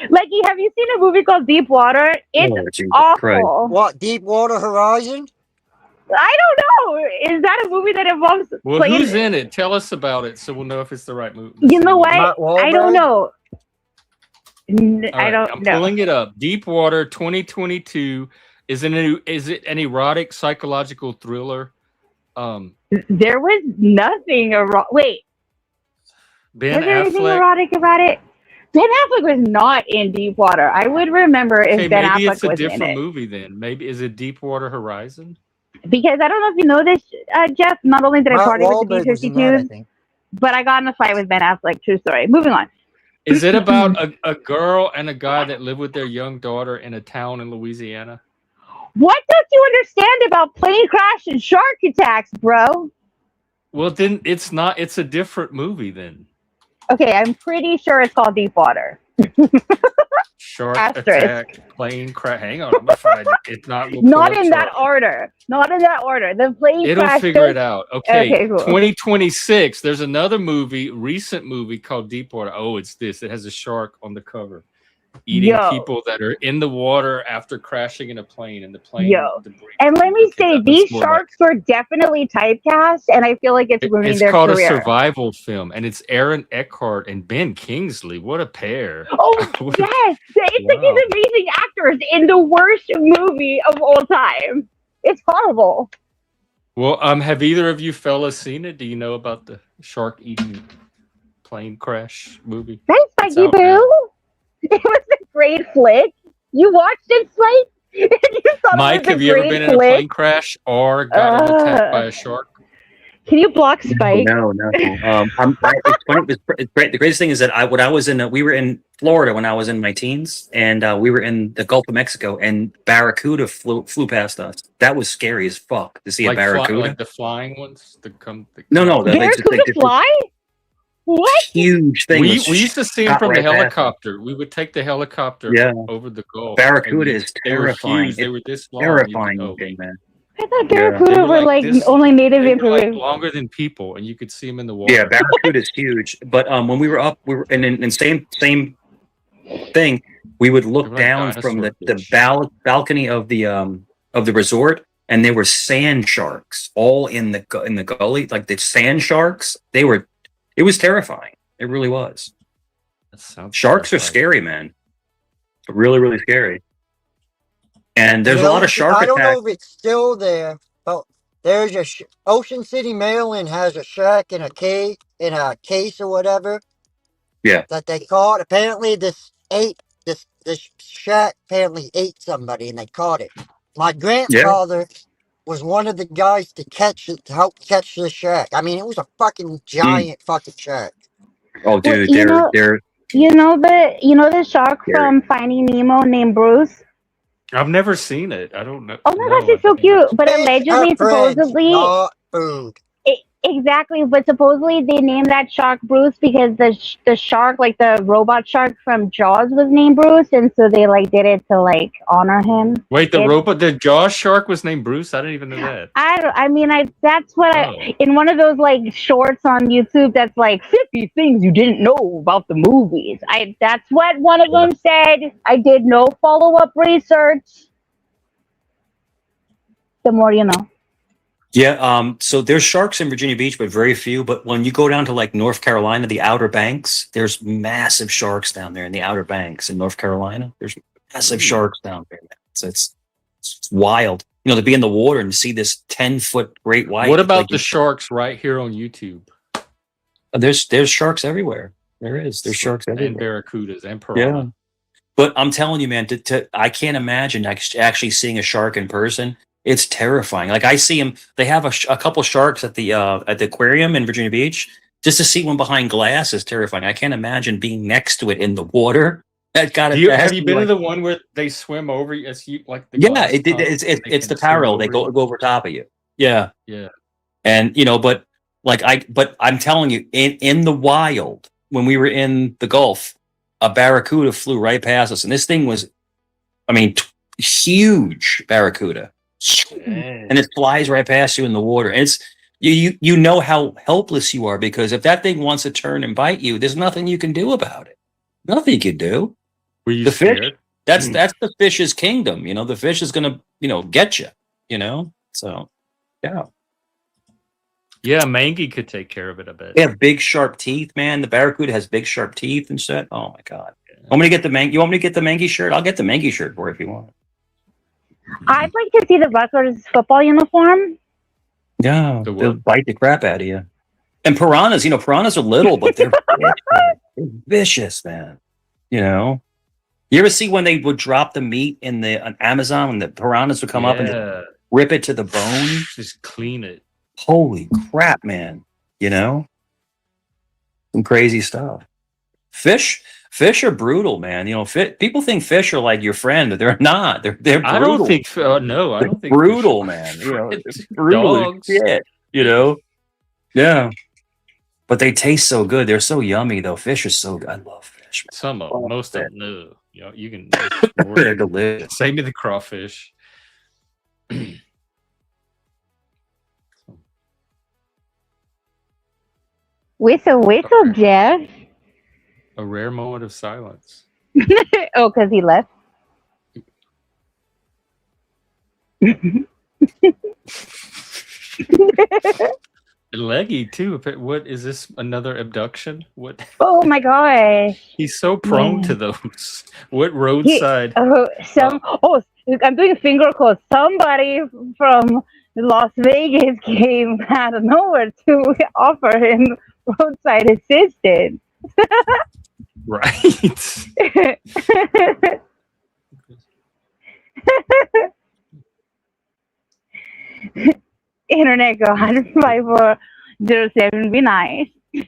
Leggy, have you seen a movie called Deepwater? It's awful. Christ. What, Deepwater Horizon? I don't know. Is that a movie that involves... Well, who's in it? Tell us about it so we'll know if it's the right movie. You know what? I don't know. I don't know. I'm pulling it up. Deepwater 2022. Is it an erotic psychological thriller? There was nothing erotic. Wait. Ben was there Affleck. Anything erotic about it? Ben Affleck was not in Deepwater. I would remember if Ben Affleck was in it. Maybe it's a different movie then. Maybe is it Deepwater Horizon? Because I don't know if you know this, Jeff. Not only did I party with the B-52s, but I got in a fight with Ben Affleck. True story. Moving on. Is it about a girl and a guy that live with their young daughter in a town in Louisiana? What don't you understand about plane crash and shark attacks, bro? Well, then it's not. It's a different movie then. Okay, I'm pretty sure it's called Deepwater. Shark attack, plane crash. Hang on, I'm gonna find it. It's not. Not in that order. Not in that order. The plane It'll crash. Figure it out. Okay, cool. 2026. There's another recent movie called Deepwater. Oh, it's this. It has a shark on the cover, eating people that are in the water after crashing in a plane, and the plane. And let me say, these sharks were definitely typecast, and I feel like it's ruining their career. It's called a survival film, and it's Aaron Eckhart and Ben Kingsley. What a pair! Oh yes, it's like these amazing actors in the worst movie of all time. It's horrible. Well, have either of you fellas seen it? Do you know about the shark eating plane crash movie? Thanks, Spiky Boo. It was a great flick. You watched it, Spike? Mike, have you ever been in a plane crash or got attacked by a shark? Can you block Spike? No. It's funny. It's great. The greatest thing is that we were in Florida when I was in my teens, and we were in the Gulf of Mexico, and barracuda flew past us. That was scary as fuck to see a barracuda. Like the flying ones? No. Barracuda fly? What? Huge thing. We used to see them from the helicopter. We would take the helicopter over the Gulf. Barracuda is terrifying. They were this long. Terrifying looking, man. I thought barracuda were like only native in Peru. Like longer than people, and you could see them in the water. Yeah, barracuda is huge. But when we were up, we were in same thing. We would look down from the balcony of the resort, and there were sand sharks all in the gully, like the sand sharks. It was terrifying. It really was. Sharks are scary, man. Really, really scary. And there's a lot of shark attacks. I don't know if it's still there, but there's Ocean City, Maryland has a shark in a case or whatever. Yeah. That they caught. Apparently this shark apparently ate somebody and they caught it. My grandfather was one of the guys to help catch the shark. I mean, it was a fucking giant fucking shark. Oh, dude, they're you know the shark from Finding Nemo named Bruce? I've never seen it. I don't know. Oh my gosh, it's so cute. But allegedly, supposedly, not food. Exactly, but supposedly they named that shark Bruce because the shark, like the robot shark from Jaws, was named Bruce, and so they like did it to like honor him. Wait, the Jaws shark was named Bruce? I didn't even know that. That's what I in one of those like shorts on YouTube. That's like 50 things you didn't know about the movies. That's what one of them said. I did no follow-up research. The more you know. Yeah, so there's sharks in Virginia Beach, but very few. But when you go down to like North Carolina, the Outer Banks, there's massive sharks down there in the Outer Banks in North Carolina. There's massive sharks down there. So it's wild. You know, to be in the water and see this 10-foot great white. What about the sharks right here on YouTube? There's sharks everywhere. There's sharks everywhere. And barracudas and piranha. Yeah. But I'm telling you, man, I can't imagine actually seeing a shark in person. It's terrifying. Like I see them. They have a couple sharks at the aquarium in Virginia Beach. Just to see one behind glass is terrifying. I can't imagine being next to it in the water. That got it. Have you been to the one where they swim over you? It's like the it's the parallel. They go over top of you. Yeah. Yeah. And but I'm telling you, in the wild, when we were in the Gulf, a barracuda flew right past us, and this thing was, huge barracuda. And it flies right past you in the water. And it's you know how helpless you are, because if that thing wants to turn and bite you, there's nothing you can do about it. Nothing you can do. Were you the scared? Fish? That's the fish's kingdom. The fish is gonna get you. So yeah. Yeah, mangy could take care of it a bit. They have big sharp teeth, man. The barracuda has big sharp teeth and shit. Oh my god. Want me to get the You want me to get the mangy shirt? I'll get the mangy shirt for you if you want. I'd like to see the Rutgers football uniform. Yeah, they'll bite the crap out of you. And piranhas, piranhas are little, but they're vicious, man. You ever see when they would drop the meat on Amazon, and the piranhas would come up and rip it to the bone? Just clean it. Holy crap, man. Some crazy stuff. Fish are brutal, man. People think fish are like your friend, but they're not. They're brutal. I don't think no. I don't think brutal, man. It's brutal shit. Yeah. But they taste so good. They're so yummy, though. Fish is so good. I love fish. Man. Some of them, most of them, no. You can. They're delicious. Same with the crawfish. Whistle, Jeff. A rare moment of silence. Oh, because he left. Leggy too. What is this? Another abduction? What? Oh my gosh! He's so prone to those. What roadside? I'm doing finger quotes. Somebody from Las Vegas came out of nowhere to offer him roadside assistance. Right. Internet go 15407. Be nice. Wait,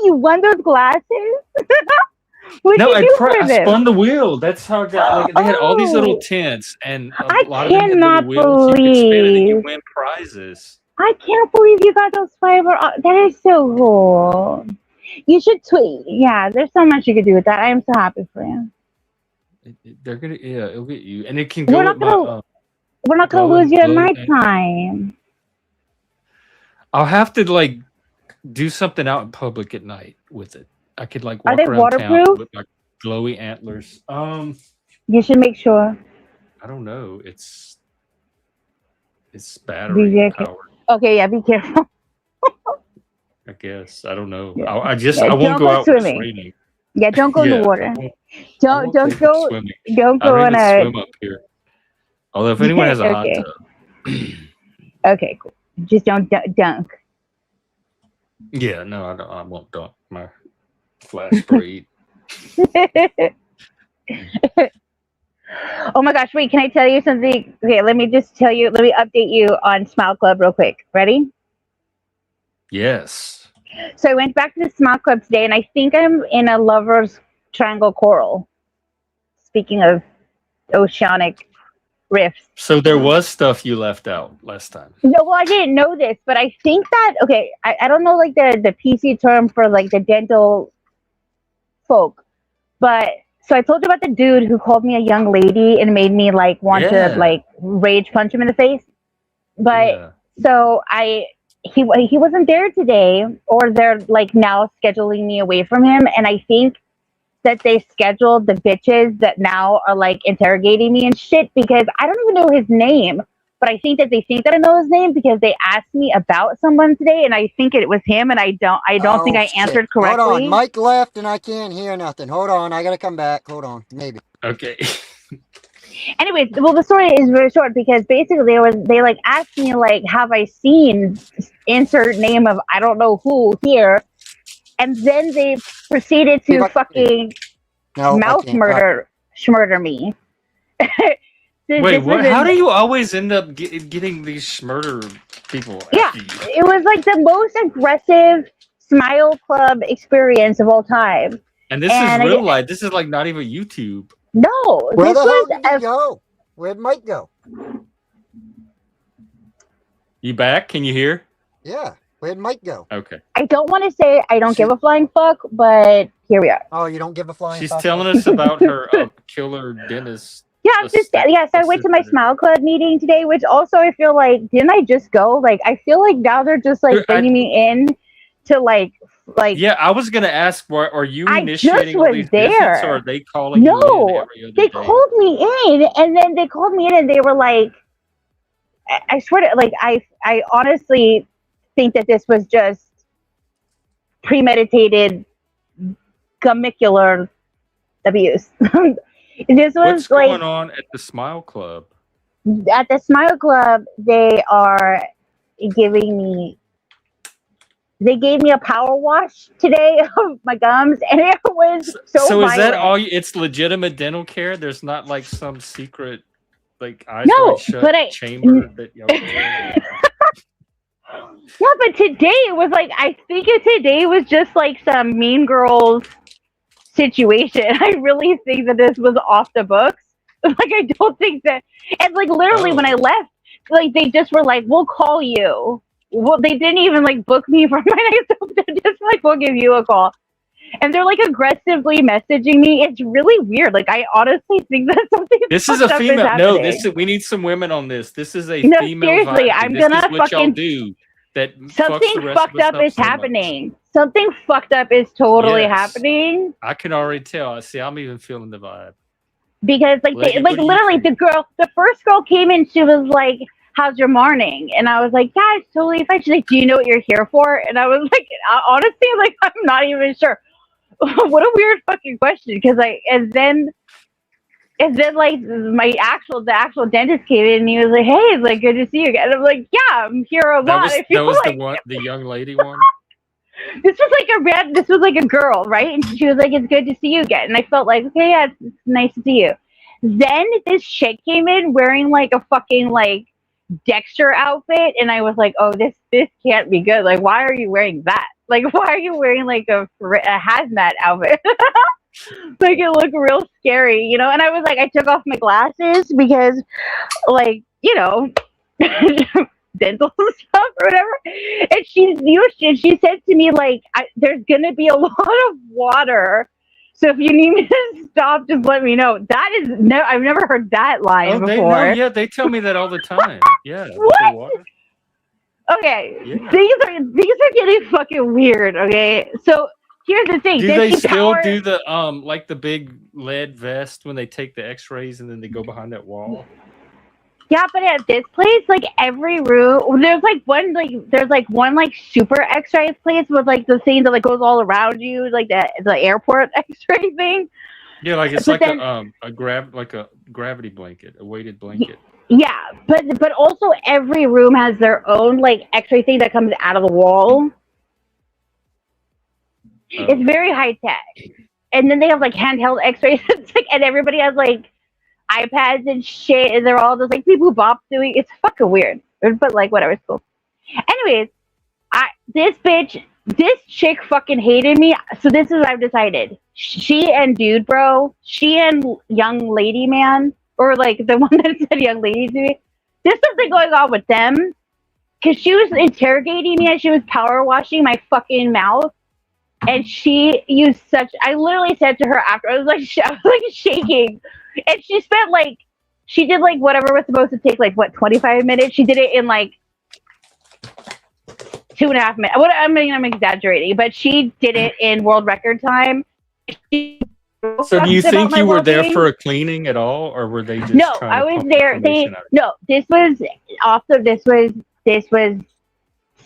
you won those glasses? I spun the wheel. That's how I got. They had all these little tents, and I cannot believe you win prizes. I can't believe you got those fiber. That is so cool. You should tweet. Yeah, there's so much you could do with that. I am so happy for you. They're gonna, it'll get you, and it can go. We're not gonna lose you at nighttime. I'll have to do something out in public at night with it. I could walk Are they around waterproof? town with my glowy antlers. You should make sure. I don't know. It's battery powered. Okay, yeah, be careful. I guess. I don't know. Yeah. I won't go out swimming. when it's raining. Yeah, don't go in the water. Don't go swimming. Don't go in a swim up here. Although if anyone has a hot tub. Okay, cool. Just don't dunk. Yeah, no, I won't dunk my flash braid. Oh my gosh, wait, can I tell you something? Okay, let me update you on Smile Club real quick. Ready? Yes. So I went back to the Smile Club today, and I think I'm in a lover's triangle coral. Speaking of oceanic rifts. So there was stuff you left out last time. No, well, I didn't know this, but I think that I don't know like the PC term for like the dental folk, but so I told you about the dude who called me a young lady and made me like want to like rage punch him in the face. But so he wasn't there today, or they're like now scheduling me away from him, and I think that they scheduled the bitches that now are like interrogating me and shit because I don't even know his name, but I think that they think that I know his name because they asked me about someone today, and I think it was him, and I don't think I answered correctly. Hold on, Mike left and I can't hear nothing. Hold on, I gotta come back. Hold on, maybe. Okay. Anyways, well, the story is very short because basically they like asked me like, have I seen insert name of I don't know who here, and then they proceeded to fucking mouth schmurder me. Wait, what? How do you always end up getting these schmurder people? Yeah, it was like the most aggressive Smile Club experience of all time. And this is real life. This is like not even YouTube. No, where the hell did he go? Where'd Mike go? You back? Can you hear? Yeah. Where'd Mike go? Okay. I don't want to say I don't give a flying fuck, but here we are. Oh, you don't give a flying fuck? She's telling us about her killer dentist. Yeah, so I went to my Smile Club meeting today, which also I feel like, didn't I just go? Like, I feel like now they're just like bringing me in to like. Yeah, I was gonna ask, are you initiating all these there. visits, or are they calling you in every other they day? called me in, and then they called me in, and they were like, I swear to, like, I honestly think that this was just premeditated gummicular abuse. This was What's going on at the Smile Club? At the Smile Club, they are giving me. They gave me a power wash today of my gums, and it was so violent. Is that all? It's legitimate dental care. There's not like some secret, like eyes shut chamber that. Yeah, but today it was like today was just like some Mean Girls situation. I really think that this was off the books. Like I don't think that, and like literally when I left, like they just were like, "We'll call you." Well, they didn't even like book me for my next. They're just like, "We'll give you a call," and they're like aggressively messaging me. It's really weird. Like I honestly think that something. This is a female. No, we need some women on this. This is a female. Seriously, I'm gonna fucking do. That something fucked up is happening. Something fucked up is totally happening. I can already tell. See, I'm even feeling the vibe. Because like literally the first girl came in, she was like, "How's your morning?" And I was like, "Yeah, it's totally fine." She's like, "Do you know what you're here for?" And I was like, honestly, like I'm not even sure. What a weird fucking question. Because and then like the actual dentist came in and he was like, "Hey, it's like good to see you again." And I'm like, "Yeah, I'm here a lot." That was like the young lady one. This was like a girl, right? And she was like, "It's good to see you again." And I felt like, okay, yeah, it's nice to see you. Then this chick came in wearing like a fucking like Dexter outfit, and I was like, "Oh, this can't be good. Like, why are you wearing that? Like, why are you wearing like a hazmat outfit?" Like it looked real scary, you know. And I was like, I took off my glasses because, like, you know, dental stuff or whatever. And she said to me like, "There's gonna be a lot of water, so if you need me to stop, just let me know." That is I've never heard that line before. They tell me that all the time. Yeah. What? Okay, things are getting fucking weird. Okay, so. Here's the thing. Do they still do the like the big lead vest when they take the X-rays and then they go behind that wall? Yeah, but at this place, like every room, there's one super X-ray place with like the thing that like goes all around you, like the airport X-ray thing. Yeah, like it's like a gravity blanket, a weighted blanket. Yeah, but also every room has their own like X-ray thing that comes out of the wall. It's very high tech, and then they have like handheld X-rays, and everybody has like iPads and shit, and they're all just like people bop doing. It's fucking weird, but like whatever, it's cool. Anyways, this chick fucking hated me. So this is what I've decided. She and young lady man, or like the one that said young lady to me. There's something going on with them because she was interrogating me and she was power washing my fucking mouth. And she used such. I literally said to her after, I was like shaking, and she spent like, she did like whatever was supposed to take like what 25 minutes. She did it in like 2.5 minutes. What I mean, I'm exaggerating, but she did it in world record time. So do you think you were there for a cleaning at all, or were they just? No, I was there. This was also this was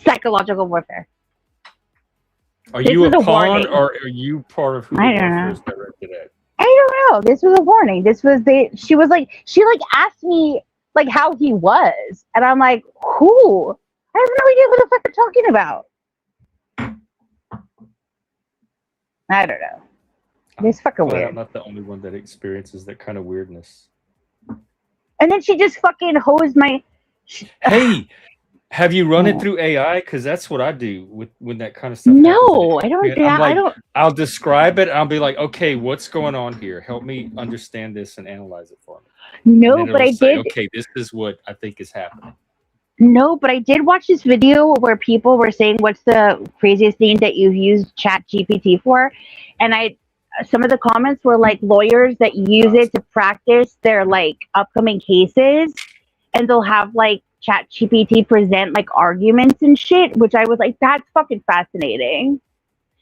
psychological warfare. Are you a pawn, or are you part of who the warfare is directed at? I don't know. This was a warning. She asked me like how he was, and I'm like, who? I have no idea what the fuck you're talking about. I don't know. It's fucking weird. I'm not the only one that experiences that kind of weirdness. And then she just fucking hosed my. Hey, have you run it through AI? Because that's what I do when that kind of stuff. No, I don't. I'll describe it. I'll be like, okay, what's going on here? Help me understand this and analyze it for me. No, but I did. Okay, this is what I think is happening. No, but I did watch this video where people were saying, "What's the craziest thing that you've used ChatGPT for?" And some of the comments were like lawyers that use it to practice their like upcoming cases, and they'll have like ChatGPT present like arguments and shit, which I was like, that's fucking fascinating.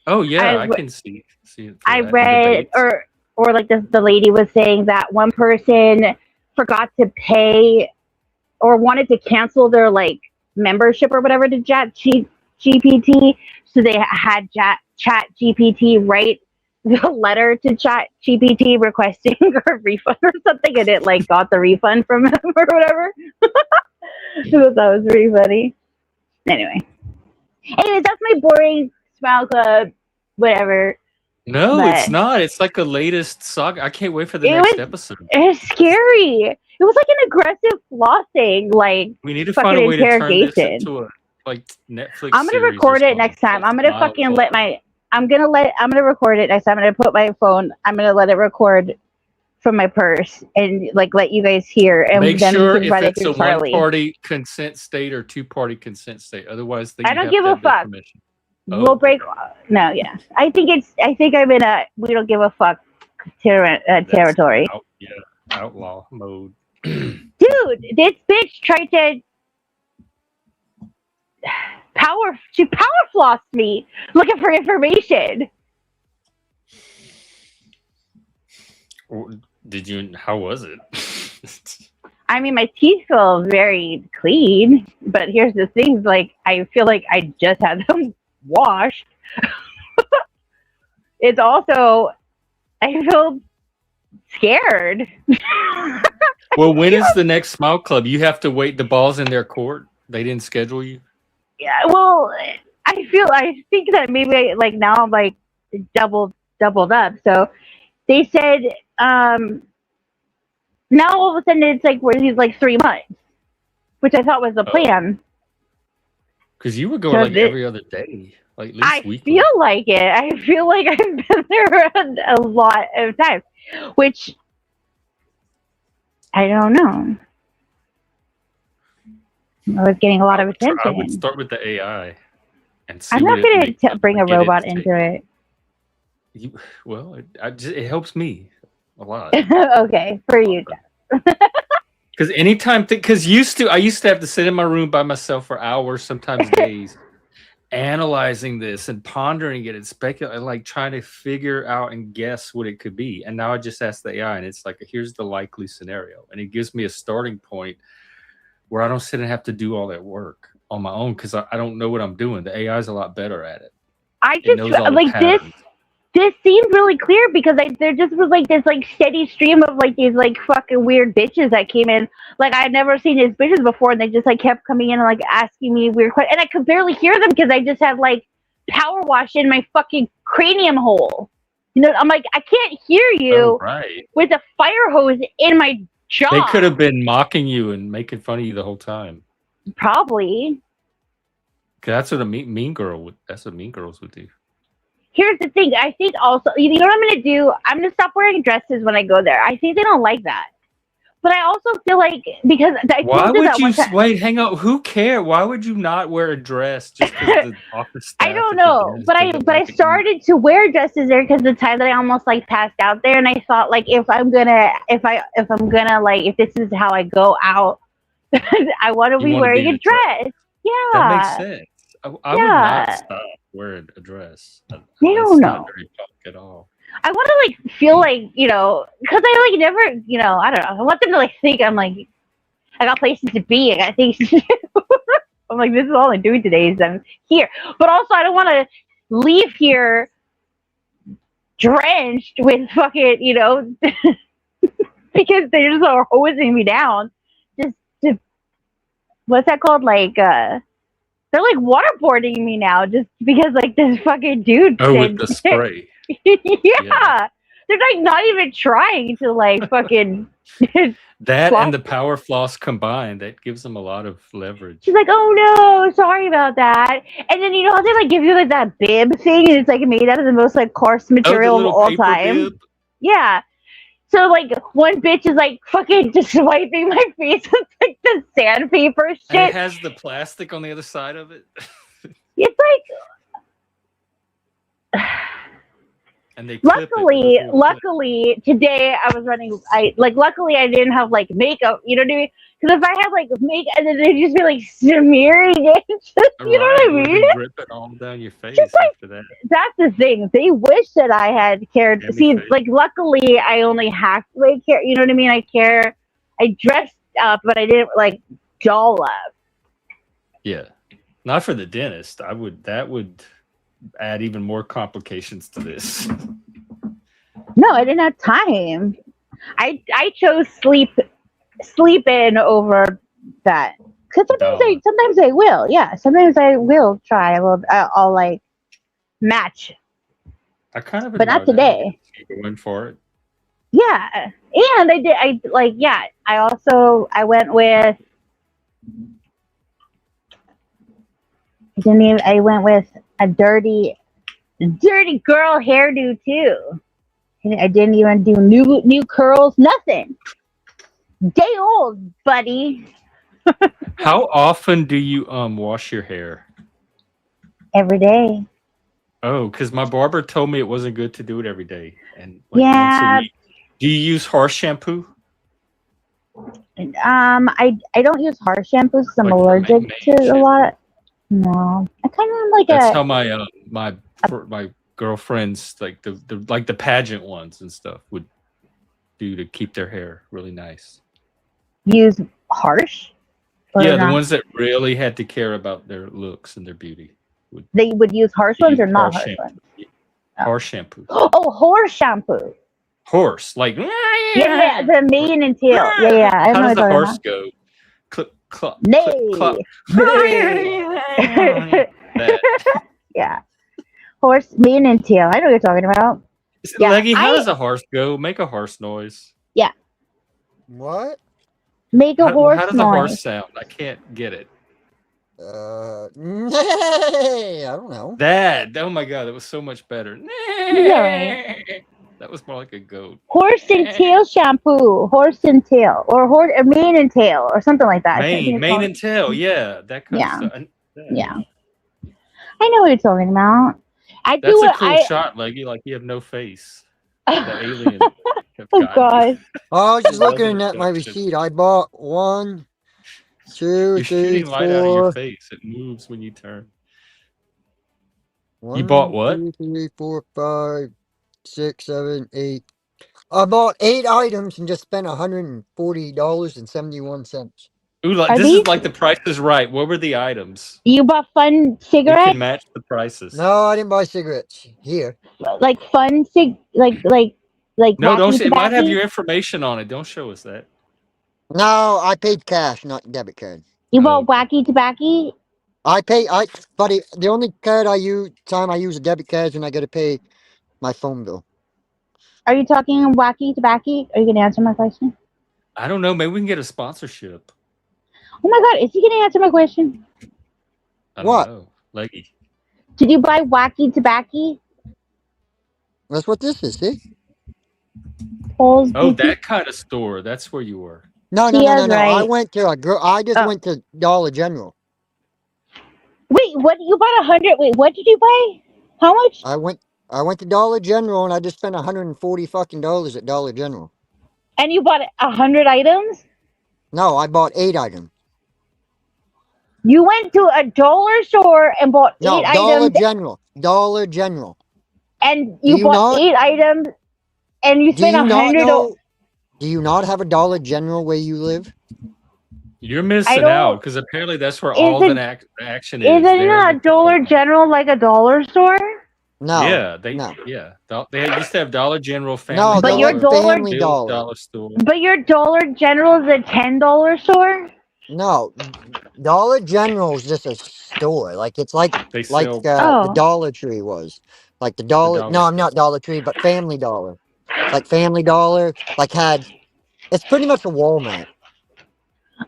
Oh yeah, I can see it. I read or like the lady was saying that one person forgot to pay or wanted to cancel their like membership or whatever to ChatGPT, so they had ChatGPT write the letter to ChatGPT requesting a refund or something, and it like got the refund from him or whatever. I thought that was pretty funny. Anyways, that's my boring Smile Club, whatever. No, it's not. It's like the latest saga. I can't wait for the next episode. It's scary. It was like an aggressive flossing, like we need to find a way to turn this into a like Netflix. I'm gonna record it next time. I'm gonna fucking let my. I'm gonna record it next time. I'm gonna put my phone. I'm gonna let it record from my purse and like let you guys hear. And make then sure if it's a one-party consent state or two-party consent state. Otherwise, I don't give a fuck. We'll break. No, yeah. I think I'm in a we don't give a fuck territory. Outlaw mode. Dude, this bitch tried to power flossed me looking for information. Did you? How was it? I mean, my teeth feel very clean, but here's the thing: like, I feel like I just had them washed. It's also, I feel scared. Well, when is the next Smile Club? You have to wait. The ball's in their court. They didn't schedule you. Yeah. Well, I think that maybe like now I'm like doubled up. So they said now all of a sudden it's like where he's like 3 months, which I thought was the plan. Because you were going like every other day, like at least weekly. Feel like it. I feel like I've been there a lot of times, which I don't know. I was getting a lot of attention. I would start with the AI. And see I'm not going to bring a robot into it. It helps me a lot. Okay, for you. Because anytime, I used to have to sit in my room by myself for hours, sometimes days, analyzing this and pondering it and speculating, like trying to figure out and guess what it could be. And now I just ask the AI, and it's like, here's the likely scenario, and it gives me a starting point where I don't sit and have to do all that work on my own because I don't know what I'm doing. The AI is a lot better at it. I just like this. This seemed really clear because there just was like this like steady stream of like these like fucking weird bitches that came in. Like I had never seen these bitches before, and they just like kept coming in and like asking me weird questions, and I could barely hear them because I just had like power wash in my fucking cranium hole. You know, I'm like, I can't hear you with a fire hose in my jaw. They could have been mocking you and making fun of you the whole time. Probably. That's what a mean girl would. That's what mean girls would do. Here's the thing. I think also, you know what I'm going to do? I'm going to stop wearing dresses when I go there. I think they don't like that. But I also feel like because I Why told you would that you one time. wait? Hang on. Who cares? Why would you not wear a dress just because the office staff? I don't know, but I started to wear dresses there because the time that I almost like passed out there, and I thought like if this is how I go out, I want to be wearing a dress. Yeah, that makes sense. I would not stop wearing a dress. I don't know. Not very punk at all. I want to like feel like because I like never I don't know. I want them to like think I'm like I got places to be. I got things to do. I'm like, this is all I'm doing today is I'm here. But also, I don't want to leave here drenched with fucking, because they're just hosing me down. Just to, what's that called? Like, they're like waterboarding me now just because like this fucking dude. Oh, with the spray. Yeah. They're like not even trying to like fucking. That and the power floss combined, that gives them a lot of leverage. She's like, oh no, sorry about that. And then how they like give you like that bib thing, and it's like made out of the most like coarse material of all time. Bib. Yeah. So like one bitch is like fucking just wiping my face with like the sandpaper shit. And it has the plastic on the other side of it. It's like and they luckily today I was running. Luckily I didn't have like makeup. You know what I mean? Because if I had like makeup, and then they'd just be like smearing it. You know what I mean? Rip it all down your face just, like, after that. That's the thing. They wish that I had cared. Like luckily I only halfway care. You know what I mean? I dressed up, but I didn't like doll up. Yeah, not for the dentist. That would add even more complications to this. No, I didn't have time. I chose sleep in over that. Because sometimes I will. Yeah, sometimes I will try. I'll like match. I kind of, but not today. You went for it. Yeah, and I did. I went with. I went with a dirty girl hairdo too. I didn't even do new curls, nothing. Day old, buddy. How often do you wash your hair? Every day. Oh, because my barber told me it wasn't good to do it every day. And once a week. Do you use harsh shampoo? I don't use harsh shampoos because I'm allergic to a lot. No, I kind of like That's how my my girlfriends like the pageant ones and stuff would do to keep their hair really nice. Use harsh? Yeah, the ones that really had to care about their looks and their beauty. They would use harsh ones or not harsh ones? Harsh shampoo. Oh, horse shampoo. Horse, like yeah, the mane and tail. Yeah. I How does the horse go? Clip, clop, clip, clop. Yeah, horse, mane and tail. I know what you're talking about. Yeah, Leggy, how does a horse go? Make a horse noise. Yeah. What? Make a horse noise. How does a horse sound? I can't get it. Nay, I don't know. That. Oh my god, that was so much better. Yeah. That was more like a goat. Horse and tail shampoo. Horse and tail, or mane and tail, or something like that. Mane and tail. Yeah, that kind of stuff. Yeah. I know what you're talking about. That's a cool shot, Leggy. Like you have no face. The alien. Oh god. I was just looking at my receipt. I bought 1, 2, You're 3, shooting 4. light out of your face. It moves when you turn. 1, you bought what? 2, 3, 4, 5, 6, 7, 8. I bought 8 items and just spent $140.71. Ooh, this is like the Price is Right. What were the items? You bought fun cigarettes? You can match the prices. No, I didn't buy cigarettes here. Like fun like no, don't. It might have your information on it. Don't show us that. No, I paid cash, not debit card. You bought wacky tobacco? Buddy, the only card time I use a debit card is when I got to pay my phone bill. Are you talking wacky tobacco? Are you going to answer my question? I don't know. Maybe we can get a sponsorship. Oh my god, is he going to answer my question? I don't know. Leggy. Did you buy wacky tobacco? That's what this is, see? Oh, that kind of store. That's where you were. No. Tia's I right. went to I just went to Dollar General. Wait, what? You bought 100? Wait, what did you buy? How much? I went to Dollar General and I just spent $140 fucking dollars at Dollar General. And you bought 100 items? No, I bought 8 items. You went to a dollar store and bought 8 items. Dollar General. And you bought 8 items and you spent $100. Do you not have a Dollar General where you live? You're missing out because apparently that's where all the action is. Isn't a Dollar General like a dollar store? No. Yeah, they used to have Dollar General, Family but Dollar, your Family Dollar Store. But your Dollar General is a $10 store? No, Dollar General is just a store. Like it's like sell, the Dollar Tree was. Like the Dollar. No, I'm not Dollar Tree, but Family Dollar. Like Family Dollar, it's pretty much a Walmart.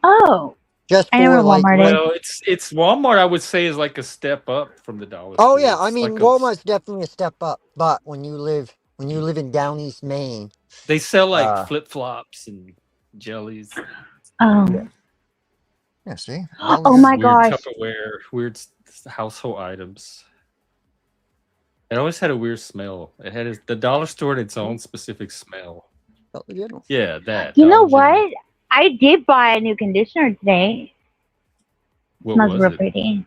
Oh. Just I know for where Walmart is. Well, it's Walmart. I would say is like a step up from the Dollar. Oh Store. yeah, I It's mean like Walmart's definitely a step up. But when you live in Down East Maine, they sell like flip flops and jellies. Oh. Yeah, see. Oh my gosh. Tupperware, weird household items. It always had a weird smell. It had the dollar store had its own specific smell. Yeah, that. You know what? I did buy a new conditioner today. What smells was real it? pretty.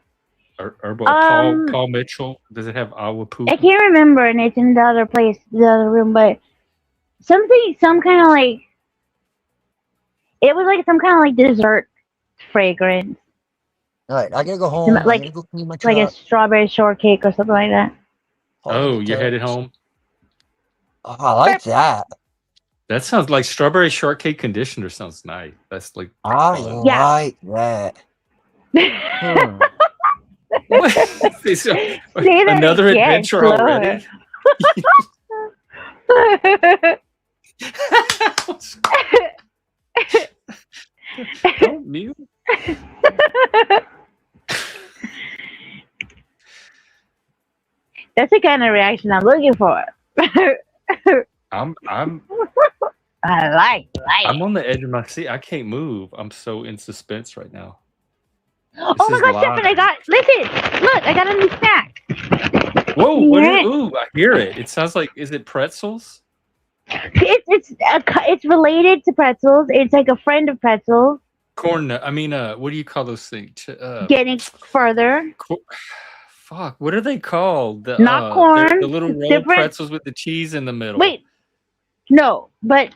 Paul Mitchell. Does it have agua poop? I can't remember, and it's in the other place, the other room, but some kind of like, it was like some kind of like dessert fragrance. All right, I gotta go home. Like, I gotta go clean my truck. like a strawberry shortcake or something like that. Oh, you're headed home? Oh, I like that. That sounds like strawberry shortcake conditioner. Sounds nice. That's like I like that. Another adventure already. Don't mute. That's the kind of reaction I'm looking for. I'm I like. I'm on the edge of my seat. I can't move. I'm so in suspense right now. Oh my gosh, Stefan, look, I got a new snack. Whoa, what is it? Ooh, I hear it. It sounds like, is it pretzels? It's related to pretzels. It's like a friend of pretzels. Corn, what do you call those things? Getting further. Fuck, what are they called? Not corn. The little rolled pretzels with the cheese in the middle. Wait, no, but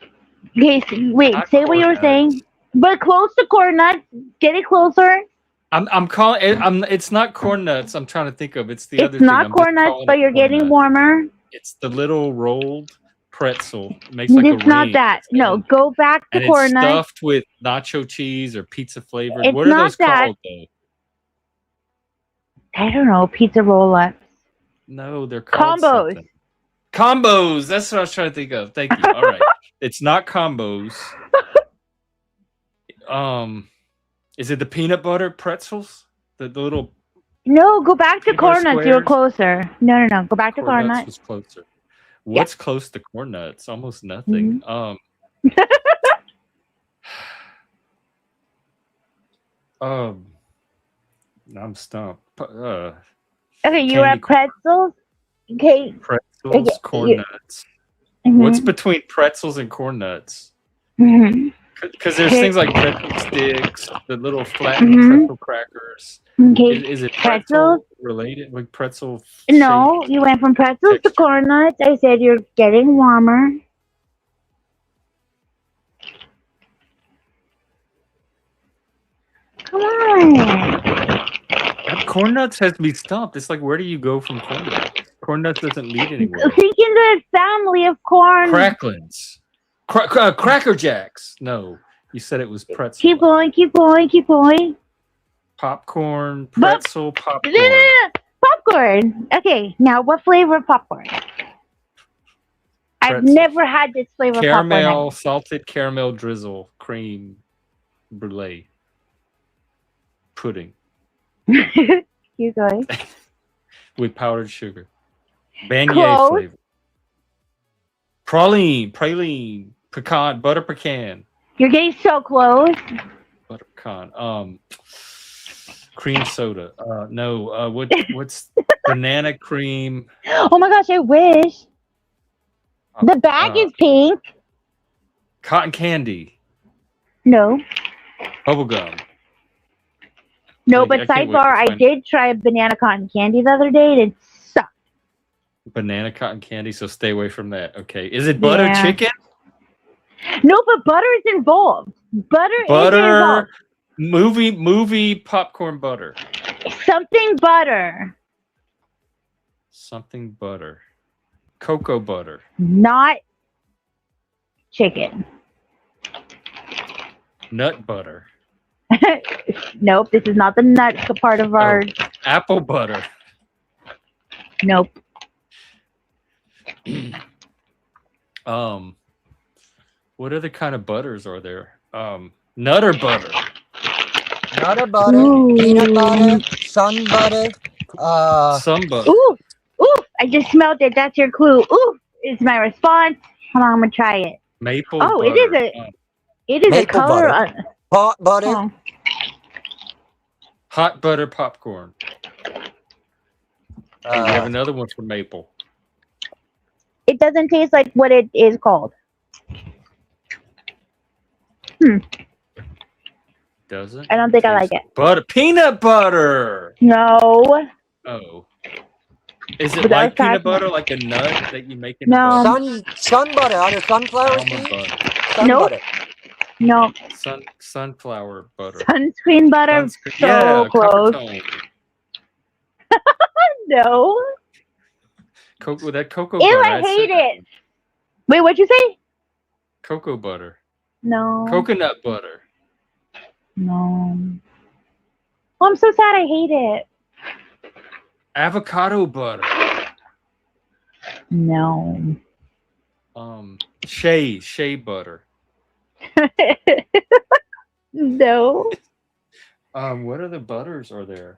okay, wait, say what you were saying. But close to corn nuts. Get it closer. I'm calling it. It's not corn nuts. I'm trying to think of. It's the other thing. It's not corn nuts, but you're getting warmer. It's the little rolled pretzel. It makes like a ring. It's not that. No, go back to corn nuts. It's stuffed with nacho cheese or pizza flavored. What are those called though? I don't know. Pizza roll-ups. No, they're called combos. Something. Combos. That's what I was trying to think of. Thank you. All right. It's not combos. Is it the peanut butter pretzels? The little. No, go back to corn nuts. You're closer. No. Go back to corn nuts. Was closer. What's close to corn nuts? Almost nothing. Mm-hmm. I'm stumped. Okay, you were at pretzels. Okay. Pretzels, corn nuts. Mm-hmm. What's between pretzels and corn nuts? Mm-hmm. Because there's things like pretzel sticks, the little flattened pretzel crackers. Okay. Is it pretzel related? Like pretzel? No, you went from pretzels to corn nuts. I said you're getting warmer. Come on. Corn nuts has to be stumped. It's like, where do you go from corn nuts? Corn nuts doesn't lead anywhere. Think in the family of corn. Cracklins. Cracker Jacks. No, you said it was pretzel. Keep going. Popcorn, pretzel, popcorn. Popcorn. Okay, now what flavor of popcorn? I've never had this flavor of popcorn. Caramel, salted caramel drizzle, cream, brulee, pudding. Keep going. With powdered sugar. Beignet flavor. Praline, pecan, butter pecan. You're getting so close. Butter pecan. Cream soda. No. What's banana cream? Oh my gosh, I wish. The bag is pink. Cotton candy. No. Bubblegum. No, but sidebar, I did try a banana cotton candy the other day, and it sucked. Banana cotton candy, so stay away from that. Okay. Is it butter chicken? No, but butter is involved. Butter is involved. Movie popcorn butter. Something butter. Something butter. Cocoa butter. Not chicken. Nut butter. Nope, this is not the nut part of our... Apple butter. Nope. What other kind of butters are there? Nutter butter. Nutter butter, peanut butter, sun butter, sun butter. Ooh, I just smelled it. That's your clue. Ooh, is my response. Hold on, I'm gonna try it. Maple butter. It is a color. Hot butter. Oh. Hot butter popcorn. We have another one for maple. It doesn't taste like what it is called. Doesn't? I don't think I like it. Peanut butter. No. Oh. Is it like peanut butter, like a nut that you make in butter? Sun butter out of sunflower seeds? Nope. No. Sunflower butter. Sunscreen butter. So close. No. That cocoa butter. Ew, I hate it. Wait, what'd you say? Cocoa butter. No. Coconut butter. No. Oh, I'm so sad. I hate it. Avocado butter. No. Shea butter. No. What other butters are there?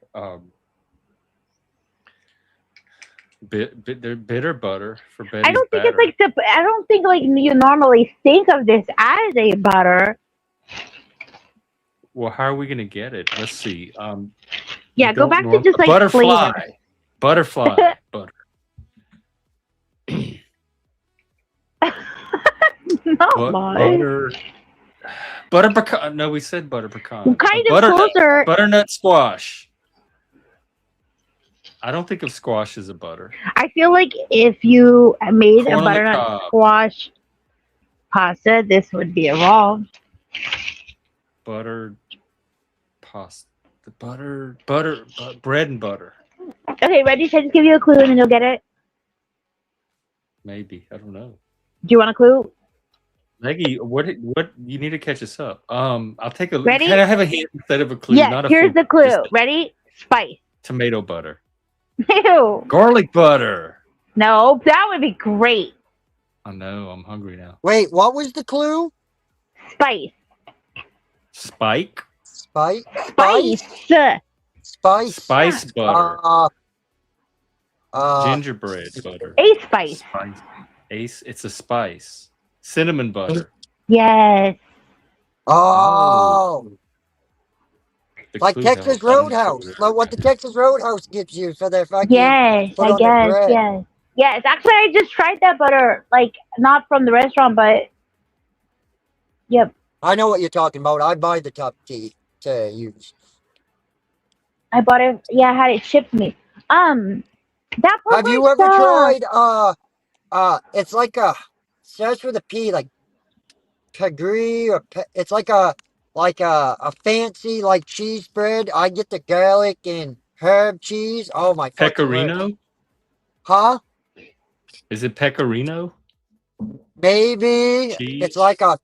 Bitter butter for Betty's I don't think batter. it's like I don't think like you normally think of this as a butter. Well, how are we gonna get it? Let's see. Yeah, go back to just like butterfly. flavor. Butterfly butter. Butter pecan. No, we said butter pecan. Kind of closer. Butternut squash. I don't think of squash as a butter. I feel like if you made a butternut squash pasta, this would be evolved. Buttered pasta. Bread and butter. Okay, ready? Should I just give you a clue and then you'll get it? Maybe. I don't know. Do you want a clue? Maggie, what you need to catch us up. I'll take a ready? Can I have a hint instead of a clue? Yeah, not a here's food, the clue. Ready? Spice. Tomato butter. Ew. Garlic butter. No, that would be great. I know, I'm hungry now. Wait, what was the clue? Spice. Spike? Spice. Spice butter. Gingerbread butter. A spice. Ace. It's a spice. Cinnamon butter. Yes. Oh. Like Texas Roadhouse. Like what the Texas Roadhouse gives you for their fucking. Yes, I guess. Yes. Yes. Actually, I just tried that butter. Like, not from the restaurant, but. Yep. I know what you're talking about. I buy the top tea to use. I bought it. Yeah, I had it shipped to me. That. Have you ever tried? It's like starts with a P, like pagri or it's like a fancy like cheese bread. I get the garlic and herb cheese. Oh my! Pecorino? Huh? Is it pecorino? Maybe cheese? It's like a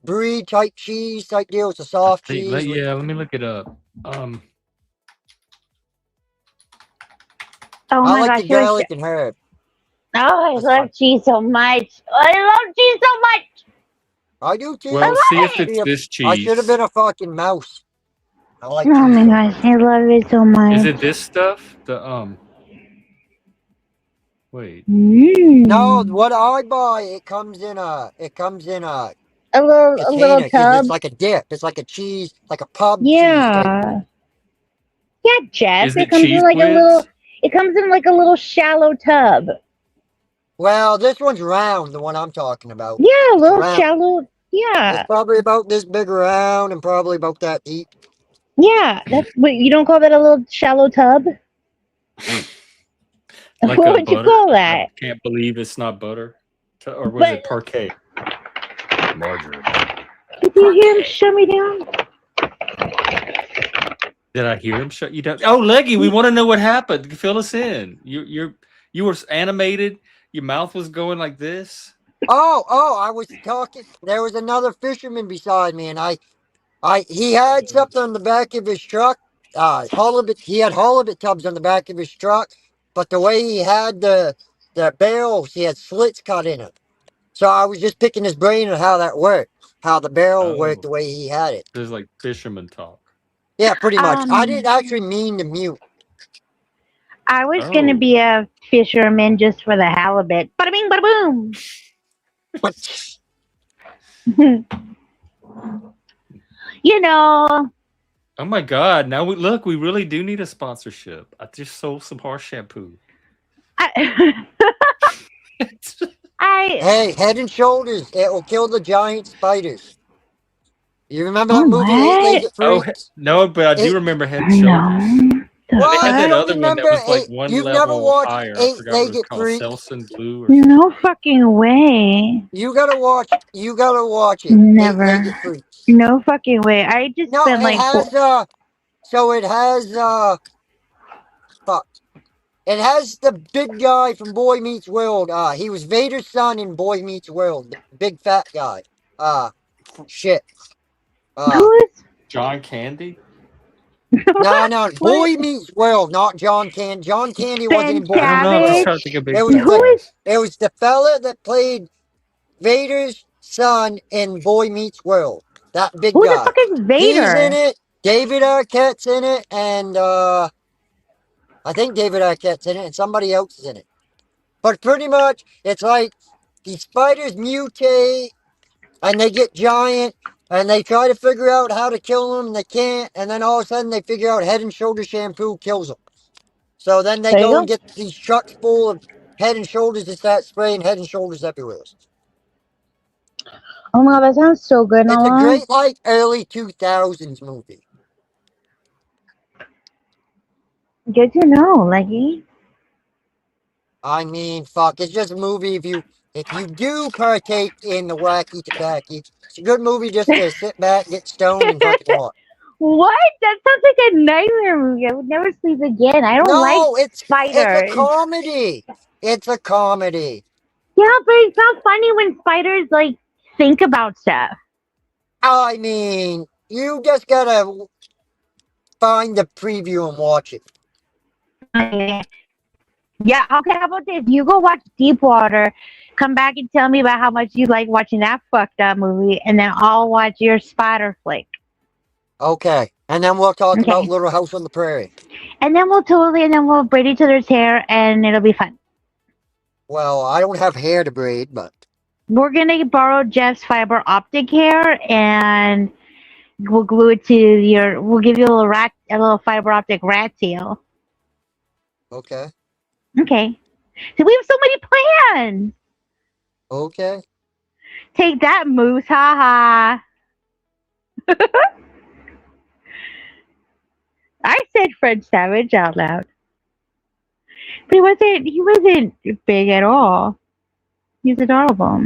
brie type cheese type deal. It's a soft cheese. Yeah, let me look it up. Oh my I like gosh, the garlic and herb. Oh, I love cheese so much. I love cheese so much. I do too. Well, see if it's this cheese. I should have been a fucking mouse. I like. Oh my gosh, I love it so much. Is it this stuff? The Wait. No, what I buy, it comes in a a little tub. It's like a dip. It's like a cheese, like a pub cheese. Yeah. Yeah, Jeff. Is it it comes cheese in like whiz? a little. It comes in like a little shallow tub. Well, this one's round, the one I'm talking about. Yeah, a little round. shallow. Yeah. It's probably about this big around and probably about that deep. Yeah, that's wait. You don't call that a little shallow tub? Like What a would you butter? call that? I can't believe it's not butter. Or was it parquet? Margarine. Did you hear him shut me down? Did I hear him shut you down? Oh, Leggy, we want to know what happened. Fill us in. You were animated. Your mouth was going like this. Oh, I was talking. There was another fisherman beside me, and he had something on the back of his truck. He had halibut tubs on the back of his truck, but the way he had the barrels, he had slits cut in it. So I was just picking his brain on how that worked, how the barrel worked the way he had it. There's like fisherman talk. Yeah, pretty much. I didn't actually mean to mute. I was gonna be a fisherman just for the halibut. Bada bing, bada boom. You know. Oh my God! Now we really do need a sponsorship. I just sold some horse shampoo. Hey, Head and Shoulders. It will kill the giant spiders. You remember that movie, Eight-Legged Freaks? No, but I do remember Head and Shoulders. Well, they had that other one that was like one you've level never watched higher. I forgot what it was called. Freaks? Selsun Blue. Or no fucking way. You gotta watch it. Never. Eight-Legged Freaks. No fucking way. I just spent like. So it has fuck. It has the big guy from Boy Meets World. He was Vader's son in Boy Meets World. The big fat guy. Shit. Who is John Candy? No. Boy Meets World, not John Candy. John Candy wasn't in Boy Meets World. It was the fella that played Vader's son in Boy Meets World. That big guy. Who the fuck is Vader? He's in it. David Arquette's in it, and I think David Arquette's in it, and somebody else is in it. But pretty much, it's like these spiders mutate, and they get giant, and they try to figure out how to kill them, and they can't, and then all of a sudden they figure out Head and Shoulders shampoo kills them. So then they go and get these trucks full of Head and Shoulders and start spraying Head and Shoulders everywhere. Oh my God, that sounds so good. It's a great, like, early 2000s movie. Good to know, Leggy. I mean, fuck, it's just a movie if you do partake in the wacky tobacco. It's a good movie just to sit back, get stoned, and fucking watch. What? That sounds like a nightmare movie. I would never sleep again. I don't like spiders. It's a comedy. It's a comedy. Yeah, but it's not funny when spiders, like, think about stuff. I mean, you just gotta find the preview and watch it. Yeah, okay, how about this? You go watch Deepwater, come back and tell me about how much you like watching that fucked up movie, and then I'll watch your spider flick. Okay, and then we'll talk about Little House on the Prairie. And then we'll braid each other's hair, and it'll be fun. Well, I don't have hair to braid, but... We're gonna borrow Jeff's fiber optic hair, and we'll glue it to we'll give you a little fiber optic rat tail. Okay. Okay. So we have so many plans. Okay. Take that, Moose. Ha ha. I said Fred Savage out loud. But he wasn't big at all. He's adorable.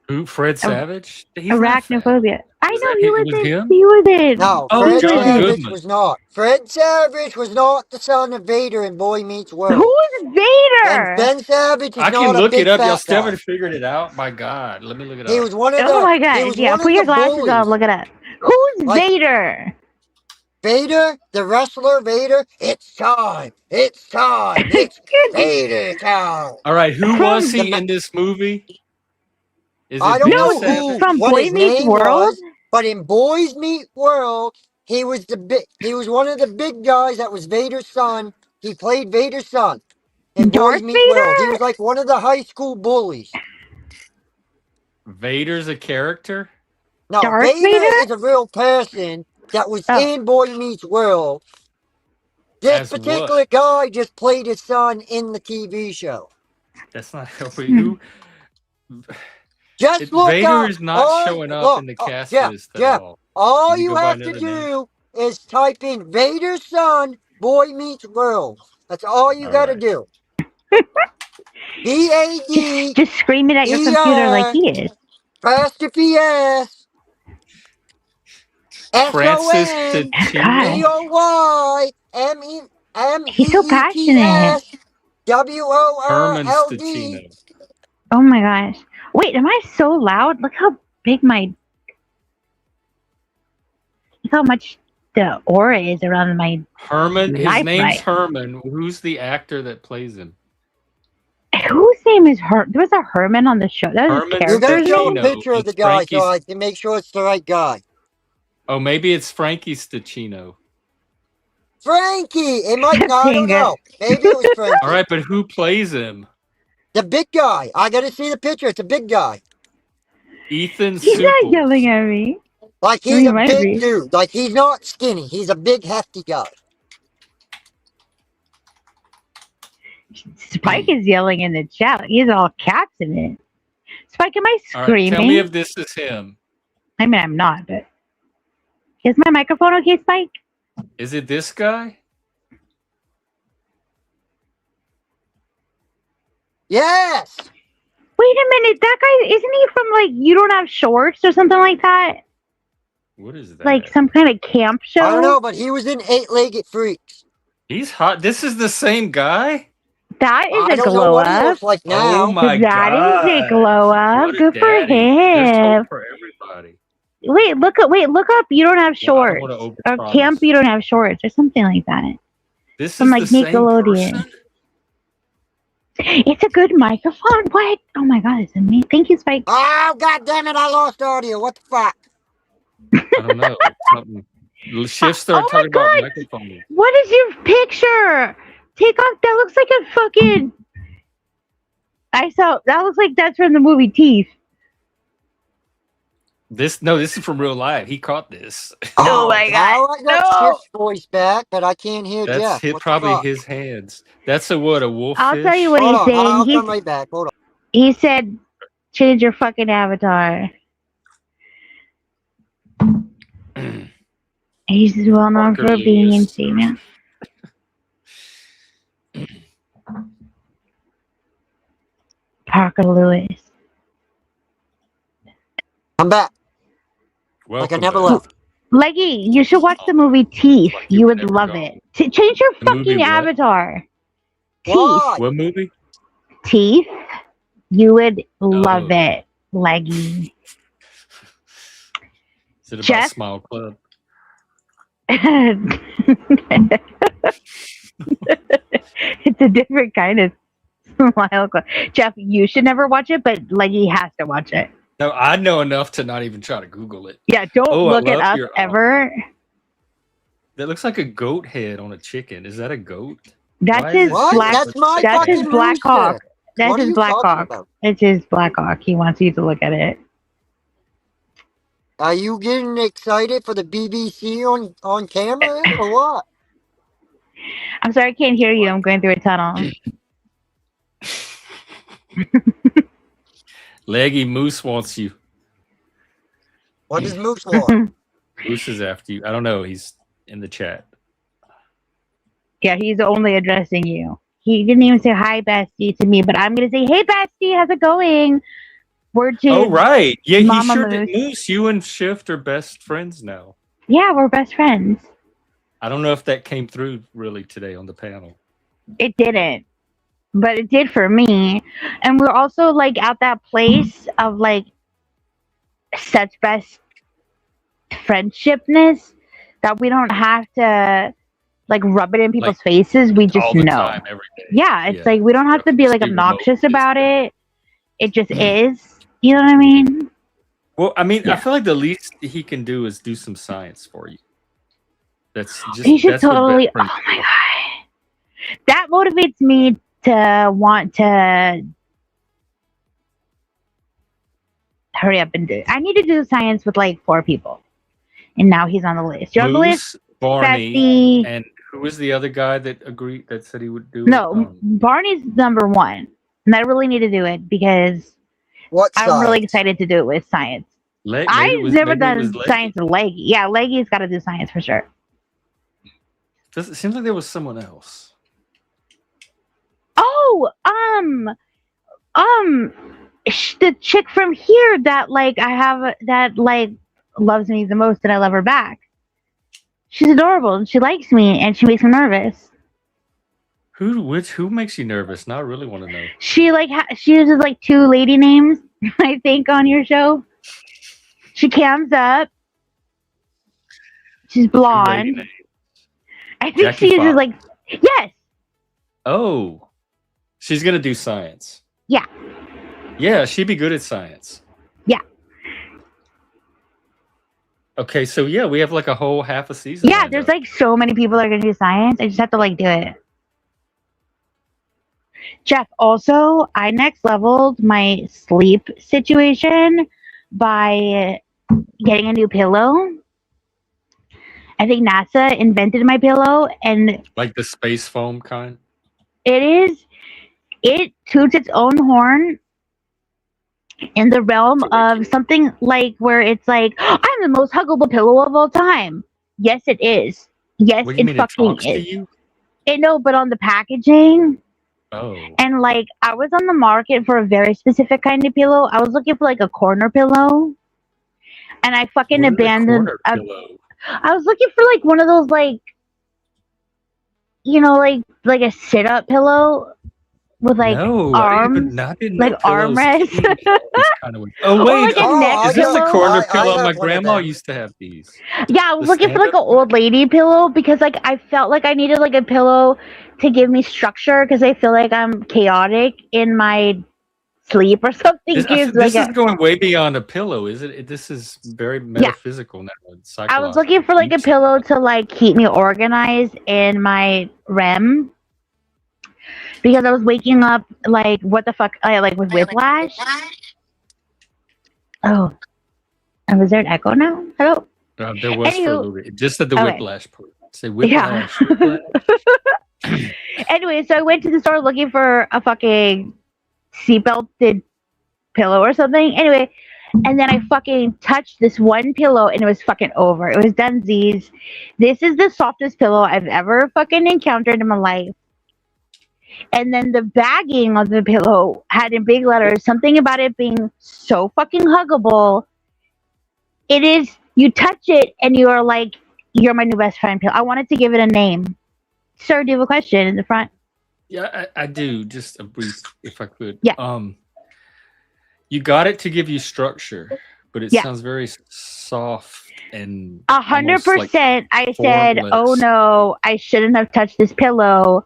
Who? Fred Savage? Arachnophobia. I know he wasn't. He wasn't. No, Fred Savage was not. Fred Savage was not the son of Vader in Boy Meets World. Who's Vader? And Ben Savage is not a big I can look it up. Y'all still guy. haven't figured it out. My God, let me look it up. He was one of the. Oh my God! Yeah, put your glasses on. Look it up. Who's Vader? Vader, the wrestler Vader. It's time. It's time. It's Vader time. All right, who was he in this movie? I don't know from what Boy his Meets name World? was, but in Boys Meet World, he was one of the big guys that was Vader's son. He played Vader's son in Boys Meet World. He was like one of the high school bullies. Vader's a character? No, Darth Vader Vader? is a real person that was Oh. in Boy Meets World. This As particular what? guy just played his son in the TV show. That's not who. Just look Vader up. is not showing up in the cast list at all. All You you go by have to another name? do is type in Vader's son, Boy Meets World. That's all you All got to right. do. VAD. Just scream it at your computer like he is. Apostrophe S. Francis SON. Ticino. He's so passionate. Herman WORLD. Sticino. Oh my gosh. Wait, am I so loud? Look how big my... Look how much the aura is around my... Herman. His life name's right. Herman. Who's the actor that plays him? Whose name is Herman? There was a Herman on the show. That was Herman his You got to character's show a name? picture of It's the guy Frankie's... so I can make sure it's the right guy. Oh, maybe it's Frankie Sticino. Frankie! It might not, I don't know. Maybe it was Frankie. All right, but who plays him? The big guy. I got to see the picture. It's a big guy. Ethan He's not Suples. yelling at me. Like he's a big dude. Like he's not skinny. He's a big, hefty guy. Spike is yelling in the chat. He's all caps in it. Spike, am I screaming? Right, tell me if this is him. I mean, I'm not, but... Is my microphone okay, Spike? Is it this guy? Yes! Wait a minute, that guy, isn't he from, like, You Don't Have Shorts or something like that? What is that? Like some kind of camp show? I don't know, but he was in Eight-Legged Freaks. He's hot. This is the same guy? That is I a don't know glow what he up. looks like now. Oh my That god. is a glow up. What a Good for daddy. There's him. hope for everybody. Wait, look up You Don't Have Well, I Shorts. don't wanna Or overpromise. Camp You Don't Have Shorts or something like that. This From, is like, the same Nickelodeon. person? It's a good microphone? What? Oh my god, it's amazing. Thank you, Spike. Oh, god damn it, I lost audio. What the fuck? I don't know. Something. Shift started talking about microphone. What is your picture? Take off. That looks like a fucking... That looks like that's from the movie Teeth. This is from real life. He caught this. Oh my god. I got Shift's voice back, but I can't hear That's Jeff. probably his hands. That's a wolf I'll fish? tell you what Hold he's on, saying. I'll come right back. Hold on. He said, change your fucking avatar. He's well known Parker for being Lewis. female. Parker Lewis. I'm back. Welcome Like I never back. left. Leggy, you should watch the movie Teeth. Like You you've would never love gone. it. Change your The movie fucking what? avatar. Why? What movie? Teeth. You would love Oh. it, Leggy. Is it about Jeff? Smile Club? It's a different kind of smile. Jeff, you should never watch it, but Leggy has to watch it. No, I know enough to not even try to Google it. Yeah, don't Oh, I look it love up your- ever. That looks like a goat head on a chicken. Is that a goat? That's Why is his it What? black. That's my That's fucking his Black rooster. Hawk. That's What are his you Black talking Hawk. about? It's his Black Hawk. He wants you to look at it. Are you getting excited for the BBC on camera or what? I'm sorry, I can't hear you. I'm going through a tunnel. Leggy Moose wants you. What does Moose want? Moose is after you. I don't know. He's in the chat. Yeah, he's only addressing you. He didn't even say hi, bestie, to me, but I'm gonna say, hey, bestie, how's it going? We're to Oh, right. Yeah, Mama he sure did. Moose. Moose, you and Shift are best friends now. Yeah, we're best friends. I don't know if that came through really today on the panel. It didn't, but it did for me. And we're also like at that place of like such best friendshipness that we don't have to like rub it in people's faces. We just All the know. time, every day. Yeah, it's Yeah. like we don't have to be like Just be obnoxious remote. about it. It just is. You know what I mean? Well, I mean, I Yeah. feel like the least he can do is do some science for you. That's just He should that's what totally. best Oh friends my do. god, that motivates me to want to hurry up and do it. I need to do science with like 4 people. And now he's on the list. You're on the list? Barney, Bestie. and who was the other guy that agreed, that said he would do No, it? Barney's number 1. And I really need to do it because I'm really excited to do it with science. I've never done science with Leggy. Yeah, Leggy's got to do science for sure. It seems like there was someone else. Oh, the chick from here that like I have that like loves me the most and I love her back. She's adorable and she likes me and she makes me nervous. Who makes you nervous? Now I really want to know. She like she uses like 2 lady names, I think, on your show. She cams up. She's blonde. I think Jackie she uses Fox. like yes. Oh, she's gonna do science. Yeah. Yeah, she'd be good at science. Yeah. Okay, so yeah, we have like a whole half a season. Yeah, there's like so many people that are gonna do science. I just have to like do it. Jeff, also, I next leveled my sleep situation by getting a new pillow. I think NASA invented my pillow, and like the space foam kind. It toots its own horn in the realm of something like where it's like, I'm the most huggable pillow of all time. Yes, it is. Yes, what do you mean, fucking it talks is. to you? No, but on the packaging. Oh. And like, I was on the market for a very specific kind of pillow. I was looking for like a corner pillow, and I fucking abandoned. I was looking for like one of those like, you know, like a sit-up pillow with like arms, like armrest. Oh wait, like is this a corner pillow? My grandma used to have these. Yeah, I was looking for like an old lady pillow because like I felt like I needed like a pillow to give me structure because I feel like I'm chaotic in my sleep or something. This is going way beyond a pillow, is it? This is very metaphysical now. I was looking for like a pillow to like keep me organized in my REM because I was waking up like what the fuck, like with whiplash. Oh, and was there an echo now? Hello. There was for a little bit, just at the whiplash part. Say whiplash. Anyway, so I went to the store looking for a fucking seatbelted pillow or something. Anyway, and then I fucking touched this one pillow and it was fucking over. It was Dunsies. This is the softest pillow I've ever fucking encountered in my life. And then the bagging of the pillow had in big letters something about it being so fucking huggable. It is, you touch it and you are like, you're my new best friend pillow. I wanted to give it a name. Sir, do you have a question in the front? Yeah, I do. Just a brief, if I could. Yeah. You got it to give you structure, but it sounds very soft and 100%. I said, "Oh no, I shouldn't have touched this pillow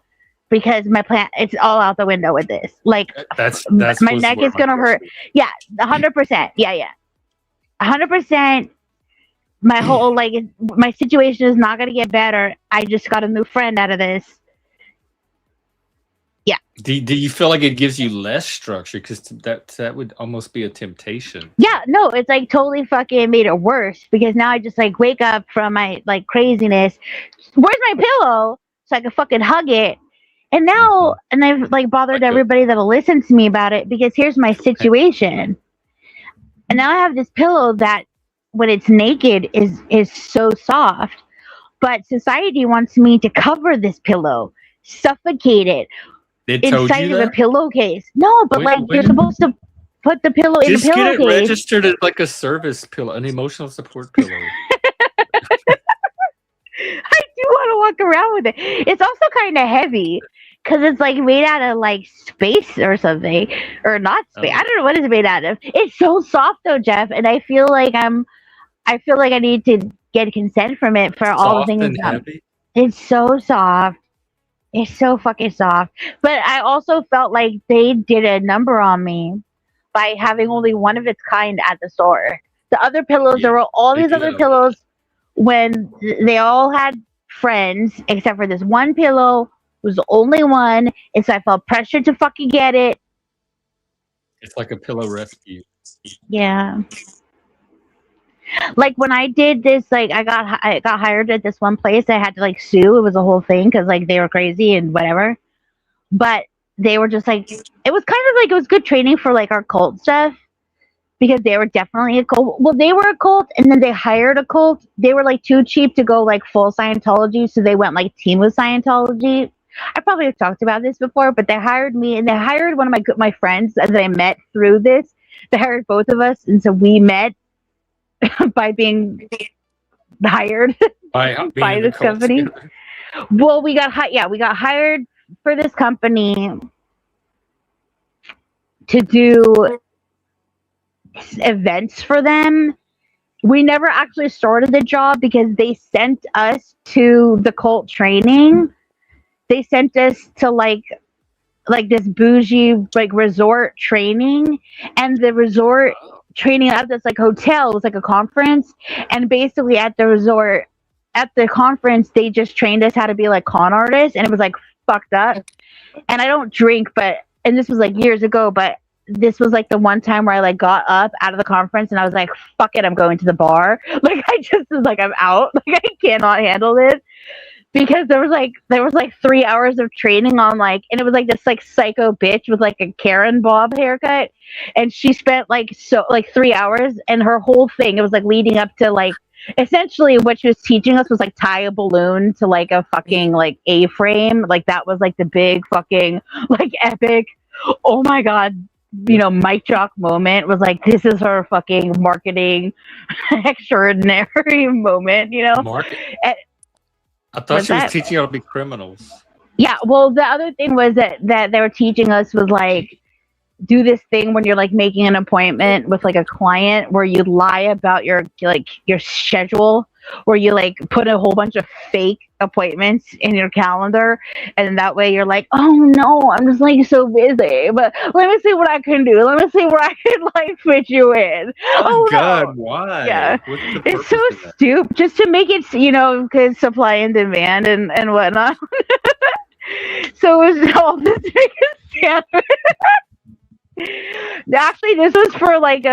because my plant. It's all out the window with this. Like that's my neck is gonna hurt. Yeah, 100%. Yeah, 100%. My whole like my situation is not gonna get better. I just got a new friend out of this. Yeah. Do you feel like it gives you less structure? Because that would almost be a temptation. Yeah, no, it's like totally fucking made it worse because now I just like wake up from my like craziness. Where's my pillow? So I can fucking hug it. And now, and I've like bothered everybody that'll listen to me about it because here's my situation. And now I have this pillow that when it's naked is so soft, but society wants me to cover this pillow, suffocate it. Inside of a pillowcase. No, but you're supposed to put the pillow in the pillowcase. Just get it registered as like a service pillow, an emotional support pillow. I do want to walk around with it. It's also kind of heavy because it's like made out of like space or something, or not space. I don't know what it's made out of. It's so soft though, Jeff, and I feel like I need to get consent from it for all the things. It's so soft. It's so fucking soft. But I also felt like they did a number on me by having only one of its kind at the store. The other pillows, there were all these other pillows when they all had friends, except for this one pillow was the only one. And so I felt pressured to fucking get it. It's like a pillow rescue. Yeah. Like when I did this, like I got hired at this one place. I had to like sue. It was a whole thing because like they were crazy and whatever. But they were just like, it was kind of like it was good training for like our cult stuff because they were definitely a cult. Well, they were a cult, and then they hired a cult. They were like too cheap to go like full Scientology, so they went like team with Scientology. I probably have talked about this before, but they hired me, and they hired one of my friends that I met through this. They hired both of us, and so we met by being hired by this company. Together. Well, we got hired for this company to do events for them. We never actually started the job because they sent us to the cult training. They sent us to like this bougie like resort training, and the resort training at this like hotel was like a conference, and basically at the conference they just trained us how to be like con artists, and it was like fucked up. And I don't drink, and this was like years ago, but this was like the one time where I like got up out of the conference and I was like, fuck it, I'm going to the bar. Like I just was like, I'm out. Like I cannot handle this. Because there was like 3 hours of training on like, and it was like this like psycho bitch with like a Karen Bob haircut, and she spent like 3 hours, and her whole thing, it was like leading up to like, essentially what she was teaching us was like tie a balloon to like a fucking like A-frame. Like that was like the big fucking like epic, oh my god, mic drop moment. Was like, this is her fucking marketing extraordinary moment, I thought she was teaching how to be criminals. Yeah, well, the other thing was that they were teaching us was like, do this thing when you're like making an appointment with like a client where you lie about your schedule, where you like put a whole bunch of fake appointments in your calendar, and that way you're like, oh no, I'm just like so busy, but let me see what I can do. Let me see where I can like fit you in. Oh god, no. Why? Yeah, it's so stupid, just to make it, because supply and demand and whatnot. So it was all this scandal. Actually, this was for like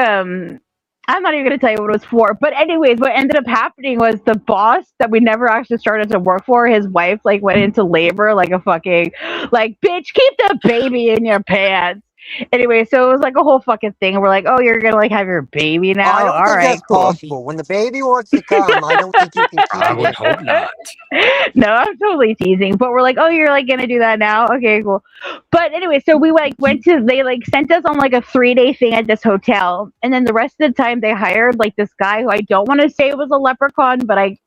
I'm not even gonna tell you what it was for. But anyways, what ended up happening was the boss that we never actually started to work for, his wife like went into labor like a fucking like, bitch, keep the baby in your pants. Anyway, so it was like a whole fucking thing. We're like, oh, you're gonna like have your baby now? I don't think that's possible. When the baby wants to come, I don't think you can keep I would hope not. No, I'm totally teasing. But we're like, oh, you're like gonna do that now? Okay, cool. But anyway, so we like they like sent us on like a 3-day thing at this hotel, and then the rest of the time they hired like this guy who I don't want to say was a leprechaun, but I'm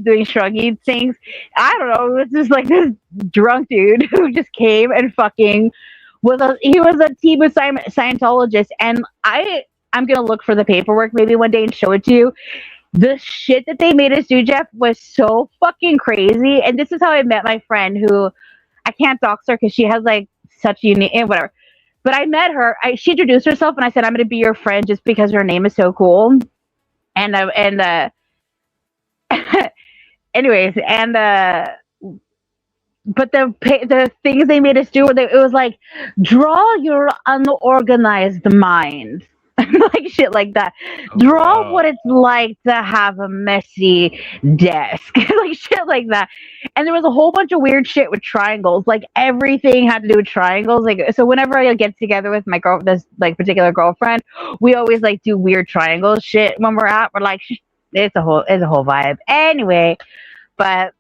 doing shruggy things. I don't know. It was just like this drunk dude who just came and fucking he was a team of Scientologists, and I'm gonna look for the paperwork maybe one day and show it to you. The shit that they made us do, Jeff, was so fucking crazy. And this is how I met my friend, who I can't dox her because she has like such unique whatever. But I met her. She introduced herself, and I said, I'm gonna be your friend just because her name is so cool. Anyways, but the things they made us do, it was like, draw your unorganized mind. Like shit like that. Draw what it's like to have a messy desk. Like shit like that. And there was a whole bunch of weird shit with triangles. Like everything had to do with triangles. Like, so whenever I get together with my this like particular girlfriend, we always like do weird triangle shit when we're like, it's a whole vibe. Anyway, but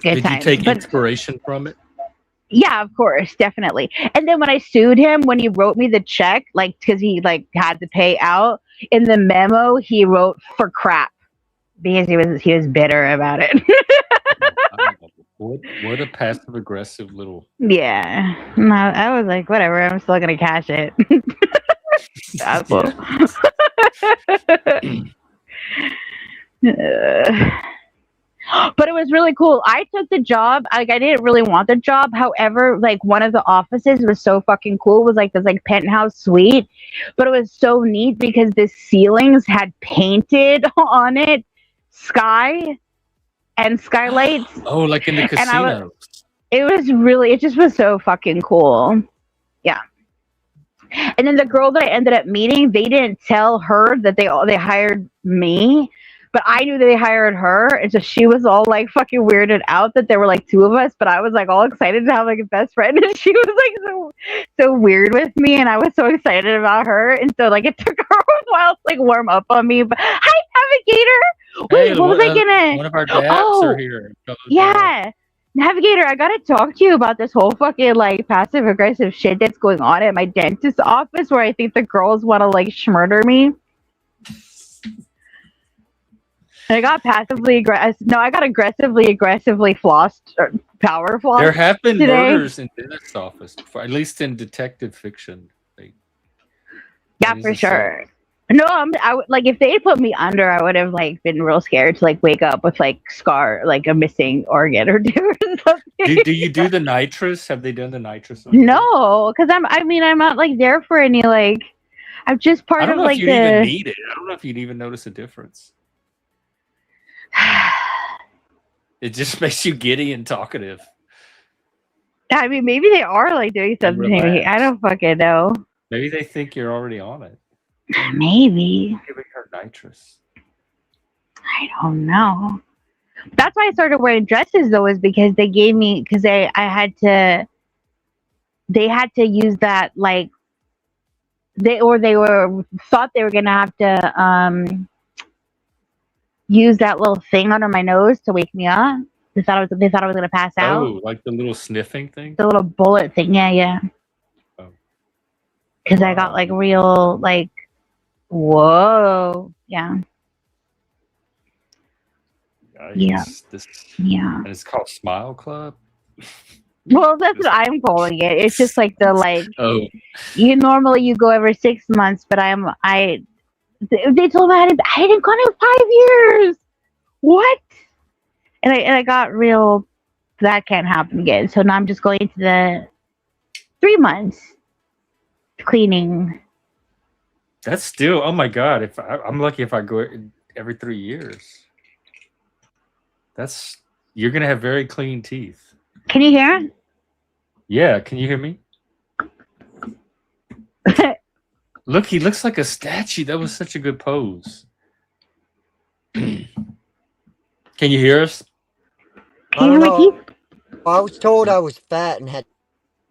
did you take inspiration from it? Yeah, of course, definitely. And then when I sued him, when he wrote me the check, like, because he like had to pay out, in the memo he wrote for crap because he was bitter about it. What a passive aggressive little. Yeah, no, I was like, whatever. I'm still gonna cash it. Asshole. But it was really cool. I took the job. Like, I didn't really want the job. However, like, one of the offices was so fucking cool. It was like this like penthouse suite, but it was so neat because the ceilings had painted on it sky and skylights. Oh, like in the casino. It just was so fucking cool. Yeah. And then the girl that I ended up meeting, they didn't tell her that they hired me, but I knew that they hired her, and so she was all like fucking weirded out that there were like two of us, but I was like all excited to have like a best friend, and she was like so weird with me, and I was so excited about her, and so like it took her a while to like warm up on me. But hi, Navigator. Wait, Hey, what was I gonna? one of our daps are here. Yeah. Navigator, I gotta talk to you about this whole fucking like passive aggressive shit that's going on at my dentist's office, where I think the girls want to like murder me. I got passively aggressive. No, I got aggressively flossed or power flossed. There have been today. murders in dentist's office before, at least in detective fiction. Yeah, for sure. No, like if they put me under, I would have like been real scared to like wake up with like like a missing organ or two or something. Do you do the nitrous? Have they done the nitrous? No, because I'm not like there for any like. I'm just part of like the. I don't know if you'd even need it. I don't know if you'd even notice a difference. It just makes you giddy and talkative. I mean, maybe they are like doing something. I don't fucking know. Maybe they think you're already on it. Maybe. Giving her nitrous. I don't know. That's why I started wearing dresses though, is because they gave me, because they had to use that like they thought they were gonna have to use that little thing under my nose to wake me up. They thought I was gonna pass out. Oh, like the little sniffing thing? The little bullet thing, yeah. Oh. Because I got like real like whoa. Yeah. Yikes. Yeah. And it's called Smile Club? Well, that's what I'm calling it. It's just like the like normally you go every 6 months, but they told me I hadn't gone in 5 years. What? And I got real, that can't happen again. So now I'm just going into the 3 months cleaning. That's still, oh my God. I'm lucky if I go every 3 years. You're going to have very clean teeth. Can you hear? Yeah. Can you hear me? Look, he looks like a statue. That was such a good pose. Can you hear us? Can you hear my teeth? I was told I was fat and had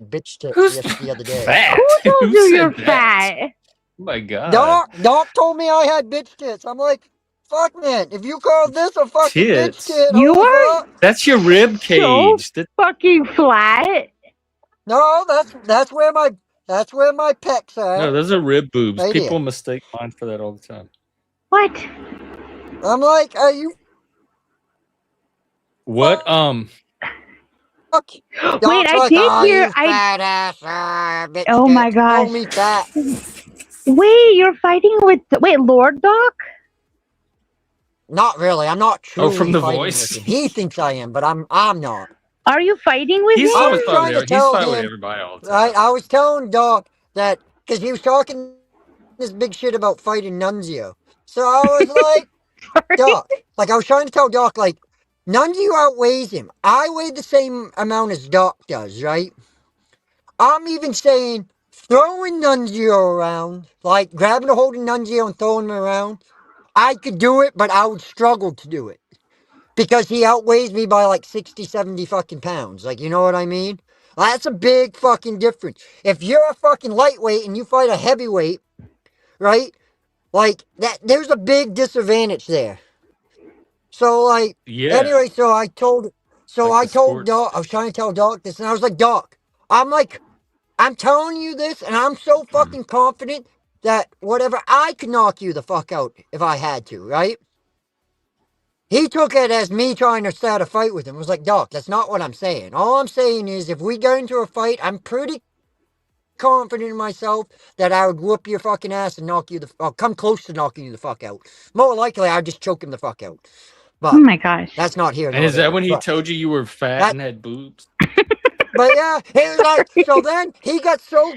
bitch tits the other day. Fat? Who told you you're fat? Oh my God. Doc told me I had bitch tits. I'm like, fuck, man. If you call this a fucking bitch tit, you are? That's your rib cage. So fucking flat. No, that's where my pecs are. No, those are rib boobs. Right People here. mistake mine for that all the time. What? I'm like, are you? What? Wait, I did hear. Fat ass, bitch oh my gosh. Call me fat. Wait, you're fighting with Lord Doc? Not really. I'm not truly from the fighting voice? with him. He thinks I am, but I'm not. Are you fighting with him? He's fighting with him, everybody all the time. Right? I was telling Doc that because he was talking this big shit about fighting Nunzio. So I was like, Doc, like I was trying to tell Doc, like, Nunzio outweighs him. I weigh the same amount as Doc does, right? I'm even saying throwing Nunzio around, like grabbing a hold of Nunzio and throwing him around. I could do it, but I would struggle to do it. Because he outweighs me by like 60, 70 fucking pounds. Like, you know what I mean? That's a big fucking difference. If you're a fucking lightweight and you fight a heavyweight, right? Like, there's a big disadvantage there. So, like, anyway, so I told Doc, I was trying to tell Doc this, and I was like, Doc, I'm telling you this, and I'm so fucking confident that whatever, I could knock you the fuck out if I had to, right? He took it as me trying to start a fight with him. I was like, Doc, that's not what I'm saying. All I'm saying is if we get into a fight, I'm pretty confident in myself that I would whoop your fucking ass and knock you come close to knocking you the fuck out. More likely, I'd just choke him the fuck out. But oh my gosh. That's not here. And is that when he told you were fat and had boobs? But yeah, he was like, so then he got so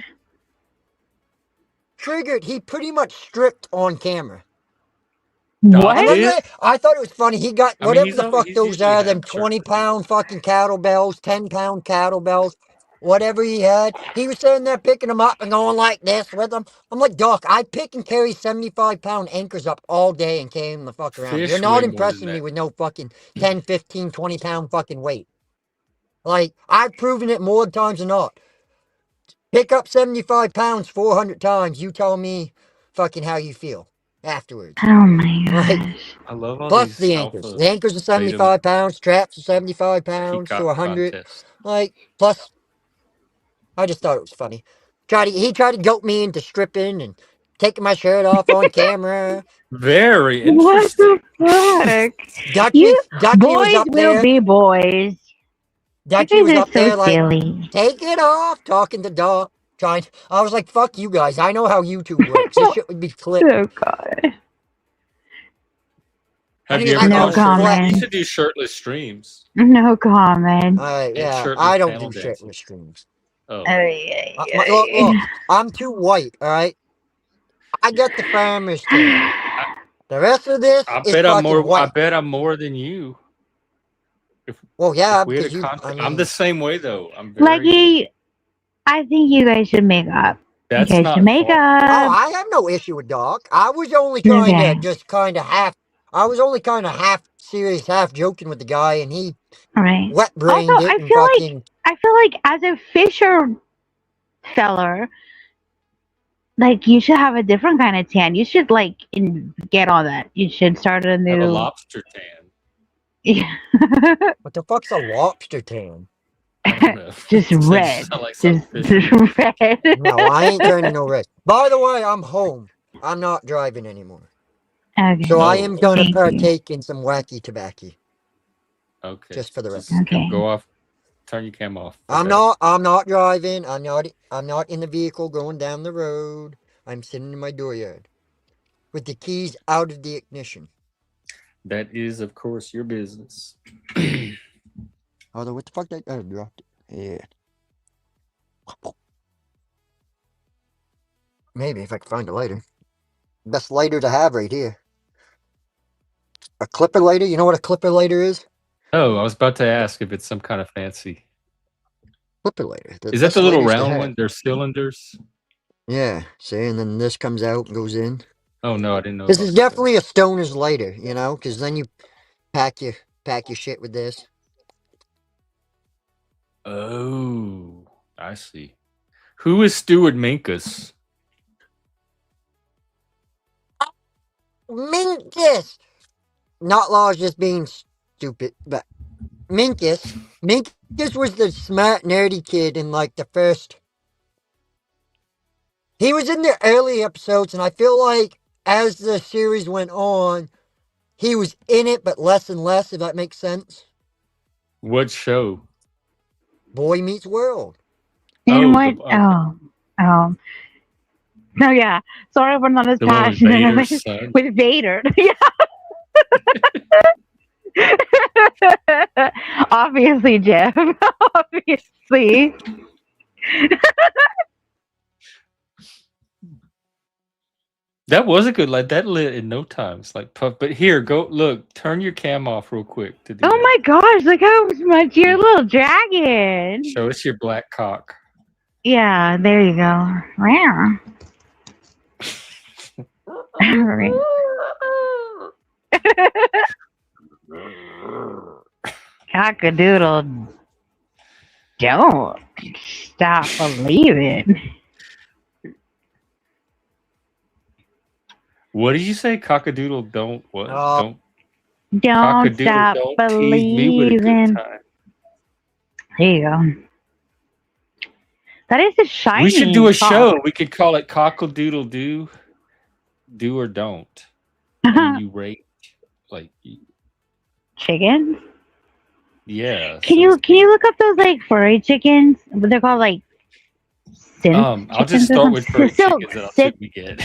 triggered, he pretty much stripped on camera. What? I thought it was funny. He got whatever the fuck those are, them 20-pound fucking kettlebells, 10-pound kettlebells. whatever he had. He was sitting there picking them up and going like this with them. I'm like, Doc, I pick and carry 75-pound anchors up all day and carry them the fuck around. You're Fish not way more than impressing me that. with no fucking 10, 15, 20-pound fucking weight. Like, I've proven it more times than not. Pick up 75 pounds 400 times. You tell me fucking how you feel afterwards. Oh my Like, gosh. I love all plus these the anchors. alpha The anchors are beta 75 pounds. Traps are 75 pounds to peacock 100. contest. Like, plus, I just thought it was funny. He tried to guilt me into stripping and taking my shirt off on camera. Very What interesting. the fuck? Dutchie was Boys up will there. be boys. Dutchie You was guys up are so there like, silly. take it off, talking to Doc. I was like, fuck you guys. I know how YouTube works. This shit would be clipped. Oh god. Have And you he's ever like, No done oh, shirtless? flex. You comment. should do shirtless streams No comment. and Yeah, shirtless I don't panel do dancing. shirtless streams. Oh, Look, I'm too white, alright? I got the farmer's tan. The rest of this I is bet I'm fucking more. I white. bet I'm more than you. Well, yeah, If we had a because you, I contest, mean, I'm the same way though. I'm very. Lucky, I think you guys should make up. That's You guys not should make hard. oh, up. I have no issue with Doc. I was only trying to just kind of half, I was only kind of half serious, half joking with the guy, and he Right. wet Also, brained it I and feel fucking. like as a fisher feller, like you should have a different kind of tan. You should get all that. You should start a Have a new. lobster tan. Yeah. What the fuck's a lobster tan? I don't know. Just It red. sound like Just something red. No, I ain't turning no red. By the way, I'm home. I'm not driving anymore. Okay. So I am gonna Thank you. partake in some wacky tobacco. Okay. Just for the record. Just Okay. go off. Turn your cam off. I'm not driving. I'm not in the vehicle going down the road. I'm sitting in my dooryard with the keys out of the ignition. That is, of course, your business. Although, what the fuck? I dropped it. Yeah. Maybe if I can find a lighter. Best lighter to have right here. A clipper lighter. You know what a clipper lighter is? Oh, I was about to ask if it's some kind of fancy. Clipper lighter. Is that the little round one? They're cylinders. Yeah. See, and then this comes out and goes in. Oh no, I didn't know. This is definitely a stoner's lighter, you know, because then you pack your shit with this. Oh, I see. Who is Stuart Minkus? Minkus! Not Laws just being stupid, but Minkus. Minkus was the smart, nerdy kid in like the first. He was in the early episodes, and I feel like as the series went on, he was in it, but less and less, if that makes sense. What show? Boy Meets World. And what? Oh, yeah. Sorry, we're not as passionate with Vader. Yeah. Obviously, Jeff. Obviously. That was a good light. That lit in no time. It's like puff. But here, go look. Turn your cam off real quick. To do oh that. my gosh! Look how much your little dragon. Show us your black cock. Yeah, there you go. Wow. Cockadoodle. Don't stop believing. What did you say? Cockadoodle don't what? Don't stop believing. There you go. That is a shiny. We should do a show. We could call it Cockadoodle Do or Don't. And you rate like chickens. Yeah. Can you look up those like furry chickens? They're called like. I'll just start with furry chickens and I'll see what we get.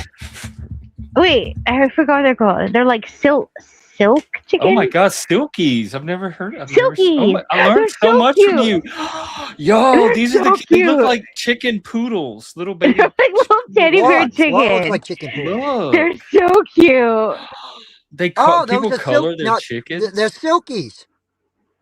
Wait, I forgot what they're called. They're like silk chickens. Oh my god, silkies! I've never heard of silkies. I learned so much from you. Yo, these are they look like chicken poodles, little baby. They're like little teddy bear chickens. What looks like chicken poodles? They're so cute. They people color their chickens. They're silkies.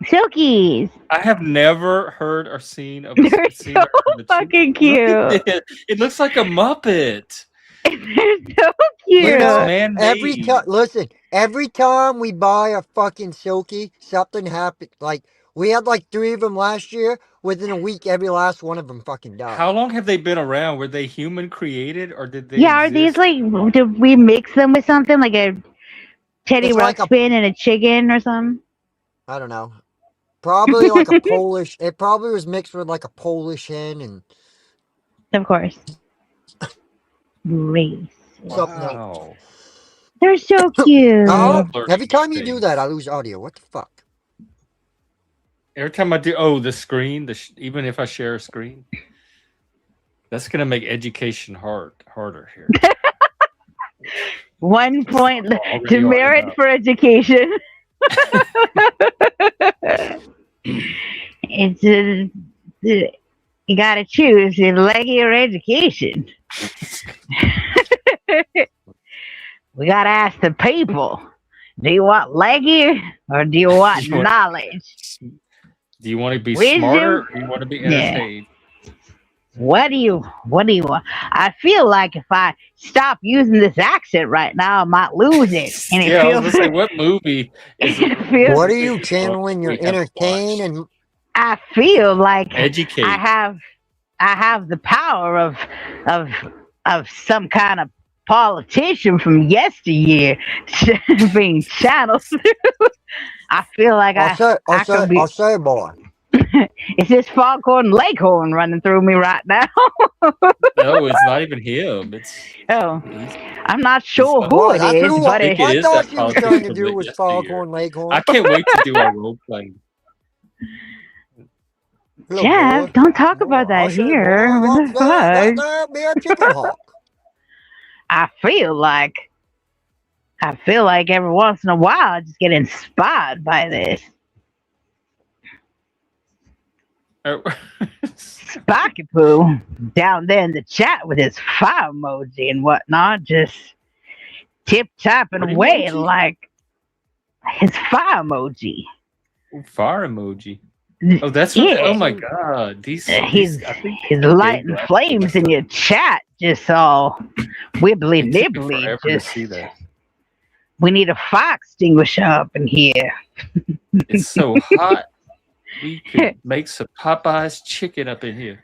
Silkies. I have never heard or seen of They're seen so a fucking cute. Look at it looks like a Muppet. They're so cute. You know, man-made. listen, every time we buy a fucking silky, something happens. Like, we had like 3 of them last year. Within a week, every last one of them fucking died. How long have they been around? Were they human created or did they Yeah, are these like, did we mix them with something like a Teddy Ruxpin and a chicken or something? I don't know. Probably like a Polish. It probably was mixed with like a Polish hen and. Of course. Race. Wow. They're so cute. Oh, every time you do that, I lose audio. What the fuck? Every time I do, the screen, even if I share a screen, that's going to make education harder here. 1 point demerit for education. It's you gotta choose your leggy or education. We gotta ask the people: do you want leggy or do you want knowledge? Do you want to be smarter or do you want to be entertained? Yeah. What do you want? I feel like if I stop using this accent right now, I might lose it. And I was gonna say, what movie is it? What are you channeling your entertain and? I feel like educate. I have the power of some kind of politician from yesteryear being channeled through. I feel like I'll say, boy. Is this Foghorn Leghorn running through me right now? No, it's not even him. I'm not sure who it is, but I thought you were trying to do was Foghorn Leghorn. I can't wait to do our role playing. Jeff, don't talk about that here. What the fuck? Be a chicken hawk. I feel like every once in a while I just get inspired by this. Sparky Poo down there in the chat with his fire emoji and whatnot, just tip-tapping away like his fire emoji. Fire emoji. Oh, that's what. Oh my god! He's lighting flames in your chat, just all wibbly nibbly. Just see that. We need a fire extinguisher up in here. It's so hot. We could make some Popeye's chicken up in here.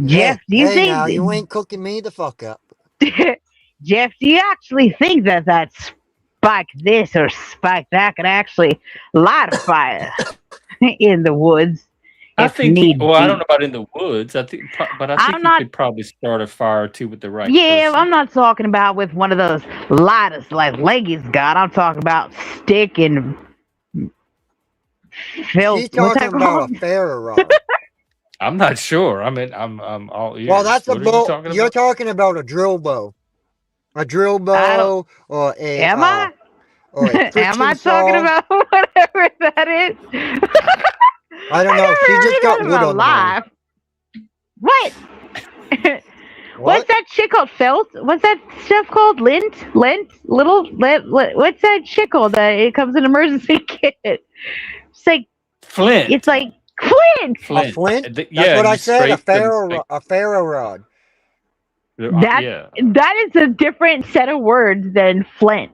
Jeff, do you think now you ain't cooking me the fuck up? Jeff, do you actually think that spike this or spike that could actually light a fire in the woods? I think. I don't know about in the woods. I think you could probably start a fire too with the right. Yeah, person. I'm not talking about with one of those lighters like Leggy's got. I'm talking about stick and. She's talking about a ferro rod. I'm not sure. I mean, I'm all ears. Well, that's a bow. You're talking about a drill bow. A drill bow or a. Am I? Or a am I talking about whatever that is? I don't know. She just got wood on live. What? What's that shit called? Felt? What's that stuff called? Lint? Little? What's that shit called? It comes in emergency kit. It's like flint. It's like flint. A flint? That's what I said. A ferro rod. That is a different set of words than flint.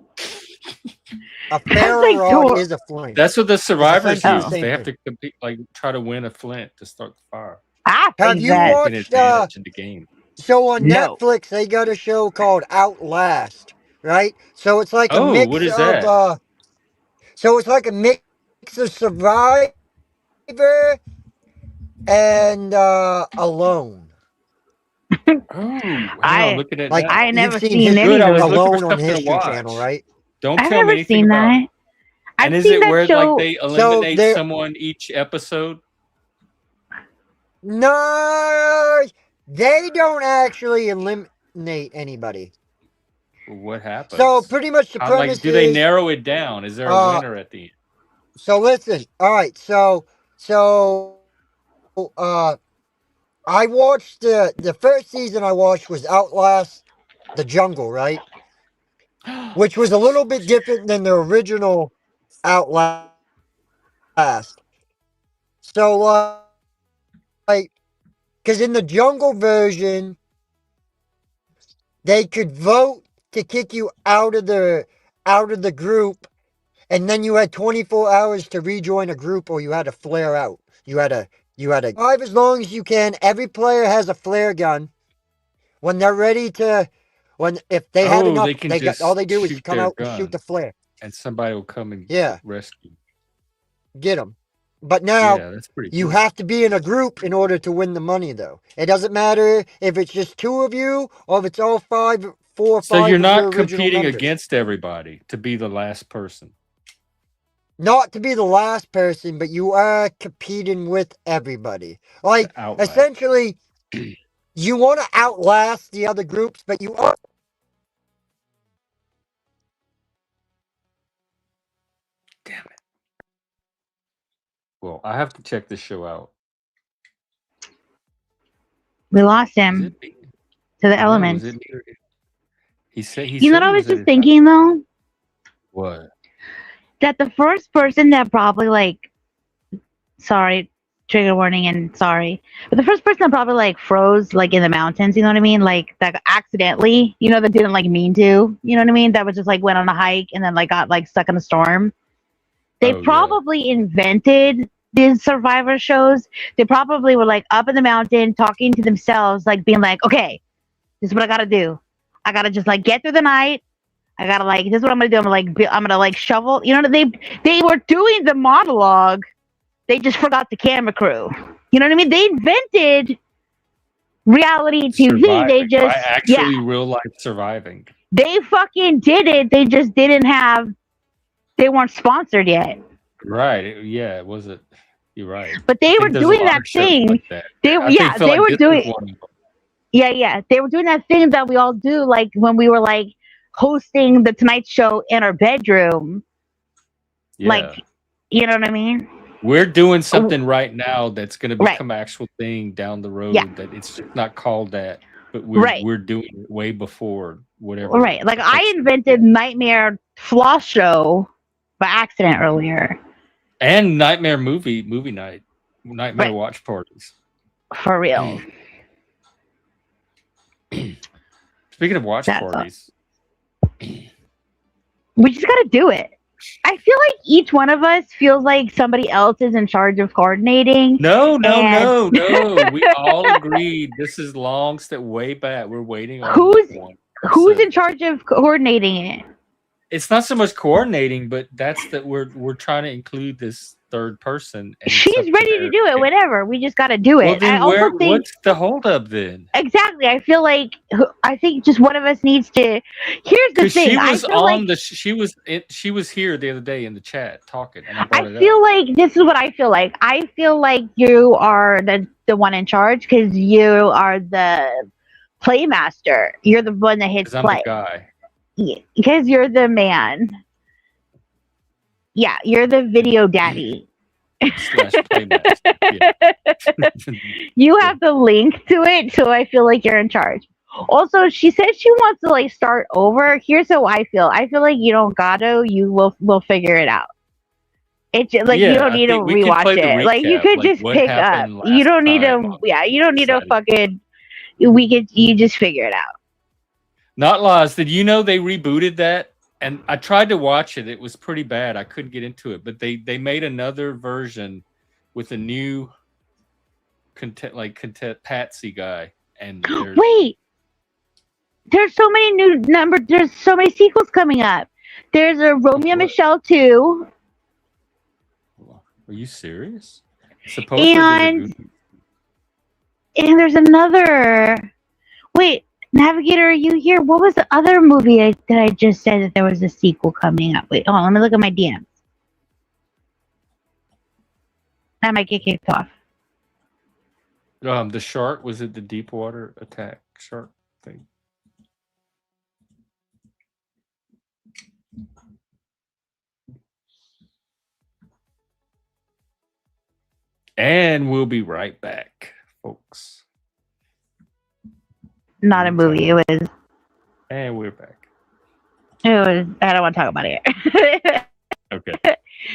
A ferro rod is a flint. That's what the survivors use. They have to compete, try to win a flint to start the fire. Have you watched in the game? So on Netflix they got a show called Outlast, right? So it's like a mix what is of that? so it's like a mix of Survivor and Alone. I'm looking at like that. I never seen any of those. Alone on History Channel, right? Don't tell me anything about it. And is it where show. They eliminate someone each episode? No, they don't actually eliminate anybody. What happens? So pretty much the premise do they narrow it down? Is there a winner at the end? So listen, all right. So I watched the first season. I watched was Outlast, the Jungle, right? Which was a little bit different than the original Outlast. So, like, because in the jungle version, they could vote to kick you out of the group, and then you had 24 hours to rejoin a group, or you had to flare out. You had to survive as long as you can. Every player has a flare gun. When they're ready to, if they had enough, they can all they do is shoot come their out and shoot gun, the flare. and somebody will come and rescue. Get them. But now Yeah, that's pretty you cool. have to be in a group in order to win the money, though. It doesn't matter if it's just 2 of you or if it's all 4 or 5 So you're of your not original competing members. against everybody to be the last person. Not to be the last person, but you are competing with everybody. Like, essentially, you want to outlast the other groups, but you are. Damn it. Well, I have to check this show out. We lost him to the elements. He said. You know what I was just thinking though? What? That the first person that probably sorry, trigger warning and sorry, but the first person that probably froze in the mountains, you know what I mean? Like that accidentally, that didn't mean to, you know what I mean? That was just went on a hike and then got stuck in a storm. They probably invented these survivor shows. They probably were up in the mountain talking to themselves, being okay, this is what I gotta do. I gotta just get through the night. I gotta this is what I'm gonna do. I'm gonna shovel. You know, they were doing the monologue. They just forgot the camera crew. You know what I mean? They invented reality TV. They just real life surviving. They fucking did it. They just didn't have. They weren't sponsored yet. Right. It wasn't. You're right. But they were doing that thing. Like that. They were doing. Yeah. They were doing that thing that we all do, when we were hosting the Tonight Show in our bedroom. Yeah. You know what I mean? We're doing something right now that's going to become an actual thing down the road. That it's just not called that, but we're doing it way before whatever. Right. I invented Nightmare Floss Show by accident earlier. And Nightmare movie night, Nightmare watch parties. For real. Speaking of watch parties, we just got to do it. I feel like each one of us feels like somebody else is in charge of coordinating. No. We all agreed. This is long step way back. We're waiting on who's in charge of coordinating it. It's not so much coordinating, but that's that we're trying to include this third person. And she's ready to do it. Whatever. We just got to do it. Well, then what's the holdup then? Exactly. I think just one of us needs to. Here's the thing. She was here the other day in the chat talking. And I feel like this is what I feel like. I feel like you are the one in charge because you are the playmaster. You're the one that hits play. I'm the guy. Yeah, because you're the man. Yeah, you're the video daddy. You have the link to it, so I feel like you're in charge. Also, she said she wants to start over. Here's how I feel. I feel like you don't gotta. You will figure it out. It's you don't need to rewatch it. You could just pick up. You don't need to. Yeah, you don't need to fucking. You just figure it out. Not Laws. Did you know they rebooted that? And I tried to watch it. It was pretty bad. I couldn't get into it. But they made another version with a new Patsy guy. And wait, there's so many new numbers. There's so many sequels coming up. There's a Romeo Michelle 2. Are you serious? Supposedly and there's another. Wait. Navigator, are you here? What was the other movie that I just said that there was a sequel coming up? Wait, hold on, let me look at my DMs. I might get kicked off. The shark, was it the Deepwater Attack shark thing? And we'll be right back, folks. Not a movie. It was. And we're back. It was. I don't want to talk about it. Okay.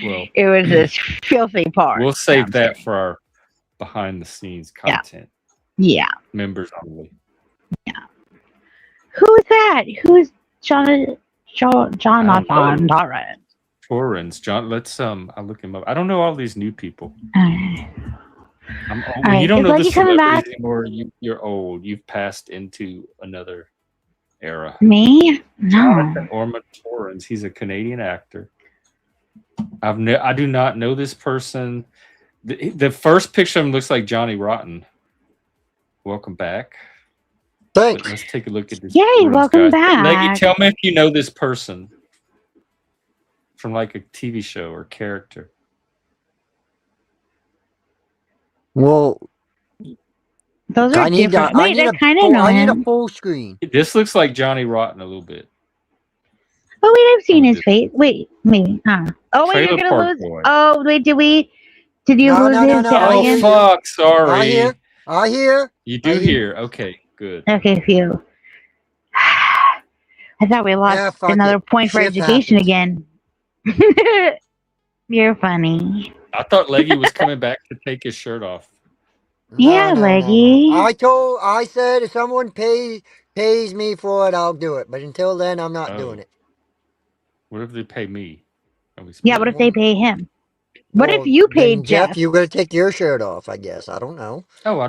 Well, it was this filthy part. We'll save that for our behind the scenes content. Yeah. Members only. Yeah. Who is that? Who's Jonathan Torrance? Torrance. John, let's I'll look him up. I don't know all these new people. I'm old. Right. You don't know the celebrities anymore. You're old. You've passed into another era. Me? No. Jonathan Ormond Torrance. He's a Canadian actor. I do not know this person. The first picture of him looks like Johnny Rotten. Welcome back. Thanks. But let's take a look at this. Yay, welcome back. Leggy, tell me if you know this person from like a TV show or character. Well, those are different. Wait, I kind of know I need him. a full screen. This looks like Johnny Rotten a little bit. Oh wait, I've seen his face. Wait, maybe. Oh wait, you're gonna lose. Boy. Oh wait, did you lose his Oh fuck! Sorry. I hear. You do hear. Okay, good. Okay, phew. I thought we lost another point for education again. You're funny. I thought Leggy was coming back to take his shirt off. Yeah, Leggy. I said if someone pays me for it, I'll do it. But until then, I'm not doing it. What if they pay me? Yeah, what if they pay him? What if you paid Jeff? You're gonna take your shirt off, I guess. I don't know. Oh, I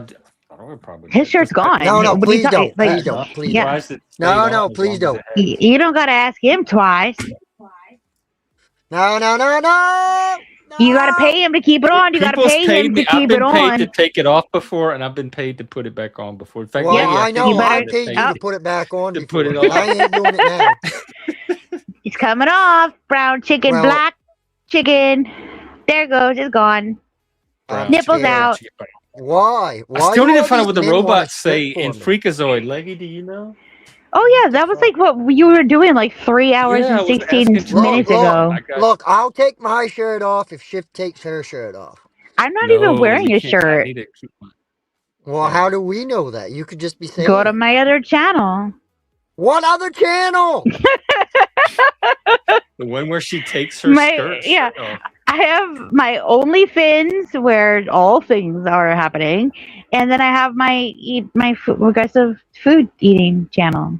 would probably. His shirt's gone. No, please don't. Like, please don't. Please yeah. don't. No, please don't. You don't gotta ask him twice. No. You gotta pay him to keep it on. You gotta pay him to keep it on. I've been paid to take it off before, and I've been paid to put it back on before. In fact, well, I know I paid you to put it back on. To put it on. I ain't doing it now. It's coming off. Brown chicken, black chicken. There it goes. It's gone. Nipples out. Why? I still need to find out what the robots say in Freakazoid. Leggy, do you know? Oh yeah, that was like what you were doing like 3 hours and 16 minutes ago. Look, I'll take my shirt off if Shift takes her shirt off. I'm not even wearing a shirt. Well, how do we know that? You could just be saying. Go to my other channel. What other channel? The one where she takes her skirt. Yeah, I have my OnlyFins where all things are happening, and then I have my aggressive food eating channel.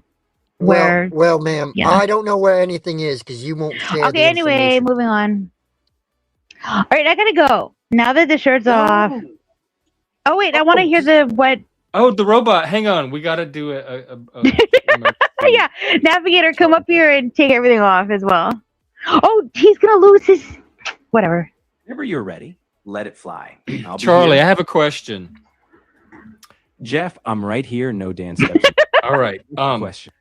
Where well, ma'am, I don't know where anything is because you won't share. Okay, anyway, moving on. All right, I gotta go now that the shirt's off. Oh wait, I want to hear the what. Oh, the robot. Hang on, we gotta do a yeah, Navigator, come up here and take everything off as well. Oh, he's gonna lose his. Whatever. Whenever you're ready, let it fly. Charlie, I have a question. Jeff, I'm right here. No dance steps. All right. Question.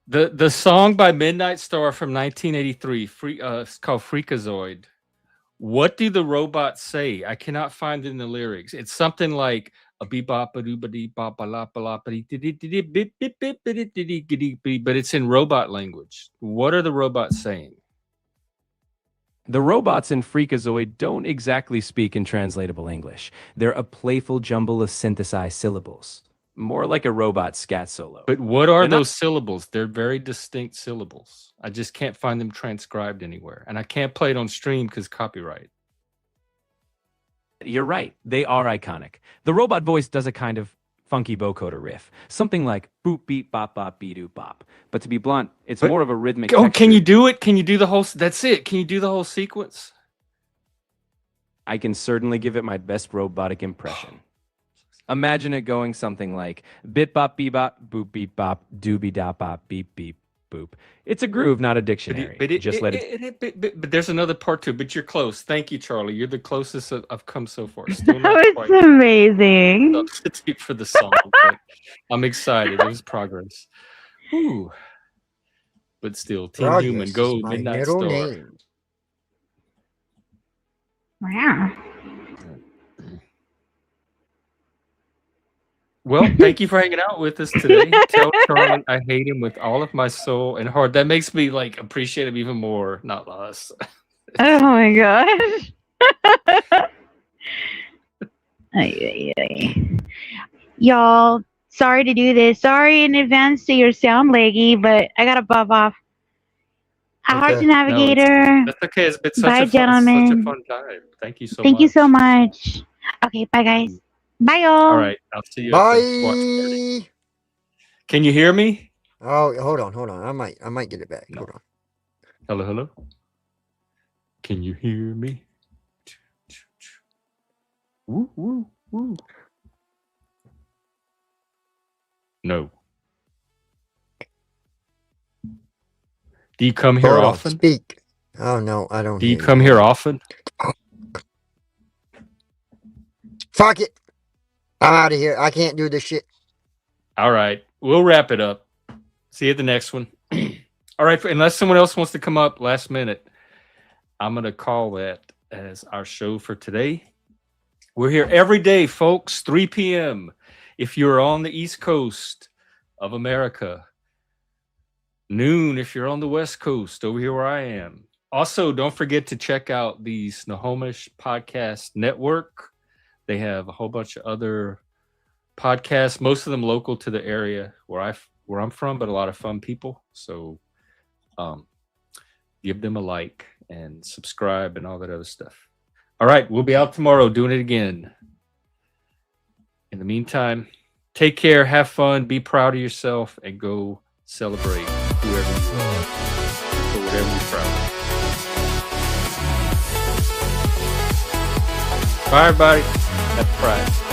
The song by Midnight Star from 1983, it's called Freakazoid. What do the robots say? I cannot find it in the lyrics. It's something like a bebop a doobity bop a lop a lop but it's in robot language. What are the robots saying? The robots in Freakazoid don't exactly speak in translatable English. They're a playful jumble of synthesized syllables. More like a robot scat solo. But what are those syllables? They're very distinct syllables. I just can't find them transcribed anywhere. And I can't play it on stream because copyright. You're right. They are iconic. The robot voice does a kind of funky vocoder riff. Something like boop, beep, bop, bop, beep, bop. But to be blunt, it's more of a rhythmic Oh, can you do it? Can you do the whole... That's it. Can you do the whole sequence? I can certainly give it my best robotic impression. Imagine it going something like bit bop beep bop boop beep bop doobie dop bop beep beep boop. It's a groove, not a dictionary. But there's another part too. But you're close. Thank you, Charlie. You're the closest I've come so far. Still not quite amazing. Substitute for the song. But I'm excited. It was progress. Ooh. But still, Team Human, go Midnight Star. Wow. Well, thank you for hanging out with us today. Tell Charlie I hate him with all of my soul and heart. That makes me like appreciate him even more, not less. Oh my gosh. Y'all, sorry to do this. Sorry in advance to your sound, Leggy, but I gotta buff off. Art Okay. Navigator. That's okay. It's been Bye, such a gentlemen. fun time. Thank you so Thank much. you so much. Okay, bye guys. Bye y'all. All right, I'll see you at the watch party. Bye. Can you hear me? Oh, hold on. I might get it back. No. Hold on. Hello. Can you hear me? Woo. No. Do you come here Hold on. often? Speak. Oh no, I don't. Do you hear come here often? Fuck it. I'm out of here. I can't do this shit. All right, we'll wrap it up. See you at the next one. All right, unless someone else wants to come up last minute, I'm going to call that as our show for today. We're here every day, folks, 3 p.m. If you're on the East Coast of America, noon if you're on the West Coast, over here where I am. Also, don't forget to check out the Snohomish Podcast Network. They have a whole bunch of other podcasts, most of them local to the area where I'm from, but a lot of fun people. So give them a like and subscribe and all that other stuff. All right, we'll be out tomorrow doing it again. In the meantime, take care, have fun, be proud of yourself, and go celebrate whoever you are or whatever you're proud of. Bye, everybody. Happy Friday.